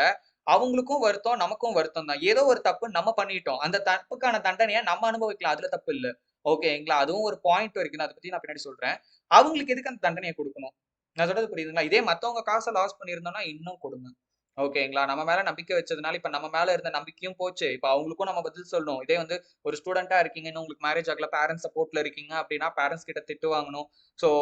அவங்களுக்கும் வருத்தம், நமக்கும் வருத்தம் தான். ஏதோ ஒரு தப்பு நம்ம பண்ணிட்டோம். அந்த தப்புக்கான தண்டனைய நம்ம அனுபவிக்கலாம். அதுல தப்பு இல்ல. ஓகேங்களா? அதுவும் ஒரு பாயிண்ட் வரைக்கும் தான். அத பத்தி நான் பின்னாடி சொல்றேன். அவங்களுக்கு எதுக்கு அந்த தண்டனைய குடுக்கணும்? நான் சொல்றது புரியுதுங்களா? இதே மத்தவங்க காச லாஸ் பண்ணியிருந்தோம்னா, இன்னும் கொடும. ஓகேங்களா? நம்ம மேல நம்பிக்கை வச்சதுனால, இப்ப நம்ம மேல இருந்த நம்பிக்கையும் போச்சு. இப்ப அவங்களுக்கும் நம்ம பதில் சொல்லணும். இதே வந்து ஒரு ஸ்டூடெண்ட்டா இருக்கீங்க, இன்னும் உங்களுக்கு மேரேஜ் ஆகல, பேரன்ட்ஸ் சப்போர்ட்ல இருக்கீங்க அப்டின்னா, பேரன்ட்ஸ் கிட்ட திட்டு வாங்கணும்.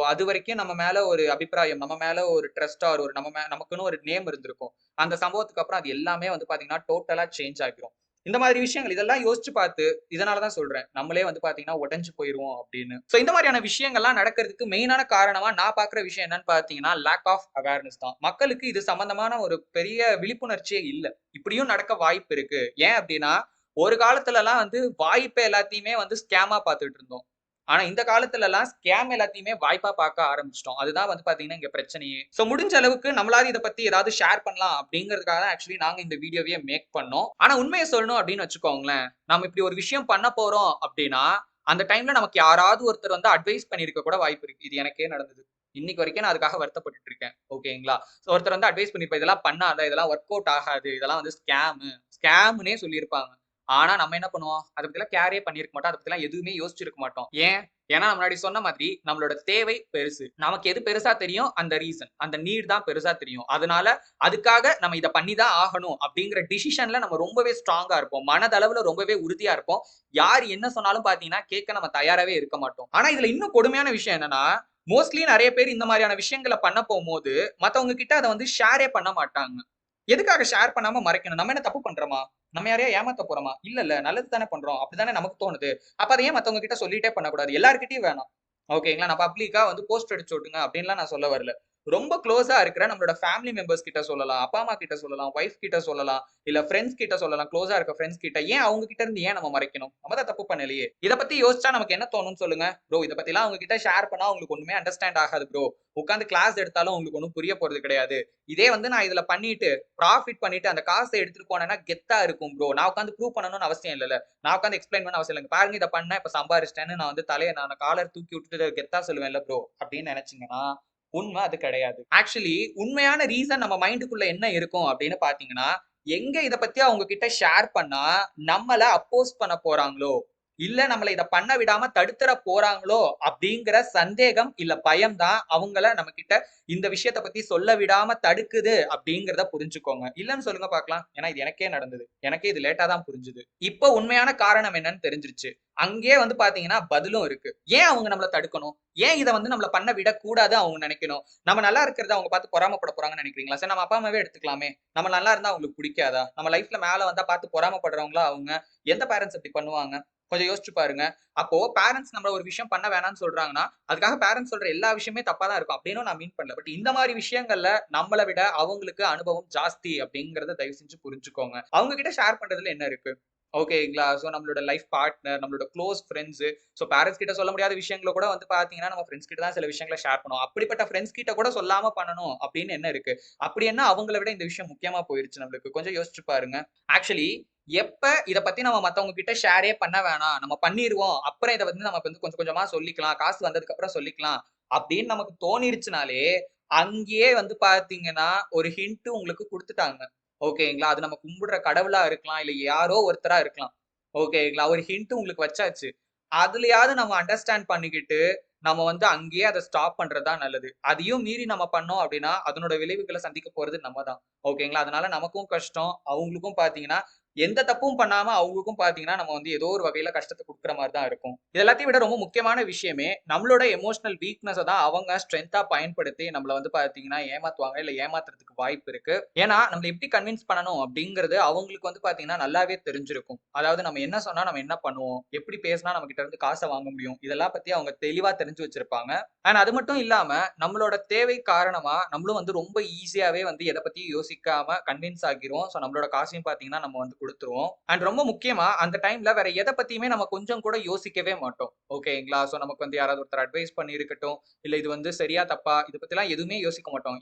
அதுவரைக்கும் நம்ம மேல ஒரு அபிப்பிராயம், நம்ம மேல ஒரு ட்ரஸ்ட் ஆர் ஒரு நமக்குன்னு ஒரு நேம் இருந்திருக்கும். அந்த சம்பவத்துக்கு அப்புறம் அது எல்லாமே வந்து பார்த்தீங்கன்னா, டோட்டலா சேஞ்ச் ஆகிரும். இந்த மாதிரி விஷயங்கள் இதெல்லாம் யோசிச்சு பார்த்து, இதனால தான் சொல்றேன். நம்மளே வந்து பார்த்தீங்கன்னா, உடைஞ்சு போயிருவோம் அப்படின்னு. இந்த மாதிரியான விஷயங்கள்லாம் நடக்கிறதுக்கு மெயினான காரணமா நான் பார்க்குற விஷயம் என்னன்னு பார்த்தீங்கன்னா, லேக் ஆஃப் அவேர்னஸ் தான். மக்களுக்கு இது சம்பந்தமான ஒரு பெரிய விழிப்புணர்ச்சியே இல்ல. இப்படியும் நடக்க வாய்ப்பு இருக்கு. ஏன் அப்படின்னா, ஒரு காலத்துலலாம் வந்து வாய்ப்ப எல்லாத்தையுமே வந்து ஸ்கேமா பார்த்துட்டு இருந்தோம். ஆனா இந்த காலத்துலலாம் ஸ்கேம் எல்லாத்தையுமே வாய்ப்பா பார்க்க ஆரம்பிச்சுட்டோம். அதுதான் வந்து பார்த்தீங்கன்னா, இங்க பிரச்சனையே. முடிஞ்ச அளவுக்கு நம்மளால இத பத்தி ஏதாவது ஷேர் பண்ணலாம் அப்படிங்கிறதுக்காக தான் ஆக்சுவலி நாங்க இந்த வீடியோவையே மேக் பண்ணோம். ஆனா உண்மைய சொல்லணும் அப்படின்னு வச்சுக்கோங்களேன், நம்ம இப்படி ஒரு விஷயம் பண்ண போறோம் அப்படின்னா, அந்த டைம்ல நமக்கு யாராவது ஒருத்தர் வந்து அட்வைஸ் பண்ணியிருக்க கூட வாய்ப்பு இருக்கு. இது எனக்கே நடந்தது. இன்னைக்கு வரைக்கும் நான் அதுக்காக வருத்தப்பட்டுட்டு இருக்கேன். ஓகேங்களா? ஒருத்தர் வந்து அட்வைஸ் பண்ணியிருப்பார். இதெல்லாம் பண்ணாத, இதெல்லாம் வொர்க் அவுட் ஆகாது. இதெல்லாம் வந்து ஸ்கேம்ன்னே சொல்லியிருப்பாங்க. ஆனா நம்ம என்ன பண்ணுவோம்? அத பத்திலாம் கேரே பண்ணியிருக்க மாட்டோம். அத பத்திலாம் எதுவுமே யோசிச்சிருக்க மாட்டோம். ஏன்? ஏன்னா நான் முன்னாடி சொன்ன மாதிரி நம்மளோட தேவை பெருசு. நமக்கு எது பெருசா தெரியும்? அந்த ரீசன். அந்த நீட் தான் பெருசா தெரியும். அதனால அதுக்காக நம்ம இத பண்ணி தான் ஆகணும் அப்படிங்கிற டிசிஷன்ல நம்ம ரொம்பவே ஸ்ட்ராங்கா இருப்போம். மனதளவுல ரொம்பவே உறுதியா இருப்போம். யார் என்ன சொன்னாலும் பார்த்தீங்கன்னா, கேட்க நம்ம தயாராவே இருக்க மாட்டோம். ஆனா இதுல இன்னும் கொடுமையான விஷயம் என்னன்னா, மோஸ்ட்லி நெறைய பேர் இந்த மாரியான விஷயங்கள பண்ண போம்போது, மத்தவங்க கிட்ட அத வந்து ஷேரே பண்ண மாட்டாங்க. எதுக்காக ஷேர் பண்ணாம மறைக்கணும்? நம்ம என்ன தப்பு பண்றோமா? நம்ம யாரையா ஏமாத்த போறோமா? இல்லல்ல. நல்லது தானே பண்றோம். அப்படித்தானே நமக்கு தோணுது. அப்ப அத ஏன் மத்தவங்க கிட்ட சொல்லிட்டே பண்ணக்கூடாது? எல்லார்கிட்டயும் வேணாம். ஓகேங்களா? நான் பப்ளிக்கா வந்து போஸ்ட் அடிச்சு ஒட்டுங்க அப்டின்லாம் நான் சொல்ல வரல. ரொம்ப க்ளோஸா இருக்கிற நம்மளோட ஃபேமிலி மெம்பர்ஸ் கிட்ட சொல்லலாம். அப்பா, அம்மா கிட்ட சொல்லலாம். வைஃப் கிட்ட சொல்லலாம். இல்ல ஃபிரெண்ட்ஸ் கிட்ட சொல்லலாம். க்ளோஸா இருக்க ஃபிரெண்ட்ஸ் கிட்ட. ஏன் அவங்க கிட்ட இருந்து ஏன் நம்ம மறைக்கணும்? நம்ம தான் தப்பு பண்ணலையே. இத பத்தி யோசிச்சா நமக்கு என்ன தோணும்னு சொல்லுங்க? ப்ரோ இத பத்திலாம் அவங்க கிட்ட ஷேர் பண்ணா உங்களுக்கு ஒண்ணுமே அண்டர்ஸ்டாண்ட் ஆகாது ப்ரோ. உட்கார்ந்து கிளாஸ் எடுத்தாலும் உங்களுக்கு ஒண்ணும் புரிய போறது கிடையாது. இதே வந்து நான் இதுல பண்ணிட்டு, ப்ராஃபிட் பண்ணிட்டு அந்த காச எடுத்துட்டு போனேன்னா கெத்தா இருக்கும் ப்ரோ. நான் உட்கார்ந்து ப்ரூவ் பண்ணணும்னு அவசியம் இல்லல்ல. நான் உட்கார்ந்து எக்ஸ்ப்ளைன் பண்ண அவசியம் இல்ல. பாருங்க இத பண்ணேன், இப்ப சம்பாரிச்சுட்டேன்னு நான் வந்து நான் காலர் தூக்கி விட்டுட்டு கெத்தா சொல்லுவேன்ல ப்ரோ. அப்படின்னு நெனச்சீங்கன்னா, உண்மை அது கிடையாது. ஆக்சுவலி உண்மையான ரீசன் நம்ம மைண்டுக்குள்ள என்ன இருக்கும் அப்படின்னு பார்த்தீங்கன்னா, எங்க இத பத்தி அவங்க கிட்ட ஷேர் பண்ணா நம்மள அப்போஸ் பண்ண போறாங்களோ, இல்ல நம்மள இத பண்ண விடாம தடுத்துற போறாங்களோ அப்படிங்கிற சந்தேகம் இல்ல பயம் தான் அவங்கள நம்ம கிட்ட இந்த விஷயத்த பத்தி சொல்ல விடாம தடுக்குது அப்படிங்கிறத புரிஞ்சுக்கோங்க. இல்லன்னு சொல்லுங்க பார்க்கலாம். ஏன்னா இது எனக்கே நடந்தது. எனக்கே இது லேட்டா தான் புரிஞ்சுது. இப்போ உண்மையான காரணம் என்னன்னு தெரிஞ்சிருச்சு. அங்கேயே வந்து பார்த்தீங்கன்னா பதிலும் இருக்கு. ஏன் அவங்க நம்மள தடுக்கணும்? ஏன் இத வந்து நம்மள பண்ண விடக்கூடாது அவங்க நினைக்கணும்? நம்ம நல்லா இருக்கிறத அவங்க பார்த்து பொறாமப்பட போறாங்கன்னு நினைக்கிறீங்களா? சரி நம்ம அப்பா, அம்மாவே எடுத்துக்கலாமே. நம்ம நல்லா இருந்தா அவங்களுக்கு பிடிக்காதா? நம்ம லைஃப்ல மேல வந்தா பார்த்து பொறாமப்படுறவங்களா அவங்க? எந்த பேரண்ட்ஸ் இப்படி பண்ணுவாங்க? கொஞ்சம் யோசிச்சு பாருங்க. அப்போ பேரண்ட்ஸ் நம்மள ஒரு விஷயம் பண்ண வேணாம்னு சொல்றாங்கன்னா, அதுக்காக பேரண்ட்ஸ் சொல்ற எல்லா விஷயமே தப்பா தான் இருக்கும். அப்படின்னும் நான் மீன் பண்ணல. பட் இந்த மாரி விஷயங்கள்ல நம்மள விட அவங்களுக்கு அனுபவம் ஜாஸ்தி அப்படிங்கிறத தயவு செஞ்சு புரிஞ்சுக்கோங்க. அவங்க கிட்ட ஷேர் பண்றதுல என்ன இருக்கு? ஓகேங்களா? சோ நம்மளோட லைஃப் பார்ட்னர், நம்மளோட குளோஸ் ஃபிரெண்ட்ஸ், சோ பேரண்ட்ஸ் கிட்ட சொல்ல முடியாத விஷயங்கள கூட வந்து பார்த்தீங்கன்னா, நம்ம ஃபிரெண்ட்ஸ் கிட்ட தான் சில விஷயங்கள ஷேர் பண்ணுவோம். அப்படிப்பட்ட ஃபிரெண்ட்ஸ் கிட்ட கூட சொல்லாம பண்ணணும் அப்படின்னு என்ன இருக்கு? அப்படி என்ன அவங்கள விட இந்த விஷயம் முக்கியமா போயிருச்சு நம்மளுக்கு? கொஞ்சம் யோசிச்சு பாருங்க. ஆக்சுவலி எப்ப இத பத்தி நம்ம மத்தவங்க கிட்ட ஷேரே பண்ண வேணாம். நம்ம பண்ணிருவோம். அப்புறம் இத வந்து நமக்கு வந்து கொஞ்சம் கொஞ்சமா சொல்லிக்கலாம். காசு வந்ததுக்கு அப்புறம் சொல்லிக்கலாம். அப்படின்னு நமக்கு தோணிருச்சுனாலே, அங்கேயே வந்து பார்த்தீங்கன்னா, ஒரு ஹிண்ட் உங்களுக்கு குடுத்துட்டாங்க. ஓகேங்களா? அது நம்ம கும்பிடுற கடவுளா இருக்கலாம். இல்ல யாரோ ஒருத்தரா இருக்கலாம். ஓகேங்களா? ஒரு ஹிண்ட் உங்களுக்கு வச்சாச்சு. அதுலயாவது நம்ம அண்டர்ஸ்டாண்ட் பண்ணிக்கிட்டு, நம்ம வந்து அங்கேயே அத ஸ்டாப் பண்றது தான் நல்லது. அதையும் மீறி நம்ம பண்ணோம் அப்டின்னா, அதனோட விளைவுகள சந்திக்க போறது நம்ம தான். ஓகேங்களா? அதனால நமக்கும் கஷ்டம். அவங்களுக்கும் பார்த்தீங்கன்னா, எந்த தப்பும் பண்ணாம அவங்களுக்கும் பார்த்தீங்கன்னா, நம்ம வந்து ஏதோ ஒரு வகையில கஷ்டத்த குடுக்குற மாரி தான் இருக்கும். இது எல்லாத்தையும் விட ரொம்ப முக்கியமான விஷயமே, நம்மளோட எமோஷனல் வீக்னஸ தான் அவங்க ஸ்ட்ரென்த்தா பயன்படுத்தி நம்மள வந்து பார்த்தீங்கன்னா, ஏமாத்துவாங்க. இல்ல ஏமாத்துறதுக்கு வாய்ப்பு இருக்கு. ஏன்னா, நம்மள எப்படி கன்வின்ஸ் பண்ணணும் அப்படிங்கிறது அவங்களுக்கு வந்து பார்த்தீங்கன்னா, நல்லாவே தெரிஞ்சிருக்கும். அதாவது நம்ம என்ன சொன்னா நம்ம என்ன பண்ணுவோம்? எப்படி பேசினா நம்ம கிட்ட இருந்து காச வாங்க முடியும்? இதெல்லாம் பத்தி அவங்க தெளிவா தெரிஞ்சு வச்சிருப்பாங்க. அண்ட் அது மட்டும் இல்லாம, நம்மளோட தேவை காரணமா நம்மளும் வந்து ரொம்ப ஈஸியாவே வந்து எத பத்தியும் யோசிக்காம கன்வின்ஸ் ஆகிருவோம். சோ நம்மளோட காசையும் பார்த்தீங்கன்னா, நம்ம வந்து குடுத்துருவோம். அண்ட் ரொம்ப முக்கியமா அந்த டைம்ல வேற எத பத்தியுமே நம்ம கொஞ்சம் கூட யோசிக்கவே மாட்டோம். ஓகேங்களா? சோ நமக்கு வந்து யாராவது ஒருத்தர் அட்வைஸ் பண்ணியிருக்கட்டும், இல்ல இது வந்து சரியா? தப்பா? இத பத்திலாம் எதுவுமே யோசிக்க மாட்டோம்.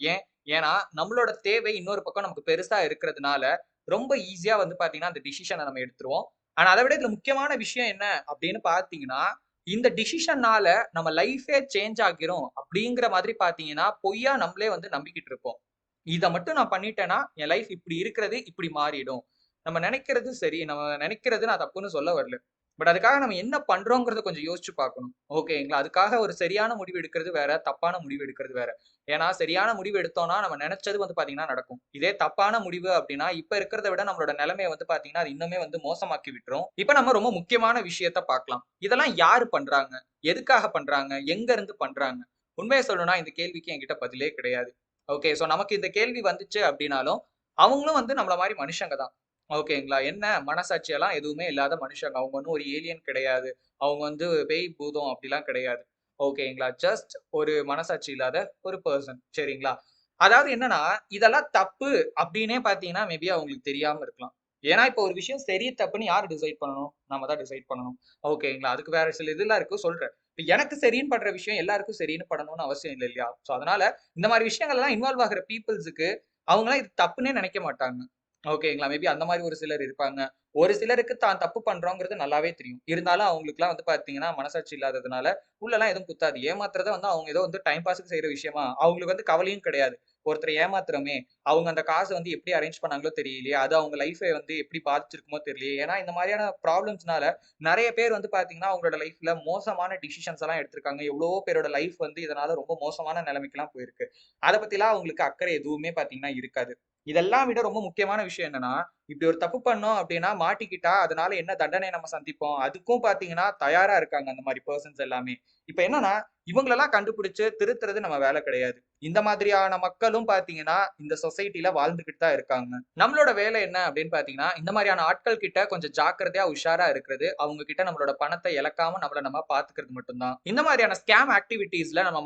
ஏன்னா, நம்மளோட தேவை இன்னொரு பக்கம் நமக்கு பெருசா இருக்கிறதுனால, ரொம்ப ஈஸியா வந்து பார்த்தீங்கன்னா, அந்த டிசிஷன நம்ம எடுத்துருவோம். ஆனா அத விட இதுல முக்கியமான விஷயம் என்ன அப்படின்னு பார்த்தீங்கன்னா, இந்த டிசிஷன்னால நம்ம லைஃபே சேஞ்ச் ஆகிரும் அப்படிங்கிற மாதிரி பார்த்தீங்கன்னா, பொய்யா நம்மளே வந்து நம்பிக்கிட்டு இருப்போம். இத மட்டும் நான் பண்ணிட்டேன்னா, என் லைஃப் இப்படி இருக்கிறது இப்படி மாறிடும். நம்ம நெனைக்கிறது சரி. நம்ம நெனைக்கிறது நான் தப்புன்னு சொல்ல வரல. பட் அதுக்காக நம்ம என்ன பண்றோங்கிறத கொஞ்சம் யோசிச்சு பார்க்கணும். ஓகேங்களா? அதுக்காக ஒரு சரியான முடிவு எடுக்கிறது வேற, தப்பான முடிவு எடுக்கிறது வேற. ஏன்னா, சரியான முடிவு எடுத்தோம்னா, நம்ம நெனச்சது வந்து பார்த்தீங்கன்னா நடக்கும். இதே தப்பான முடிவு அப்டின்னா, இப்ப இருக்கிறத விட நம்மளோட நெலைமைய வந்து பார்த்தீங்கன்னா, அது இன்னுமே வந்து மோசமாக்கி விட்டுரும். இப்ப நம்ம ரொம்ப முக்கியமான விஷயத்த பார்க்கலாம். இதெல்லாம் யாரு பண்றாங்க? எதுக்காக பண்றாங்க? எங்க இருந்து பண்றாங்க? உண்மைய சொல்லணும்னா, இந்த கேள்விக்கு என்கிட்ட பதிலே கிடையாது. ஓகே. சோ நமக்கு இந்த கேள்வி வந்துச்சு அப்டின்னாலும், அவங்களும் வந்து நம்மள மாரி மனுஷங்க தான். ஓகேங்களா? என்ன மனசாட்சியெல்லாம் எதுவுமே இல்லாத மனுஷங்க. அவங்க ஒண்ணும் ஒரு ஏலியன் கிடையாது. அவங்க வந்து பேய், பூதம் அப்டிலாம் கிடையாது. ஓகேங்களா? ஜஸ்ட் ஒரு மனசாட்சி இல்லாத ஒரு பெர்சன். சரிங்களா? அதாவது என்னன்னா, இதெல்லாம் தப்பு அப்டின்னே பார்த்தீங்கன்னா, மேபி அவங்களுக்கு தெரியாம இருக்கலாம். ஏன்னா, இப்போ ஒரு விஷயம் சரி, தப்புன்னு யாரு டிசைட் பண்ணணும்? நம்ம தான் டிசைட் பண்ணணும். ஓகேங்களா? அதுக்கு வேற சில இதெல்லாம் இருக்கு சொல்றேன். இப்ப எனக்கு சரின்னு படுற விஷயம் எல்லாருக்கும் சரின்னு படணும்னு அவசியம் இல்ல இல்லையா? சோ அதனால இந்த மாரி விஷயங்கள்லாம் இன்வால்வ் ஆகுற பீப்பிள்ஸ்க்கு அவங்கலாம் இது தப்புன்னே நெனைக்க மாட்டாங்க. ஓகேங்களா? மேபி அந்த மாரி ஒரு சிலர் இருப்பாங்க. ஒரு சிலருக்கு தான் தப்பு பண்றோங்கிறது நல்லாவே தெரியும். இருந்தாலும் அவங்களுக்குலாம் வந்து பார்த்தீங்கன்னா, மனசாட்சி இல்லாததுனால, உள்ளலாம் எதுவும் குத்தாது. ஏமாத்துறத வந்து அவங்க ஏதோ வந்து டைம் பாஸுக்கு செய்ற விஷயமா, அவங்களுக்கு வந்து கவலையும் கிடையாது. ஒருத்தர ஏமாத்துறோமே, அவங்க அந்த காச வந்து எப்படி அரேஞ்ச் பண்ணாங்களோ தெரியலையே! அது அவங்க லைஃப்ப வந்து எப்படி பாதிச்சிருக்குமோ தெரியலையே! ஏன்னா, இந்த மாரியான ப்ராப்ளம்ஸ்னால நெறைய பேர் வந்து பார்த்தீங்கன்னா, அவங்களோட லைஃப்ல மோசமான டிசிஷன்ஸ் எல்லாம் எடுத்திருக்காங்க. எவ்வளவோ பேரோட லைஃப் வந்து இதனால ரொம்ப மோசமான நிலைமைக்குலாம் போயிருக்கு. அத பத்திலாம் அவங்களுக்கு அக்கறை எதுவுமே பார்த்தீங்கன்னா இருக்காது. இதெல்லாம் விட ரொம்ப முக்கியமான விஷயம் என்னன்னா, இப்படி ஒரு தப்பு பண்ணோம் அப்படின்னா மாட்டிக்கிட்டா, அதனால என்ன தண்டனை நம்ம சந்திப்போம்? அதுக்கும் பார்த்தீங்கன்னா, தயாரா இருக்காங்க அந்த மாரி பெர்சன்ஸ் எல்லாமே. இப்ப என்னன்னா, இவங்களெல்லாம் கண்டுபிடிச்சு திருத்துறது நம்ம வேலை கிடையாது. இந்த மாதிரியான மக்களும் பார்த்தீங்கன்னா, இந்த சொசைட்டில வாழ்ந்துகிட்டு தான் இருக்காங்க. நம்மளோட வேலை என்ன அப்படின்னு பார்த்தீங்கன்னா, இந்த மாரியான ஆட்கள் கிட்ட கொஞ்சம் ஜாக்கிரதையா, உஷாரா இருக்கிறது. அவங்க கிட்ட நம்மளோட பணத்த இழக்காம நம்மள நம்ம பார்த்துக்கிறது மட்டும் தான். இந்த மாரியான ஸ்கேம் ஆக்டிவிட்டீஸ்ல நம்ம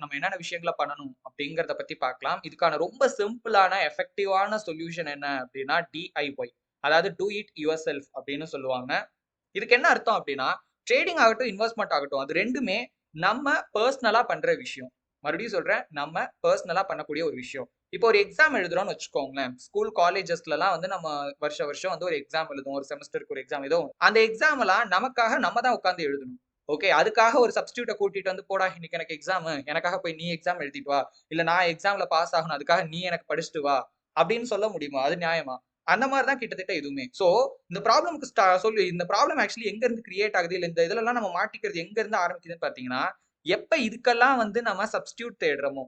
நம்ம என்னென்ன விஷயங்கள பண்ணணும் அப்படிங்கிறத பத்தி பார்க்கலாம். இதுக்கான ரொம்ப சிம்பிளான, எஃபெக்டிவான சொல்யூஷன் என்ன அப்படின்னா, DIY. அதாவது டூ இட் யுவர் செல்ஃப் அப்படின்னு சொல்லுவாங்க. இதுக்கு என்ன அர்த்தம் அப்படின்னா, ட்ரேடிங் ஆகட்டும், இன்வெஸ்ட்மென்ட் ஆகட்டும், அது 2மே நம்ம பெர்சனலா பண்ற விஷயம். மறுபடியும் சொல்றேன். நம்ம பெர்சனலா பண்ணக்கூடிய ஒரு விஷயம். இப்போ ஒரு எக்ஸாம் எழுதுறோம்னு வச்சுக்கோங்களேன். ஸ்கூல், காலேஜஸ்லலாம் வந்து நம்ம வருஷம் வருஷம் வந்து ஒரு எக்ஸாம் எழுதுவோம். ஒரு செமஸ்டருக்கு ஒரு எக்ஸாம் ஏதோ ஒண்ணு. அந்த எக்ஸாம்லாம் நமக்காக நம்ம தான் உட்கார்ந்து எழுதணும். ஓகே. அதுக்காக ஒரு சப்ஸ்டிட்யூட்ட கூட்டிட்டு வந்து, "போடா இன்னைக்கு எனக்கு எக்ஸாமு. எனக்காக போய் நீ எக்ஸாம் எழுதிட்டு வா. இல்ல நான் எக்ஸாம்ல பாஸ் ஆகணும். அதுக்காக நீ எனக்கு படிச்சுட்டு வா." அப்படின்னு சொல்ல முடியுமா? அது நியாயமா? அந்த மாதிரி தான் கிட்டத்தட்ட எதுவுமே. சோ இந்த ப்ராப்ளம்க்கு சொல்லி இந்த ப்ராப்ளம் ஆக்சுவலி எங்க இருந்து கிரியேட் ஆகுது, இல்ல இந்த இதுலலாம் நம்ம மாட்டிக்கிறது எங்க இருந்து ஆரம்பிக்குதுன்னு பார்த்தீங்கன்னா, எப்ப இதுக்கெல்லாம் வந்து நம்ம சப்ஸ்டிட்யூட் தேடுறோமோ,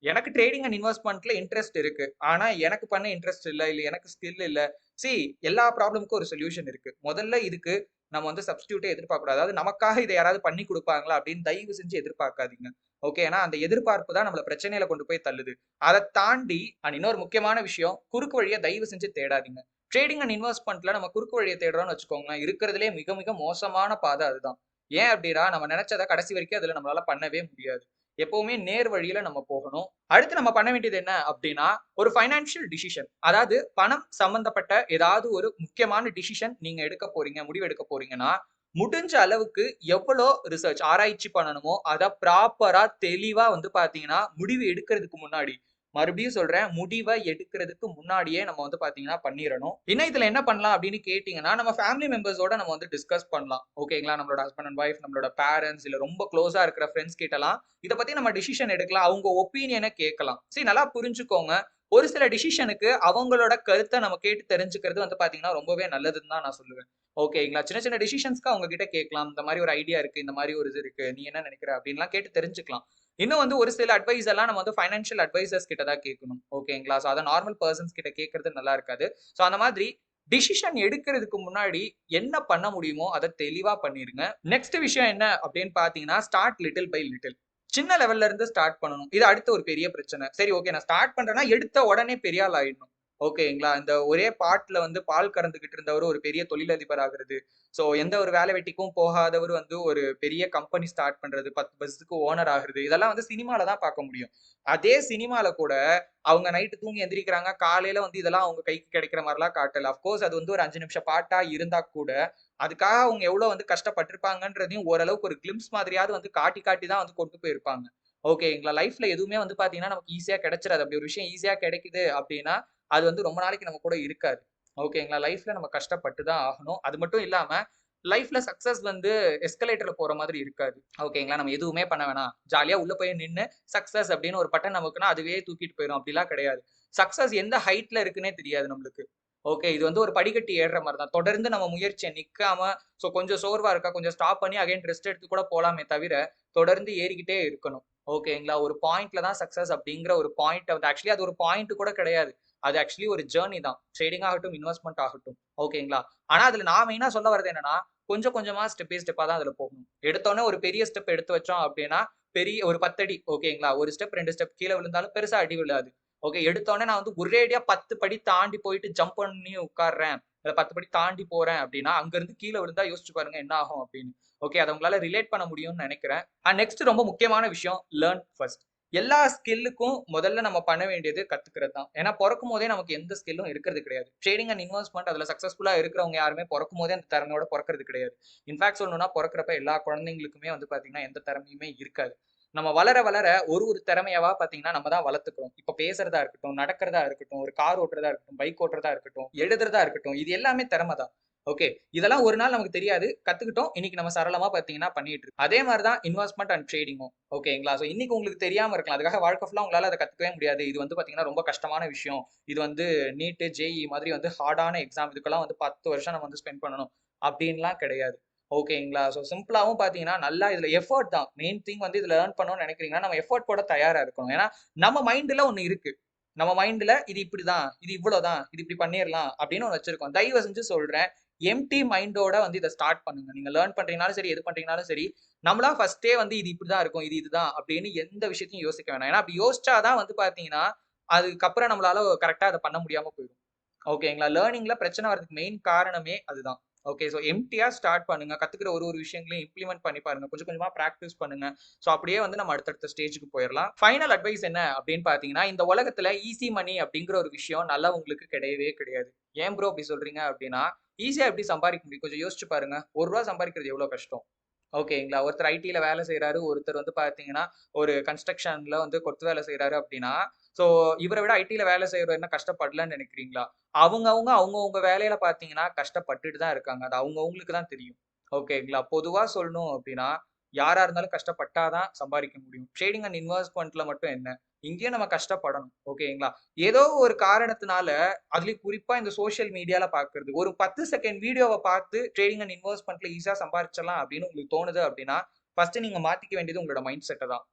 எனக்கு ட்ரேடிங் அண்ட் இன்வெஸ்ட்மென்ட்ல இன்ட்ரெஸ்ட் இருக்கு. ஆனா எனக்கு பண்ண இன்ட்ரெஸ்ட் இல்ல. இல்ல எனக்கு ஸ்கில் இல்ல. சி எல்லா ப்ராப்ளம்க்கும் ஒரு சொல்யூஷன் இருக்கு. முதல்ல இதுக்கு நம்ம வந்து சப்ஸ்டிட்யூட்டே எதிர்பார்க்க கூடாது. அதாவது நமக்காக இத யாராவது பண்ணி குடுப்பாங்களா அப்படின்னு தயவு செஞ்சு எதிர்பார்க்காதீங்க. ஓகே. ஏன்னா அந்த எதிர்பார்ப்பு தான் நம்மள பிரச்சனையில கொண்டு போய் தள்ளுது. அத தாண்டி இன்னொரு முக்கியமான விஷயம், குறுக்கு வழிய தயவு செஞ்சு தேடாதீங்க. ட்ரேடிங் அண்ட் இன்வெஸ்ட்மென்ட்ல நம்ம குறுக்கு வழிய தேடுறோம்னு வச்சுக்கோங்களேன், இருக்கிறதுலயே மிக மிக மோசமான பாதை அதுதான். ஏன் அப்படின்னா, நம்ம நெனைச்சத கடைசி வரைக்கும் அதுல நம்மளால பண்ணவே முடியாது. எப்பவுமே நேர் வழியில நம்ம போகணும். அடுத்து நம்ம பண்ண வேண்டியது என்ன அப்படின்னா, ஒரு ஃபைனான்சியல் டிசிஷன். அதாவது பணம் சம்பந்தப்பட்ட ஏதாவது ஒரு முக்கியமான டிசிஷன் நீங்க எடுக்க போறீங்க, முடிவு எடுக்க போறீங்கன்னா, முடிஞ்ச அளவுக்கு எவ்வளோ ரிசர்ச் ஆராய்ச்சி பண்ணணுமோ, அத ப்ராப்பரா தெளிவா வந்து பார்த்தீங்கன்னா, முடிவு எடுக்கிறதுக்கு முன்னாடி மறுபடியும் சொல்றேன். முடிவ எடுக்கிறதுக்கு முன்னாடியே நம்ம வந்து பார்த்தீங்கன்னா பண்ணிறணும். இன்னும் இதுல என்ன பண்ணலாம் அப்படின்னு கேட்டீங்கன்னா, நம்ம ஃபேமிலி மெம்பர்ஸோட நம்ம வந்து டிஸ்கஸ் பண்ணலாம். ஓகேங்களா? நம்மளோட ஹஸ்பண்ட் அண்ட் வைஃப், நம்மளோட பேரன்ட்ஸ் இல்ல ரொம்ப குளோஸா இருக்கிற ஃபிரெண்ட்ஸ் கிட்டலாம் இத பத்தி நம்ம டிசிஷன் எடுக்கலாம். அவங்க ஒப்பீனியன கேட்கலாம். நல்லா புரிஞ்சுக்கோங்க. ஒரு சில டிசிஷனுக்கு அவங்களோட கருத்த நம்ம கேட்டு தெரிஞ்சுக்கிறது வந்து பார்த்தீங்கன்னா, ரொம்பவே நல்லதுன்னு தான் நான் சொல்லுவேன். ஓகேங்களா? சின்ன சின்ன டிசிஷன்ஸ்க்கு அவங்க கிட்ட கேட்கலாம். இந்த மாரி ஒரு ஐடியா இருக்கு. இந்த மாரி ஒரு இது இருக்கு. நீ என்ன நினைக்கிற? அப்படின்லாம் கேட்டு தெரிஞ்சுக்கலாம். இன்னும் வந்து ஒரு சில அட்வைஸ் எல்லாம் நம்ம வந்து ஃபைனான்ஷியல் அட்வைசர்ஸ் கிட்ட தான் கேட்கணும். ஓகேங்களா? சோ அத நார்மல் பெர்சன்ஸ் கிட்ட கேட்கறது நல்லா இருக்காது. சோ அந்த மாதிரி டிசிஷன் எடுக்கிறதுக்கு முன்னாடி என்ன பண்ண முடியுமோ அத தெளிவா பண்ணிருங்க. நெக்ஸ்ட் விஷயம் என்ன அப்படின்னு பார்த்தீங்கன்னா, ஸ்டார்ட் லிட்டில் பை லிட்டில். சின்ன லெவல்ல இருந்து ஸ்டார்ட் பண்ணணும். இது அடுத்த ஒரு பெரிய பிரச்சனை. சரி ஓகே நான் ஸ்டார்ட் பண்றேன்னா, எடுத்த உடனே பெரிய ஆள் ஆயிடணும். ஓகேங்களா? இந்த ஒரே பாட்ல வந்து பால் கறந்துகிட்டு இருந்தவரு ஒரு பெரிய தொழிலதிபர் ஆகுறது. சோ எந்த ஒரு வேலை வெட்டிக்கும் போகாதவர் வந்து ஒரு பெரிய கம்பெனி ஸ்டார்ட் பண்றது, 10 பஸ்ஸுக்கு ஓனர் ஆகுறது. இதெல்லாம் வந்து சினிமால தான் பார்க்க முடியும். அதே சினிமால கூட அவங்க நைட் தூங்கி எந்திரிக்கிறாங்க. காலையில வந்து இதெல்லாம் அவங்க கைக்கு கிடைக்கிற மாரிலாம் காட்டல. அஃப்கோர்ஸ் அது வந்து ஒரு 5 நிமிஷம் பாட்டா இருந்தா கூட, அதுக்காக அவங்க எவ்வளோ வந்து கஷ்டப்பட்டுருப்பாங்கன்றதையும் ஓரளவுக்கு ஒரு கிளிம்ப்ஸ் மாதிரியாவது வந்து காட்டி காட்டி தான் வந்து கொண்டு போயிருப்பாங்க. ஓகேங்களா? லைஃப்ல எதுவுமே வந்து பார்த்தீங்கன்னா, நமக்கு ஈஸியா கிடைச்சிராது. அப்படி ஒரு விஷயம் ஈஸியா கிடைக்குது அப்படின்னா, அது வந்து ரொம்ப நாளைக்கு நம்ம கூட இருக்காது. ஓகேங்களா? லைஃப்ல நம்ம கஷ்டப்பட்டு தான் ஆகணும். அது மட்டும் இல்லாம, லைஃப்ல சக்சஸ் வந்து எஸ்கலேட்டர்ல போற மாதிரி இருக்காது. ஓகேங்களா? நம்ம எதுவுமே பண்ண வேணாம். ஜாலியா உள்ள போய் நின்னு சக்சஸ் அப்படின்னு ஒரு பட்டன் அமுக்குனா, அதுவே தூக்கிட்டு போயிரும். அப்படிலாம் கிடையாது. சக்சஸ் எந்த ஹைட்ல இருக்குன்னே தெரியாது நம்மளுக்கு. ஓகே. இது வந்து ஒரு படிக்கட்டு ஏறுற மாரி தான். தொடர்ந்து நம்ம முயற்சிய நிக்காம, கொஞ்சம் சோர்வா இருக்கா, கொஞ்சம் ஸ்டாப் பண்ணி அகைன் ரெஸ்ட் எடுத்து கூட போலாமே தவிர, தொடர்ந்து ஏறிக்கிட்டே இருக்கணும். ஓகேங்களா? ஒரு பாயிண்ட்ல தான் சக்சஸ் அப்படிங்கிற ஒரு பாயிண்ட்ட வந்து ஆக்சுவலி அது ஒரு பாயிண்ட் கூட கிடையாது. அது ஆக்சுவலி ஒரு ஜர்னி தான். ட்ரேடிங் ஆகட்டும், இன்வெஸ்ட்மென்ட் ஆகட்டும். ஓகேங்களா? ஆனா அதுல நான் மெயினா சொல்ல வர்றது என்னன்னா, கொஞ்சம் கொஞ்சமா ஸ்டெப் பை ஸ்டெப்பா தான் அதுல போகணும். எடுத்தோனே ஒரு பெரிய ஸ்டெப் எடுத்து வச்சோம் அப்படின்னா, பெரிய ஒரு 10 அடி ஓகேங்களா? 1 ஸ்டெப் 2 ஸ்டெப் கீழ விழுந்தாலும் பெருசா அடி விழாது. ஓகே. எடுத்தோனே நான் வந்து ஒரேடியா 10 படி தாண்டி போயிட்டு ஜம்ப் பண்ணி உட்கார்றேன். இல்ல 10 படி தாண்டி போறேன் அப்டின்னா, அங்க இருந்து கீழ விழுந்தா யோசிச்சு பாருங்க என்ன ஆகும் அப்டின்னு. ஓகே. அத உங்களால ரிலேட் பண்ண முடியும்னு நெனைக்கிறேன். நெக்ஸ்ட் ரொம்ப முக்கியமான விஷயம் லேர்ன் ஃபர்ஸ்ட். எல்லா ஸ்கில்லுக்கும் முதல்ல நம்ம பண்ண வேண்டியது கத்துக்கிறது தான். ஏன்னா பொறக்கும்போதே நமக்கு எந்த ஸ்கில்லும் இருக்கிறது கிடையாது. ட்ரேடிங் அண்ட் இன்வெஸ்ட்மென்ட் அதுல சக்சஸ்ஃபுல்லா இருக்கிறவங்க யாருமே பொறக்கும்போதே அந்த திறமையோட பொறக்கிறது கிடையாது. இன்ஃபாக்ட் சொல்லணும்னா பொறக்கிறப்ப எல்லா குழந்தைங்களுக்குமே வந்து பார்த்தீங்கன்னா, எந்த திறமையுமே இருக்காது. நம்ம வளர வளர ஒரு திறமையவா பார்த்தீங்கன்னா, நம்ம தான் வளர்த்துக்கிறோம். இப்ப பேசுறதா இருக்கட்டும், நடக்கிறதா இருக்கட்டும், ஒரு கார் ஓட்டுறதா இருக்கட்டும், பைக் ஓட்டுறதா இருக்கட்டும், எழுதுறதா இருக்கட்டும், இது எல்லாமே திறமை தான். ஓகே. இதெல்லாம் ஒரு நாள் நமக்கு தெரியாது. கத்துக்கிட்டோம். இன்னைக்கு நம்ம சரளமா பார்த்தீங்கன்னா பண்ணிட்டு இருக்கோம். அதே மாரி தான் இன்வெஸ்ட்மென்ட் அண்ட் ட்ரேடிங்கும். ஓகேங்களா? சோ இன்னைக்கு உங்களுக்கு தெரியாம இருக்கலாம். அதுக்காக வாழ்க்கை ஃபுல்லா உங்களால அத கத்துக்கவே முடியாது. இது வந்து பார்த்தீங்கன்னா, ரொம்ப கஷ்டமான விஷயம். இது வந்து நீட், ஜேஇஇ மாதிரி வந்து ஹார்டான எக்ஸாம். இதுக்கெல்லாம் வந்து 10 வருஷம் நம்ம வந்து ஸ்பெண்ட் பண்ணணும். அப்டின்லாம் கிடையாது. ஓகேங்களா? சோ சிம்பிளாவும் பார்த்தீங்கன்னா, நல்லா இதுல எஃபோர்ட் தான். மெயின் திங் வந்து இதுல ஏர்ன் பண்ணணும்னு நெனைக்கிறீங்கன்னா, நம்ம எஃபோர்ட் போட தயாரா இருக்கணும். ஏன்னா, நம்ம மைண்ட்ல ஒண்ணு இருக்கு. நம்ம மைண்ட்ல இது இப்படிதான், இது இவ்வளோதான், இது இப்படி பண்ணிறலாம் அப்படின்னு ஒண்ணு வச்சிருக்கோம். தயவு செஞ்சு சொல்றேன். எம்ப்டி மைண்டோட வந்து இத ஸ்டார்ட் பண்ணுங்க. நீங்க லேர்ன் பண்றீங்கனாலும் சரி, எது பண்றீங்கனாலும் சரி, நம்மளா ஃபர்ஸ்ட்டே வந்து இது இப்படிதான் இருக்கும், இது இதுதான் அப்படின்னு எந்த விஷயத்தையும் யோசிக்க வேணாம். ஏன்னா, அப்படி யோசிச்சா தான் வந்து பார்த்தீங்கன்னா, அதுக்கப்புறம் நம்மளால கரெக்ட்டா அத பண்ண முடியாம போயிடும். ஓகேங்களா? லேர்னிங்ல பிரச்சனை வரதுக்கு மெயின் காரணமே அதுதான். ஓகே. சோ எம்ப்டியா ஸ்டார்ட் பண்ணுங்க. கத்துக்கிற ஒரு விஷயங்களையும் இம்ப்ளிமெண்ட் பண்ணி பாருங்க. கொஞ்சம் கொஞ்சமா பிராக்டிஸ் பண்ணுங்க. சோ அப்படியே வந்து நம்ம அடுத்தடுத்த ஸ்டேஜ்க்கு போயிரலாம். ஃபைனல் அட்வைஸ் என்ன அப்படின்னு பார்த்தீங்கன்னா, இந்த உலகத்துல ஈஸி மனி அப்படிங்கிற ஒரு விஷயம் நல்லவங்களுக்கு கிடையவே கிடையாது. ஏன் ப்ரோ அப்படி சொல்றீங்க அப்படின்னா, ஈஸியா எப்படி சம்பாரிக்க முடியும்? கொஞ்சம் யோசிச்சு பாருங்க. ரூ. 1 சம்பாரிக்கிறது எவ்வளோ கஷ்டம்? ஓகேங்களா? ஒருத்தர் ஐடில வேலை செய்றாரு. ஒருத்தர் வந்து பார்த்தீங்கன்னா, ஒரு கன்ஸ்ட்ரக்ஷன்ல வந்து கொத்து வேலை செய்றாரு அப்படின்னா, சோ இவர விட ஐடில வேலை செய்றவர் என்ன கஷ்டப்படலன்னு நெனைக்கிறீங்களா? அவங்கவங்க வேலையில பார்த்தீங்கன்னா, கஷ்டப்பட்டுட்டு தான் இருக்காங்க. அது அவங்கவங்களுக்கு தான் தெரியும். ஓகேங்களா? பொதுவா சொல்லணும் அப்படின்னா, யாரா இருந்தாலும் கஷ்டப்பட்டா தான் சம்பாரிக்க முடியும். ட்ரேடிங் அண்ட் இன்வெஸ்ட்மென்ட்ல மட்டும் என்ன? இங்கேயும் நம்ம கஷ்டப்படணும். ஓகேங்களா? ஏதோ ஒரு காரணத்தினால அதுலயும் குறிப்பா இந்த சோசியல் மீடியால பார்க்கிறது. ஒரு 10 செகண்ட் வீடியோவ பார்த்து ட்ரேடிங் அண்ட் இன்வெஸ்ட்மென்ட்ல ஈஸியா சம்பாரிச்சிடலாம் அப்படின்னு உங்களுக்கு தோணுது அப்படின்னா, ஃபர்ஸ்ட் நீங்க மாத்திக்க வேண்டியது உங்களோட மைண்ட் செட்ட தான்.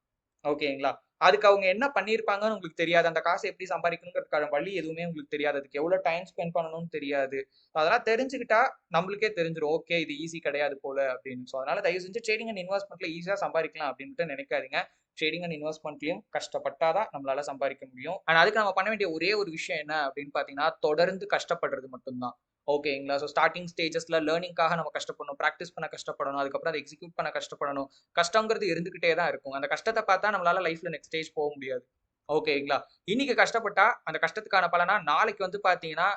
ஓகேங்களா? அதுக்கு அவங்க என்ன பண்ணியிருப்பாங்கன்னு உங்களுக்கு தெரியாது. அந்த காச எப்படி சம்பாரிக்கணும்ங்கிறதுக்கான வழி எதுவுமே உங்களுக்கு தெரியாது. அதுக்கு எவ்வளோ டைம் ஸ்பெண்ட் பண்ணணும்னு தெரியாது. அதெல்லாம் தெரிஞ்சுக்கிட்டா நம்மளுக்கே தெரிஞ்சிரும். ஓகே இது ஈஸி கிடையாது போல அப்படின்னு. ஸோ அதனால தயவு செஞ்சு ட்ரேடிங் அண்ட் இன்வெஸ்ட்மென்ட்ல ஈஸியா சம்பாரிக்கலாம் அப்படின்ட்டு நினைக்காதீங்க. ட்ரேடிங் அண்ட் இன்வெஸ்ட்மென்ட்லயும் கஷ்டப்பட்டா தான் நம்மளால சம்பாரிக்க முடியும். ஆனா அதுக்கு நம்ம பண்ண வேண்டிய ஒரே ஒரு விஷயம் என்ன அப்படின்னு பார்த்தீங்கன்னா, தொடர்ந்து கஷ்டப்படுறது மட்டும் தான். ஓகேங்களா? ஸோ ஸ்டார்ட்டிங் ஸ்டேஜஸ்ல லேர்னிங்காக நம்ம கஷ்டப்படணும். பிராக்டிஸ் பண்ண கஷ்டப்படணும். அதுக்கப்புறம் அத எக்ஸிக்யூட் பண்ண கஷ்டப்படணும். கஷ்டங்கிறது இருந்துகிட்டே தான் இருக்கும். அந்த கஷ்டத்த பார்த்தா நம்மளால லைஃப்ல நெக்ஸ்ட் ஸ்டேஜ் போ முடியாது. ஓகேங்களா? இன்னைக்கு கஷ்டப்பட்டா, அந்த கஷ்டத்துக்கான பலனா நாளைக்கு வந்து பார்த்தீங்கன்னா,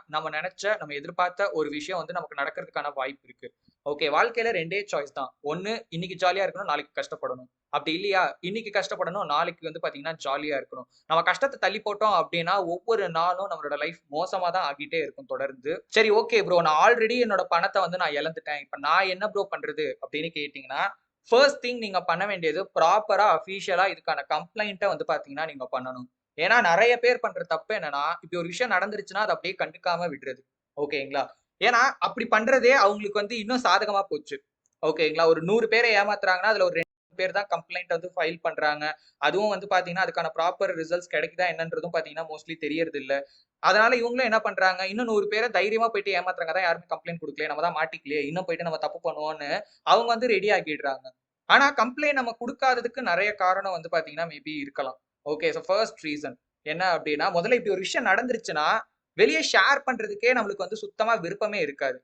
நம்ம எதிர்பார்த்த ஒரு விஷயம் வந்து நமக்கு நடக்கிறதுக்கான வாய்ப்பு இருக்கு. ஓகே. வாழ்க்கையில 2டே சாய்ஸ் தான். ஒண்ணு இன்னைக்கு ஜாலியா இருக்கணும், நாளைக்கு கஷ்டப்படணும். அப்படி இல்லையா, இன்னைக்கு கஷ்டப்படணும், நாளைக்கு வந்து பார்த்தீங்கன்னா ஜாலியா இருக்கணும். நம்ம கஷ்டத்த தள்ளி போட்டோம் அப்படின்னா, ஒவ்வொரு நாளும் நம்மளோட லைஃப் மோசமா தான் ஆகிட்டே இருக்கும் தொடர்ந்து. சரி ஓகே ப்ரோ, நான் ஆல்ரெடி என்னோட பணத்த வந்து நான் இழந்துட்டேன். இப்ப நான் என்ன ப்ரோ பண்றது அப்படின்னு கேட்டீங்கன்னா, ஃபர்ஸ்ட் திங் நீங்க பண்ண வேண்டியது ப்ராப்பரா அஃபிஷியலா இதுக்கான கம்ப்ளைண்ட்ட வந்து பார்த்தீங்கன்னா, நீங்க பண்ணணும். ஏன்னா நெறைய பேர் பண்ற தப்பு என்னன்னா, இப்படி ஒரு விஷயம் நடந்துருச்சுன்னா, அத அப்படியே கண்டுக்காம விடுறது. ஓகேங்களா? ஏன்னா அப்படி பண்றதே அவங்களுக்கு வந்து இன்னும் சாதகமா போச்சு. ஓகேங்களா? ஒரு 100 பேர ஏமாத்துறாங்கன்னா, அதுல ஒரு 2 பேர் தான் கம்ப்ளைண்ட் வந்து ஃபைல் பண்றாங்க. அதுவும் வந்து பார்த்தீங்கன்னா, அதுக்கான ப்ராப்பர் ரிசல்ட்ஸ் கிடைக்குதா என்னன்றதும் பார்த்தீங்கன்னா, மோஸ்ட்லி தெரியறதில்ல. அதனால இவங்களும் என்ன பண்றாங்க, இன்னும் 100 பேர தைரியமா போயிட்டு ஏமாத்துறாங்க. அதான் யாருமே கம்ப்ளைண்ட் குடுக்கலையே, நம்ம தான் மாட்டிக்கலையே, இன்னும் போயிட்டு நம்ம தப்பு பண்ணுவோம்னு அவங்க வந்து ரெடி ஆக்கிடுறாங்க. ஆனா கம்ப்ளைண்ட் நம்ம குடுக்காததுக்கு நெறைய காரணம் வந்து பார்த்தீங்கன்னா, மேபி இருக்கலாம். ஓகே. ஸோ ஃபர்ஸ்ட் ரீசன் என்ன அப்டின்னா, முதல்ல இப்படி ஒரு விஷயம் நடந்துருச்சுன்னா, வெளிய ஷேர் பண்றதுக்கே நம்மளுக்கு வந்து சுத்தமா விருப்பமே இருக்காது.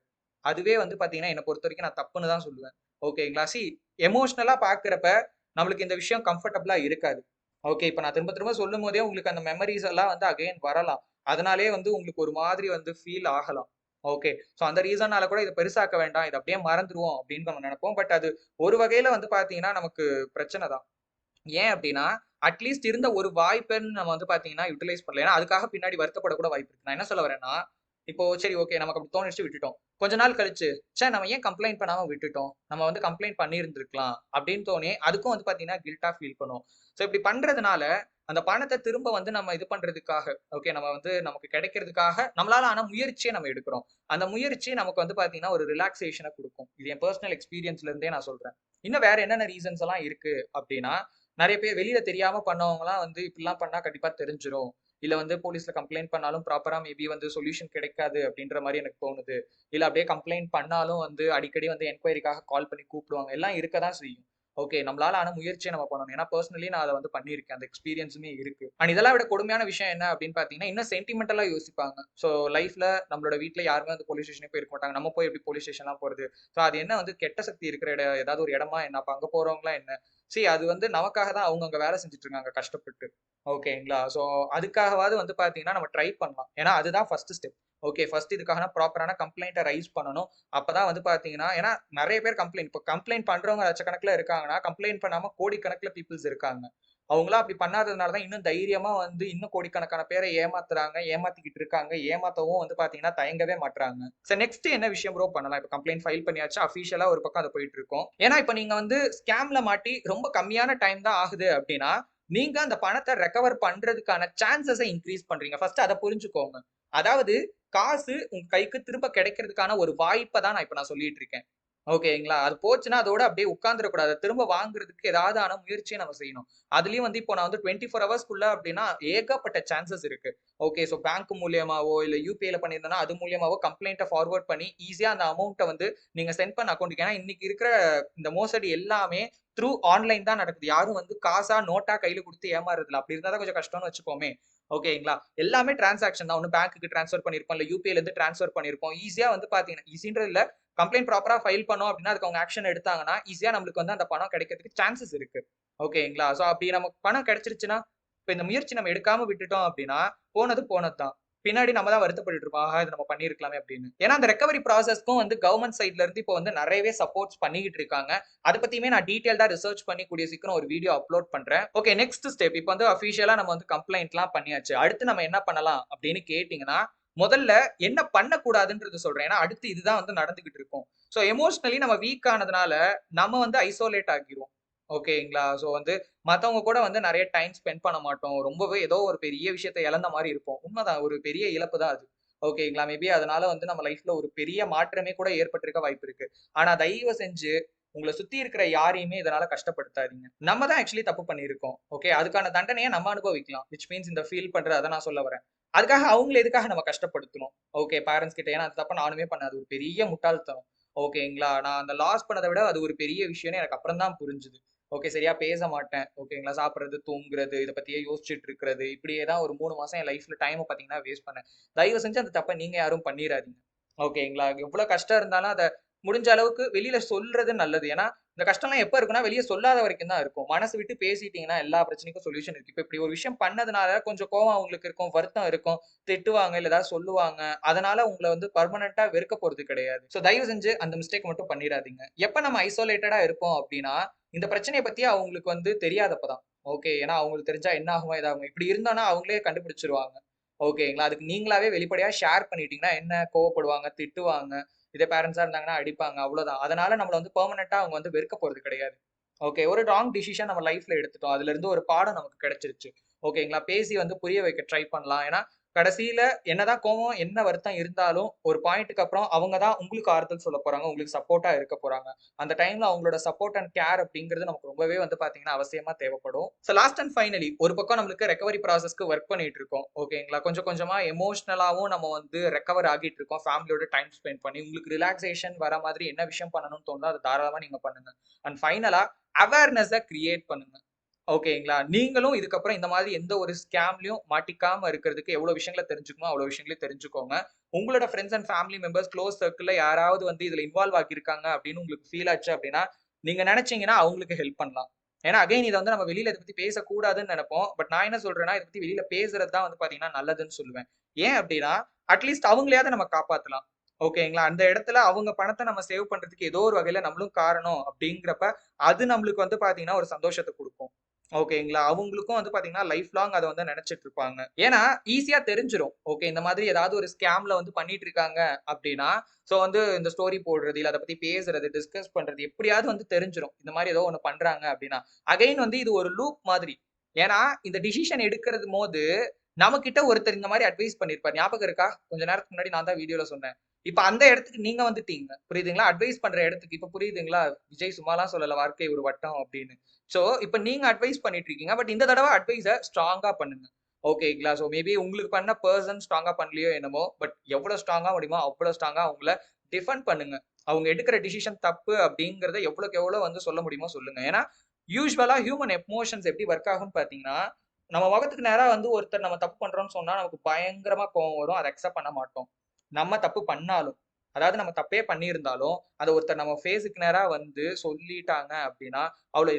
அதுவே வந்து பார்த்தீங்கன்னா, என்ன பொறுத்தவரைக்கும் நான் தப்புன்னு தான் சொல்லுவேன். ஓகேங்களா? எமோஷனலா பார்க்கிறப்ப நம்மளுக்கு இந்த விஷயம் கம்ஃபர்டபுளா இருக்காது. ஓகே. இப்ப நான் திரும்ப திரும்ப சொல்லும்போதே உங்களுக்கு அந்த மெமரீஸ் எல்லாம் வந்து அகைன் வரலாம். அதனாலேயே வந்து உங்களுக்கு ஒரு மாதிரி வந்து ஃபீல் ஆகலாம். ஓகே. ஸோ அந்த ரீசன்னால கூட இத பெருசாக்க வேண்டாம். இத அப்படியே மறந்துருவோம் அப்படின்னு நம்ம நெனைப்போம். பட் அது ஒரு வகையில வந்து பார்த்தீங்கன்னா, நமக்கு பிரச்சனை தான். ஏன் அப்டின்னா, அட்லீஸ்ட் இருந்த ஒரு வாய்ப்பன்னு நம்ம வந்து பார்த்தீங்கன்னா, யுட்டிலைஸ் பண்ணல. ஏன்னா, அதுக்காக பின்னாடி வருத்தப்பட கூட வாய்ப்பு இருக்கு. நான் என்ன சொல்ல வரேன்னா, இப்போ சரி ஓகே நமக்கு அப்டி தோணிருச்சு விட்டுட்டோம். கொஞ்ச நாள் கழிச்சு, நம்ம ஏன் கம்ப்ளைண்ட் பண்ணாம விட்டுட்டோம்? நம்ம வந்து கம்ப்ளைண்ட் பண்ணியிருந்திருக்கலாம் அப்டின்னு தோணி, அதுக்கும் வந்து பார்த்தீங்கன்னா, கில்ட்டா ஃபீல் பண்ணுவோம். ஸோ இப்டி பண்றதுனால, அந்த பணத்த திரும்ப வந்து நம்ம இது பண்றதுக்காக, ஓகே நம்ம வந்து நமக்கு கிடைக்கிறதுக்காக நம்மளால ஆன முயற்சிய நம்ம எடுக்கிறோம். அந்த முயற்சி நமக்கு வந்து பார்த்தீங்கன்னா, ஒரு ரிலாக்சேஷன குடுக்கும். இது என் பெர்சனல் எக்ஸ்பீரியன்ஸ்ல இருந்தே நான் சொல்றேன். இன்னும் வேற என்னென்ன ரீசன்ஸ் எல்லாம் இருக்கு அப்டின்னா, நெறைய பேர் வெளியில தெரியாம பண்ணவங்கலாம் வந்து இப்படிலாம் பண்ணா கண்டிப்பா தெரிஞ்சிரும். இல்ல வந்து போலீஸ்ல கம்ப்ளைண்ட் பண்ணாலும் ப்ராப்பரா மேபி வந்து சொல்யூஷன் கிடைக்காது அப்படின்ற மாரி எனக்கு தோணுது. இல்ல அப்படியே கம்ப்ளைண்ட் பண்ணாலும் வந்து அடிக்கடி வந்து என்குயரிக்காக கால் பண்ணி கூப்பிடுவாங்க. எல்லாம் இருக்க தான் செய்யும். ஓகே. நம்மளால ஆன முயற்சிய நம்ம பண்ணணும். ஏன்னா பெர்சனலி நான் அத வந்து பண்ணியிருக்கேன். அந்த எக்ஸ்பீரியன்ஸுமே இருக்கு. அண்ட் இதெல்லாம் விட கொடுமையான விஷயம் என்ன அப்படின்னு பார்த்தீங்கன்னா, இன்னும் சென்டிமென்டலா யோசிப்பாங்க. ஸோ லைஃப்ல நம்மளோட வீட்ல யாருமே வந்து போலீஸ் ஸ்டேஷனே போயிருக்க மாட்டாங்க. நம்ம போய் எப்படி போலீஸ் ஸ்டேஷன்லாம் போறது? ஸோ அது என்ன வந்து கெட்ட சக்தி இருக்கிற ஏதாவது ஒரு இடமா என்ன? அப்ப அங்க போறவங்கலாம் என்ன? அது வந்து நமக்காக தான் அவங்க அங்க வேலை செஞ்சுட்டு இருக்காங்க கஷ்டப்பட்டு. ஓகேங்களா? ஸோ அதுக்காகவாவது வந்து பார்த்தீங்கன்னா, நம்ம ட்ரை பண்ணலாம். ஏன்னா அதுதான் ஃபர்ஸ்ட் ஸ்டெப். ஓகே. ஃபர்ஸ்ட் இதுக்கான ப்ராப்பரான கம்ப்ளைண்ட்ட ரைஸ் பண்ணணும். அப்பதான் வந்து பார்த்தீங்கன்னா ஏன்னா நெறைய பேர் கம்ப்ளைண்ட் பண்றவங்க லட்சக்கணக்குல இருக்காங்கன்னா, கம்ப்ளைண்ட் பண்ணாம கோடிக்கணக்குல பீப்பிள்ஸ் இருக்காங்க. அவங்கலாம் அப்படி பண்ணாததுனால தான் இன்னும் தைரியமா வந்து இன்னும் கோடிக்கணக்கான பேர ஏமாத்துறாங்க, ஏமாத்திக்கிட்டு இருக்காங்க. ஏமாத்தவும் வந்து பார்த்தீங்கன்னா, தயங்கவே மாட்றாங்க. நெக்ஸ்ட் என்ன விஷயம் ப்ரோ பண்ணலாம்? இப்ப கம்ப்ளைண்ட் ஃபைல் பண்ணியாச்சு. அஃபிஷியலா ஒரு பக்கம் அது போயிட்டு இருக்கும். ஏன்னா இப்ப நீங்க வந்து ஸ்கேம்ல மாட்டி ரொம்ப கம்மியான டைம் தான் ஆகுது அப்படின்னா, நீங்க அந்த பணத்த ரெக்கவர் பண்றதுக்கான சான்ஸஸ இன்கிரீஸ் பண்றீங்க. ஃபர்ஸ்ட் அத புரிஞ்சுக்கோங்க. அதாவது காசு உங்க கைக்கு திரும்ப கிடைக்கிறதுக்கான ஒரு வாய்ப்ப தான் நான் சொல்லிட்டு இருக்கேன். ஓகேங்களா? அது போச்சுன்னா அதோட அப்படியே உட்கார்ந்துறக்கூடாது. திரும்ப வாங்குறதுக்கு ஏதாவது ஆன முயற்சிய நம்ம செய்யணும். அதுலயும் வந்து இப்போ நான் வந்து 24 ஹவர்ஸ்க்குள்ள அப்படின்னா ஏகப்பட்ட சான்ஸஸ் இருக்கு. ஓகே. பேங்க் மூலியமாவோ, இல்ல யுபிஐல பண்ணியிருந்தேன்னா, அது மூலியமாவோ கம்ப்ளைண்ட்ட ஃபார்வர்ட் பண்ணி ஈஸியா அந்த அமௌண்ட்ட வந்து நீங்க சென்ட் பண்ண அக்கவுண்ட்க்கு ஏன்னா இன்னைக்கு இருக்கிற இந்த மோசடி எல்லாமே த்ரூ ஆன்லைன் தான் நடக்குது. யாரும் வந்து காசா, நோட்டா கையில குடுத்து ஏமாறுறதில்ல. அப்படி இருந்தா தான் கொஞ்சம் கஷ்டம்னு வச்சுப்போமே. ஓகேங்களா? எல்லாமே டிரான்சாக்ஷன் தான். ஒண்ணு பேங்க்குக்கு ட்ரான்ஸ்ஃபர் பண்ணியிருப்போம். இல்ல யுபிஐல இருந்து ட்ரான்ஸ்ஃபர் பண்ணியிருப்போம். ஈஸியா வந்து பார்த்தீங்கன்னா ஈஸின்றது இல்ல. கம்ப்ளைண்ட் ப்ராப்பரா ஃபைல் பண்ணோம் அப்படின்னா, அதுக்கு அவங்க ஆக்ஷன் எடுத்தாங்கன்னா, ஈஸியா நம்மளுக்கு வந்து அந்த பணம் கிடைக்கிறதுக்கு சான்ஸஸ் இருக்கு. ஓகேங்களா? அப்படி நமக்கு பணம் கிடைச்சிருச்சுன்னா, இப்ப இந்த முயற்சி நம்ம எடுக்காம விட்டுட்டோம் அப்படின்னா, போனது போனது தான். பின்னாடி நம்ம தான் வருத்தப்பட்டுட்டு இருப்போம். ஆஹா! இத நம்ம பண்ணியிருக்கலாமே அப்படின்னு. ஏன்னா, அந்த ரெக்கவரி ப்ராசஸ்க்கும் வந்து கவர்ன்மெண்ட் சைட்ல இருந்து இப்போ வந்து நெறையவே சப்போர்ட்ஸ் பண்ணிக்கிட்டு இருக்காங்க. அத பத்தியுமே நான் டீடைல்டா ரிசர்ச் பண்ணி கூடிய சீக்கிரம் ஒரு வீடியோ அப்லோட் பண்றேன். Okay next step. இப்ப வந்து அஃபிஷியலா நம்ம வந்து கம்ப்ளைண்ட்லாம் பண்ணியாச்சு. அடுத்து நம்ம என்ன பண்ணலாம் அப்படின்னு கேட்டீங்கன்னா, முதல்ல என்ன பண்ணக்கூடாதுன்றது சொல்றேன். ஏன்னா, அடுத்து இதுதான் வந்து நடந்துகிட்டு இருக்கும். எமோஷனலி நம்ம வீக் ஆனதுனால, நம்ம வந்து ஐசோலேட் ஆகிருவோம். ஓகேங்களா? ஸோ வந்து மத்தவங்க கூட வந்து நெறைய டைம் ஸ்பெண்ட் பண்ண மாட்டோம். ரொம்பவே ஏதோ ஒரு பெரிய விஷயத்த இழந்த மாரி இருப்போம். உண்மதான். ஒரு பெரிய இழப்பு தான் அது. ஓகேங்களா? மேபி அதனால வந்து நம்ம லைஃப்ல ஒரு பெரிய மாற்றமே கூட ஏற்பட்டிருக்க வாய்ப்பு இருக்கு. ஆனா தயவு செஞ்சு உங்கள சுத்தி இருக்கிற யாரையுமே இதனால கஷ்டப்படுத்தாதீங்க. நம்ம தான் ஆக்சுவலி தப்பு பண்ணியிருக்கோம். ஓகே. அதுக்கான தண்டனைய நம்ம அனுபவிக்கலாம். விச் மீன்ஸ் இந்த ஃபீல் பண்றது அத நான் சொல்ல வரேன். அதுக்காக அவங்கள எதுக்காக நம்ம கஷ்டப்படுத்தணும்? ஓகே. பேரன்ட்ஸ் கிட்ட. ஏன்னா அந்த தப்ப நானுமே பண்ணேன். அது ஒரு பெரிய முட்டாள்தனம். ஓகேங்களா? நான் அந்த லாஸ் பண்ணத விட அது ஒரு பெரிய விஷயம்னு எனக்கு அப்புறம் தான் புரிஞ்சுது. ஓகே. சரியா பேச மாட்டேன். ஓகேங்களா? சாப்பிடுறது, தூங்குறது, இத பத்தியே யோசிச்சுட்டு இருக்கிறது. இப்படியே தான் ஒரு 3 மாசம் என் லைஃப்ல டைம பார்த்தீங்கன்னா வேஸ்ட் பண்ணேன். தயவு செஞ்சு அந்த தப்ப நீங்க யாரும் பண்ணிறாதீங்க. ஓகேங்களா? எவ்வளோ கஷ்டம் இருந்தாலும் அத முடிஞ்ச அளவுக்கு வெளியில சொல்றது நல்லது. ஏன்னா, இந்த கஷ்டம்லாம் எப்ப இருக்கும்னா, வெளிய சொல்லாத வரைக்கும் தான் இருக்கும். மனசு விட்டு பேசிட்டீங்கன்னா, எல்லா பிரச்சனைக்கும் சொல்யூஷன் இருக்கு. இப்ப இப்படி ஒரு விஷயம் பண்ணதுனால கொஞ்சம் கோவம் அவங்களுக்கு இருக்கும், வருத்தம் இருக்கும், திட்டுவாங்க, இல்ல ஏதாவது சொல்லுவாங்க. அதனால உங்கள வந்து பெர்மனன்ட்டா வெறுக்க போறது கிடையாது. ஸோ தயவு செஞ்சு அந்த மிஸ்டேக் மட்டும் பண்ணிறாதீங்க. எப்ப நம்ம ஐசோலேட்டடா இருப்போம் அப்படின்னா, இந்த பிரச்சனைய பத்தி அவங்களுக்கு வந்து தெரியாதப்ப தான். ஓகே. ஏன்னா அவங்களுக்கு தெரிஞ்சா என்ன ஆகுமோ, ஏதாகுமோ. இப்படி இருந்தோம்னா அவங்களே கண்டுபிடிச்சுருவாங்க. ஓகேங்களா? அதுக்கு நீங்களாவே வெளிப்படையா ஷேர் பண்ணிட்டீங்கன்னா, என்ன கோவப்படுவாங்க, திட்டுவாங்க. இதே பேரண்ட்ஸா இருந்தாங்கன்னா அடிப்பாங்க. அவ்வளோதான். அதனால நம்மள வந்து பெர்மனன்ட்டா அவங்க வந்து வெறுக்க போறது கிடையாது. ஓகே. ஒரு ராங் டிசிஷன் நம்ம லைஃப்ல எடுத்துட்டோம். அதுலருந்து ஒரு பாடம் நமக்கு கிடைச்சிருச்சு. ஓகேங்களா? பேசி வந்து புரிய வைக்க ட்ரை பண்ணலாம். ஏன்னா, கடைசியில என்னதான் கோவம், என்ன வருத்தம் இருந்தாலும், ஒரு பாயிண்ட்க்கு அப்புறம் அவங்க தான் உங்களுக்கு ஆறுதல் சொல்லப் போறாங்க. உங்களுக்கு சப்போர்ட்டா இருக்க போறாங்க. அந்த டைம்ல அவங்களோட சப்போர்ட் அண்ட் கேர் அப்படிங்கிறது நமக்கு ரொம்பவே வந்து பார்த்தீங்கன்னா, அவசியமா தேவைப்படும். ஸோ லாஸ்ட் அண்ட் ஃபைனலி ஒரு பக்கம் நம்மளுக்கு ரெக்கவரி ப்ராசஸ்க்கு ஒர்க் பண்ணிட்டு இருக்கோம். ஓகேங்களா? கொஞ்சம் கொஞ்சமா எமோஷனலாவும் நம்ம வந்து ரெக்கவர் ஆகிட்டு இருக்கோம். ஃபேமிலியோட டைம் ஸ்பெண்ட் பண்ணி. உங்களுக்கு ரிலாக்சேஷன் வர மாதிரி என்ன விஷயம் பண்ணணும்னு தோணுதோ, அத தாராளமா நீங்க பண்ணுங்க. அண்ட் ஃபைனலா அவேர்னஸ கிரியேட் பண்ணுங்க. ஓகேங்களா? நீங்களும் இதுக்கப்புறம் இந்த மாதிரி எந்த ஒரு ஸ்கேம்லயும் மாட்டிக்காம இருக்கிறதுக்கு எவ்வளோ விஷயங்கள தெரிஞ்சுக்கணுமோ, அவ்வளோ விஷயங்களையும் தெரிஞ்சுக்கோங்க. உங்களோட friends and family members close சர்க்கிள்ல யாராவது வந்து இதுல இன்வால்வ் ஆகியிருக்காங்க அப்படின்னு உங்களுக்கு ஃபீல் ஆச்சு அப்படின்னா, நீங்க நெனச்சீங்கன்னா அவங்களுக்கு ஹெல்ப் பண்ணலாம். ஏன்னா அகைன் இத வந்து நம்ம வெளியில இத பத்தி பேசக்கூடாதுன்னு நெனப்போம். பட் நான் என்ன சொல்றேன்னா, இத பத்தி வெளியில பேசுறது தான் வந்து பாத்தீங்கன்னா நல்லதுன்னு சொல்லுவேன். ஏன் அப்படின்னா, அட்லீஸ்ட் அவங்களையாவது நம்ம காப்பாத்தலாம். ஓகேங்களா? அந்த இடத்துல அவங்க பணத்த நம்ம சேவ் பண்றதுக்கு ஏதோ ஒரு வகையில நம்மளும் காரணம் அப்படிங்கிறப்ப, அது நம்மளுக்கு வந்து பாத்தீங்கன்னா ஒரு சந்தோஷத்த குடுக்கும். ஓகேங்களா? அவங்களுக்கும் வந்து பாத்தீங்கன்னா, லைஃப் லாங் அத வந்து நெனச்சுட்டு இருப்பாங்க. ஏன்னா, ஈஸியா தெரிஞ்சிரும். ஓகே இந்த மாதிரி ஏதாவது ஒரு ஸ்கேம்ல வந்து பண்ணிட்டு இருக்காங்க அப்டின்னா, சோ வந்து இந்த ஸ்டோரி போடுறது, இல்ல அத பத்தி பேசுறது, டிஸ்கஸ் பண்றது எப்படியாவது வந்து தெரிஞ்சிரும். இந்த மாரி ஏதோ ஒண்ணு பண்றாங்க அப்டின்னா. அகைன் வந்து இது ஒரு லூப் மாதிரி. ஏன்னா, இந்த டிசிஷன் எடுக்கிறதும்போது, நம்மகிட்ட ஒருத்தர் இந்த மாரி அட்வைஸ் பண்ணியிருப்பார். ஞாபகம் இருக்கா? கொஞ்ச நேரத்துக்கு முன்னாடி நான் தான் வீடியோல சொன்னேன். இப்ப அந்த இடத்துக்கு நீங்க வந்துட்டீங்க. புரியுதுங்களா? அட்வைஸ் பண்ற இடத்துக்கு. இப்ப புரியுதுங்களா? விஜய் சும்மாலாம் சொல்லல. வாழ்க்கை ஒரு வட்டம் அப்டின்னு. சோ, இப்ப நீங்க அட்வைஸ் பண்ணிட்டு இருக்கீங்க. பட் இந்த தடவ அட்வைஸ ஸ்ட்ராங்கா பண்ணுங்க. ஓகேங்களா? சோ மேபி உங்களுக்கு பண்ண பெர்சன் ஸ்ட்ராங்கா பண்ணலையோ என்னமோ! பட் எவ்வளோ ஸ்ட்ராங்கா முடியுமோ, அவ்வளோ ஸ்ட்ராங்கா அவங்கள டிஃபெண்ட் பண்ணுங்க. அவங்க எடுக்கிற டிசிஷன் தப்பு அப்டிங்கிறத எவ்வளோக்கு எவ்வளோ வந்து சொல்ல முடியுமோ சொல்லுங்க. ஏன்னா, யூசுவலா ஹியூமன் எமோஷன்ஸ் எப்படி ஒர்க் ஆகும்னு பார்த்தீங்கன்னா, நம்ம முகத்துக்கு நேரா வந்து ஒருத்தர் நம்ம தப்பு பண்றோம்னு சொன்னா, நமக்கு பயங்கரமா கோவம் வரும். அத அக்செப்ட் பண்ண மாட்டோம். நம்ம தப்பு பண்ணாலும், அதாவது நம்ம தப்பே பண்ணியிருந்தாலும், அத ஒருத்தர் நம்ம ஃபேஸ்க்கு நேரா வந்து சொல்லிட்டாங்க அப்டின்னா, அவ்வளோ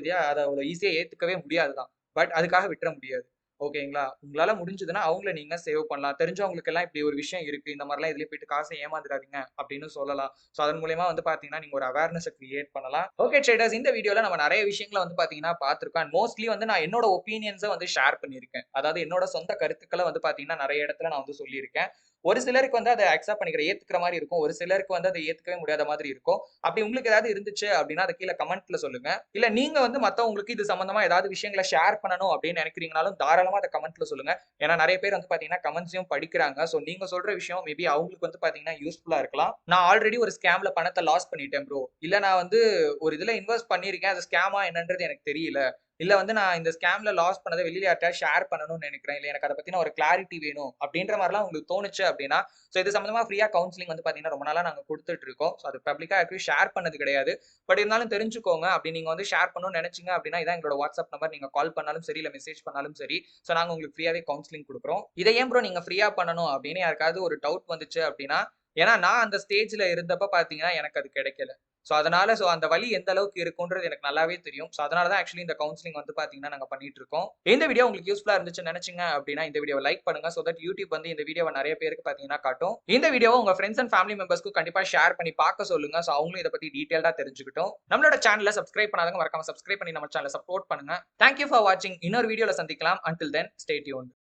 ஈஸியா ஏத்துக்கவே முடியாது தான். பட் அதுக்காக விட்டுற முடியாது. ஓகேங்களா? உங்களால முடிஞ்சதுன்னா அவங்கள நீங்க சேவ் பண்ணலாம். தெரிஞ்சவங்களுக்கெல்லாம் இப்படி ஒரு விஷயம் இருக்கு. இந்த மாரிலாம் இதுலயே போயிட்டு காச ஏமாந்துறாதீங்க அப்படின்னு சொல்லலாம். ஸோ அதன் மூலியமா வந்து பார்த்தீங்கன்னா, நீங்க ஒரு அவேர்னஸ கிரியேட் பண்ணலாம். ஓகே ட்ரேடர்ஸ் இந்த வீடியோல நம்ம நெறைய விஷயங்கள வந்து பார்த்தீங்கன்னா பார்த்திருக்கோம். அண்ட் மோஸ்ட்லி வந்து நான் என்னோட ஒப்பீனியன்ஸ வந்து ஷேர் பண்ணியிருக்கேன். அதாவது என்னோட சொந்த கருத்துக்கள வந்து பார்த்தீங்கன்னா, நெறைய இடத்துல நான் வந்து சொல்லியிருக்கேன். ஒரு சிலருக்கு வந்து அத அக்செப்ட் பண்ணிக்கிற ஏத்துக்கிற மாரி இருக்கும். ஒரு சிலருக்கு வந்து அத ஏத்துக்கவே முடியாத மாதிரி இருக்கும். அப்படி உங்களுக்கு ஏதாவது இருந்துச்சு அப்படின்னா, அத கீழ கமெண்ட்ல சொல்லுங்க. இல்ல நீங்க வந்து மத்தவங்களுக்கு இது சம்பந்தமா ஏதாவது விஷயங்கள ஷேர் பண்ணணும் அப்படின்னு நினைக்கிறீங்கனாலும், தாராளமா அத கமெண்ட்ல சொல்லுங்க. ஏன்னா நெறைய பேர் வந்து பார்த்தீங்கன்னா, கமெண்ட்ஸையும் படிக்கிறாங்க. ஸோ நீங்க சொல்ற விஷயம் மேபி அவங்களுக்கு வந்து பார்த்தீங்கன்னா, யூஸ்ஃபுல்லா இருக்கலாம். நான் ஆல்ரெடி ஒரு ஸ்கேம்ல பணத்த லாஸ் பண்ணிட்டேன் ப்ரோ. இல்ல நான் வந்து ஒரு இதுல இன்வெஸ்ட் பண்ணியிருக்கேன். அது ஸ்கேமா என்னன்றது எனக்கு தெரியல. இல்ல வந்து நான் இந்த ஸ்கேம்ல லாஸ் பண்ணத வெளியில யார்ட்டயாவது ஷேர் பண்ணணும்னு நெனைக்கிறேன். இல்ல எனக்கு அத பத்தின ஒரு கிளாரிட்டி வேணும். அப்படின்ற மாரிலாம் உங்களுக்கு தோணுச்சு அப்படின்னா, சோ இது சம்பந்தமா ஃப்ரீயா கவுன்சிலிங் வந்து பார்த்தீங்கன்னா, ரொம்ப நாளா நாங்க குடுத்துட்டு இருக்கோம். சோ அது பப்ளிக்கா யார்ட்டயும் ஷேர் பண்ணது கிடையாது. பட் இருந்தாலும் தெரிஞ்சுக்கோங்க. அப்படி நீங்க வந்து ஷேர் பண்ணணும்னு நெனைச்சீங்க அப்படின்னா, இதான் எங்களோட வாட்ஸ்அப் நம்பர். நீங்க கால் பண்ணாலும் சரி, இல்ல மெசேஜ் பண்ணாலும் சரி. சோ நாங்க உங்களுக்கு ஃப்ரீயாவே கவுன்சிலிங் குடுக்குறோம். இத ஏன் ப்ரோ நீங்க ஃப்ரீயா பண்ணணும் அப்படின்னு யாருக்காவது ஒரு டவுட் வந்துச்சு அப்படின்னா, ஏன்னா நான் அந்த ஸ்டேஜ்ல இருந்தப்ப பார்த்தீங்கன்னா, எனக்கு அது கிடைக்கல. சோ அந்த வலி எந்த அளவுக்கு இருக்கும்ன்றது எனக்கு நல்லாவே தெரியும். சோ அதனால தான் ஆக்சுவலி இந்த கவுன்சிலிங் வந்து பார்த்தீங்கன்னா, நாங்க பண்ணிட்டு இருக்கோம். இந்த வீடியோ உங்களுக்கு யூஸ்ஃபுல்லா இருந்துச்சுன்னு நெனைச்சீங்க அப்படின்னா, இந்த வீடியோவ லைக் பண்ணுங்க. சோ தட் யூடியூப் வந்து இந்த வீடியோவ நெறைய பேருக்கு பார்த்தீங்கன்னா காட்டும். இந்த வீடியோவ உங்க ஃபிரெண்ட்ஸ் அண்ட் ஃபேமிலி மெம்பர்ஸ்க்கு கண்டிப்பா ஷேர் பண்ணி பார்க்க சொல்லுங்க. சோ அவங்களும் இத பத்தி டீடைல்டா தெரிஞ்சுக்கட்டும். நம்மளோட சேனல சப்ஸ்கிரைப் பண்ணாதவங்க மறக்காம சப்ஸ்கிரைப் பண்ணி நம்ம சேனல சப்போர்ட் பண்ணுங்க. தேங்க் யூ ஃபார் வாட்சிங். இன்னொரு வீடியோல சந்திக்கலாம். Until then stay tuned.